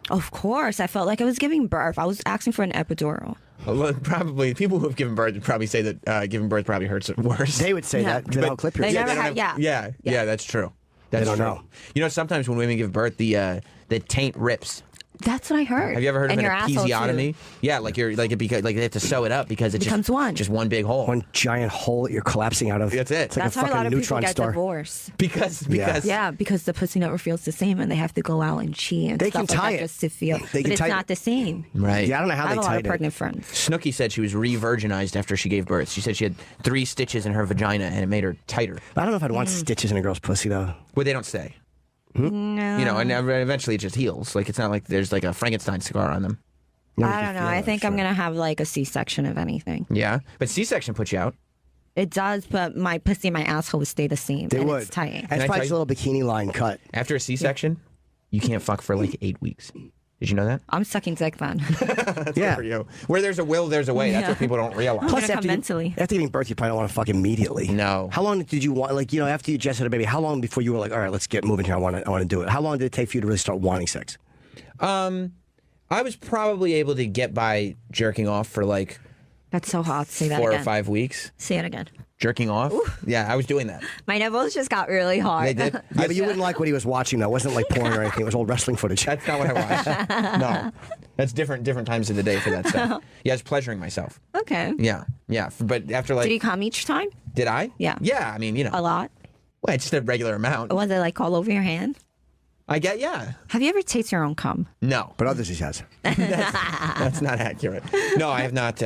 Of course, I felt like I was giving birth. I was asking for an epidural.
Well, probably people who have given birth would probably say that giving birth probably hurts it worse.
They would say
Yeah.
that. They don't clip your
They never had-
yeah, that's true. That's
don't
true.
know.
You know, sometimes when women give birth, the taint rips.
That's what I heard.
Have you ever heard
and
of
your
an
asshole,
episiotomy?
too.
Yeah, like you're like because like they have to sew it up because it
becomes
just one big hole.
One giant hole that you're collapsing out of.
That's it.
It's like
That's
a
how a
fucking
lot of people
neutron
get
star.
divorced.
Because
Yeah, because the pussy never feels the same, and they have to go out and cheat and
They
stuff
can
like
tie
that
it.
just to feel.
They
But
can
it's
tie
not the same.
Right.
Yeah, I don't know how
I have
they
a lot
tied
of
it.
pregnant friends.
Snooki said she was re-virginized after she gave birth. She said she had 3 stitches in her vagina and it made her tighter.
I don't know if I'd
Mm.
want stitches in a girl's pussy though.
Well, they don't say.
No.
You know, and eventually it just heals. Like it's not like there's like a Frankenstein scar on them.
I don't know. I think I'm gonna have like a C-section if anything.
Yeah, but C-section puts you out.
It does, but my pussy and my asshole would stay the same.
They
and
would.
It's tight.
And
I
it's
tell
probably just
you-
a little bikini line cut.
After a C-section, you can't fuck for like 8 weeks. Did you know that?
I'm sucking dick then.
That's
Yeah.
good for you. Where there's a will, there's a way. That's
Yeah.
what people don't realize.
Plus, come mentally.
After giving birth, you probably don't want to fuck immediately.
No.
How long did you want? Like after you just had a baby, how long before you were like, all right, let's get moving here. I want to do it. How long did it take for you to really start wanting sex?
I was probably able to get by jerking off for like
That's so hot. Say that
4
again.
or 5 weeks.
Say it again.
Jerking off? Yeah, I was doing that.
My nipples just got really hard.
They did.
Yeah, but you wouldn't like what he was watching though. It wasn't like porn or anything. It was old wrestling footage.
That's not what I watched. No. That's different times of the day for that stuff. Yeah, I was pleasuring myself.
Okay.
Yeah. But after like
Did he come each time?
Did I?
Yeah.
Yeah, I mean, you know.
A lot?
Well, it's just a regular amount.
Was it like all over your hand?
I get yeah.
Have you ever tasted your own cum?
No.
But others he has.
That's not accurate. No, I have not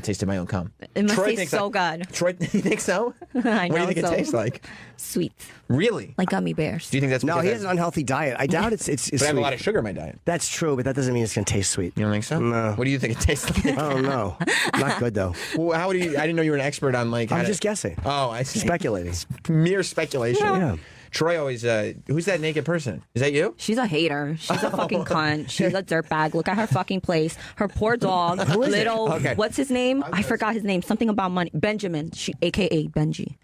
tasted my own cum.
It must
Troy
taste
thinks
so good.
Troy, you think so?
I know.
What do you think
so
it tastes like?
Sweet.
Really?
Like gummy bears.
Do you think that's
No,
because
he has an unhealthy diet. I doubt it's
but I have a
sweet.
lot of sugar in my diet.
That's true, but that doesn't mean it's going to taste sweet.
You don't think so?
No.
What do you think it tastes like?
I don't know. Not good though.
Well, how do you? I didn't know you were an expert on like.
I'm just guessing.
Oh, I see.
Speculating.
Mere speculation.
Yeah.
Troy always. Who's that naked person? Is that you?
She's a hater. She's a fucking cunt. She's a dirtbag. Look at her fucking place. Her poor dog.
Who is it?
Little.
Okay.
What's his name? I forgot his name. Something about money. Benjamin. AKA Benji.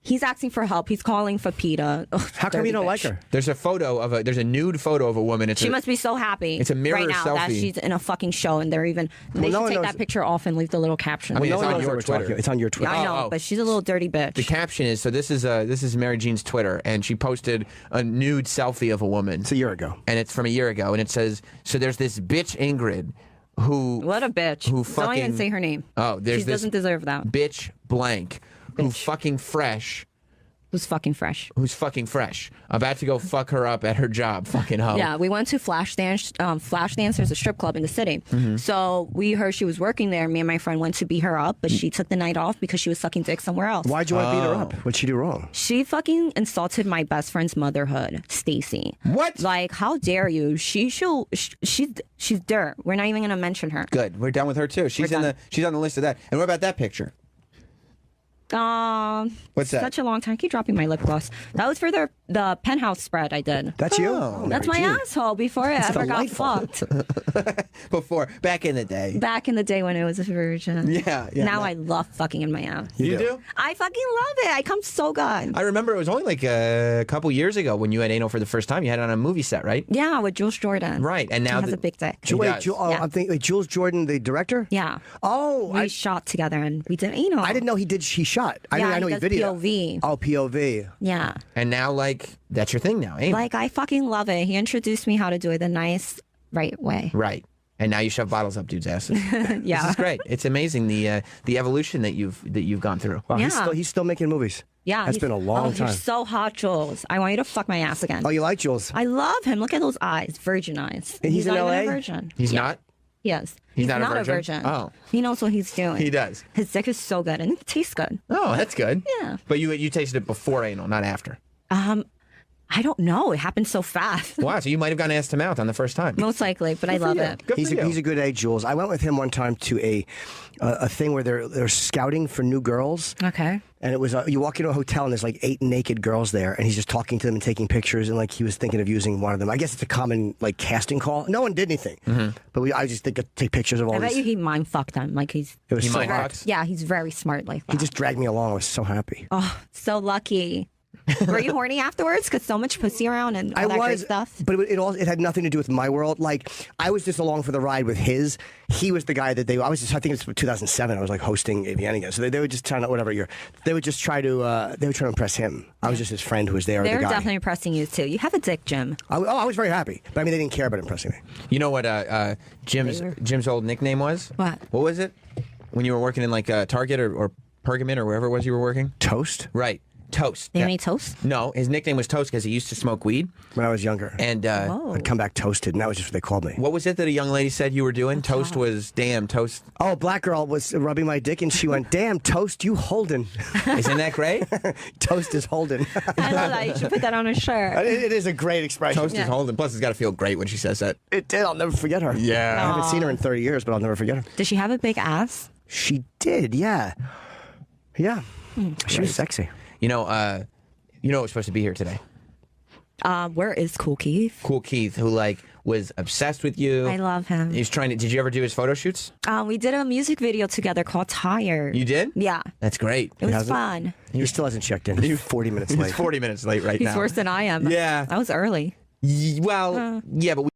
He's asking for help. He's calling for PETA. Ugh,
How come
dirty
you don't
bitch.
like her?
There's a nude photo of a woman. It's
She
a,
must be so happy.
It's a mirror
right now that
selfie.
she's in a fucking show, and they're even. They
no
should
one
take
knows-
that picture off and leave the little caption.
I mean,
No
it's
one
on
knows
your
what we're talking
Twitter.
about. It's on your Twitter.
Yeah, I know,
Oh.
but she's a little dirty bitch.
The caption is so. This is Mary Jean's Twitter, and she posted a nude selfie of a woman.
It's a year ago.
And it's from a year ago, and it says so. There's this bitch Ingrid, who
What a bitch.
Who
Don't even
fucking-
say her name.
Oh, there's
she
this
doesn't deserve that.
bitch blank, who fucking fresh.
Who's fucking fresh?
Who's fucking fresh? About to go fuck her up at her job, fucking hoe.
Yeah, we went to Flashdance. Flashdance, there's a strip club in the city.
Mm-hmm.
So we heard she was working there. Me and my friend went to beat her up, but she took the night off because she was sucking dick somewhere else.
Why'd you want to beat her up? What'd she do wrong?
She fucking insulted my best friend's motherhood, Stacy.
What?
Like, how dare you? She's dirt. We're not even gonna mention her.
Good. We're done with her too. She's
We're
she's on the list of that. And what about that picture? What's that?
Such a long time. I keep dropping my lip gloss. That was for the penthouse spread I did.
That's you?
Oh,
That's my
Mary Jean.
asshole before I ever got fucked.
Before, back in the day.
Back in the day when it was a virgin.
Yeah.
Now I love fucking in my ass.
You do?
I fucking love it. I come so good.
I remember it was only like a couple years ago when you had anal for the first time. You had it on a movie set, right?
Yeah, with Jules Jordan.
Right. And now
He has a big dick.
He does.
Yeah.
I'm thinking Jules Jordan, the director.
Yeah.
Oh,
We shot together and we did, you know.
I didn't know he did. He shot. I
Yeah,
know
he
he
does
video.
POV.
Oh, POV.
Yeah.
And now, like, that's your thing now, ain't
Like, I fucking love it. He introduced me how to do it the nice, right way.
it? Right. And now you shove bottles up dudes' asses.
Yeah.
This is great. It's amazing the evolution that you've gone through.
Wow,
Yeah.
he's still making movies.
Yeah,
That's been a long time.
You're so hot, Jules. I want you to fuck my ass again.
Oh, you like Jules?
I love him. Look at those eyes, virgin eyes.
And he's in
not
LA?
even a virgin.
He's not?
Yes.
He's not a virgin? Oh.
He knows what he's doing.
He does.
His dick is so good and it tastes good.
Oh, that's good.
Yeah.
But you tasted it before anal, not after.
I don't know. It happened so fast.
Wow, so you might have gone ass to mouth on the first time.
Most likely, but I love it.
Good for you.
He's a good egg, Jules. I went with him one time to a thing where they're scouting for new girls.
Okay.
And it was you walk into a hotel and there's like 8 naked girls there, and he's just talking to them and taking pictures, and like he was thinking of using one of them. I guess it's a common like casting call. No one did anything, but I just think take pictures of all
I bet
these.
you he mind fucked them. Like
It was
He
so
mind
hard.
fucks?
Yeah, he's very smart like that.
He just dragged me along. I was so happy.
Oh, so lucky. Were you horny afterwards? Because so much pussy around and all
I
that great
was,
stuff.
but it had nothing to do with my world. Like I was just along for the ride with his. He was the guy that I think it's 2007. I was like hosting AVN again. So they were just trying to whatever year. They would just try to impress him. I was just his friend who was there.
They're
the guy.
definitely impressing you too. You have a dick, Jim.
I was very happy, but I mean they didn't care about impressing me.
You know what Jim's old nickname was?
What?
What was it? When you were working in like Target or Pergamon or wherever it was you were working?
Toast.
Right. Toast.
They made toast?
No, his nickname was Toast because he used to smoke weed.
When I was younger.
And
I'd come back toasted, and that was just what they called me.
what was it that a young lady said you were doing? Toast was, damn, Toast.
Oh, black girl was rubbing my dick, and she went, "Damn, Toast, you Holden."
Isn't that great?
Toast is Holden.
I love that. You should put that on a shirt.
It is a great expression.
Toast is holding. Plus, it's got to feel great when she says that.
It did. I'll never forget her.
Yeah.
I haven't seen her in 30 years, but I'll never forget her.
Does she have a big ass?
She did, yeah. Yeah. She was sexy.
You know what's supposed to be here today?
Where is Cool Keith?
Cool Keith, who like was obsessed with you.
I love him.
He's trying to. Did you ever do his photo shoots?
We did a music video together called Tired.
You did?
Yeah.
That's great.
It was fun.
He still hasn't checked in. He's 40 minutes late.
He's 40 minutes late right
He's
now.
worse than I am.
Yeah.
I was early.
Well, yeah, but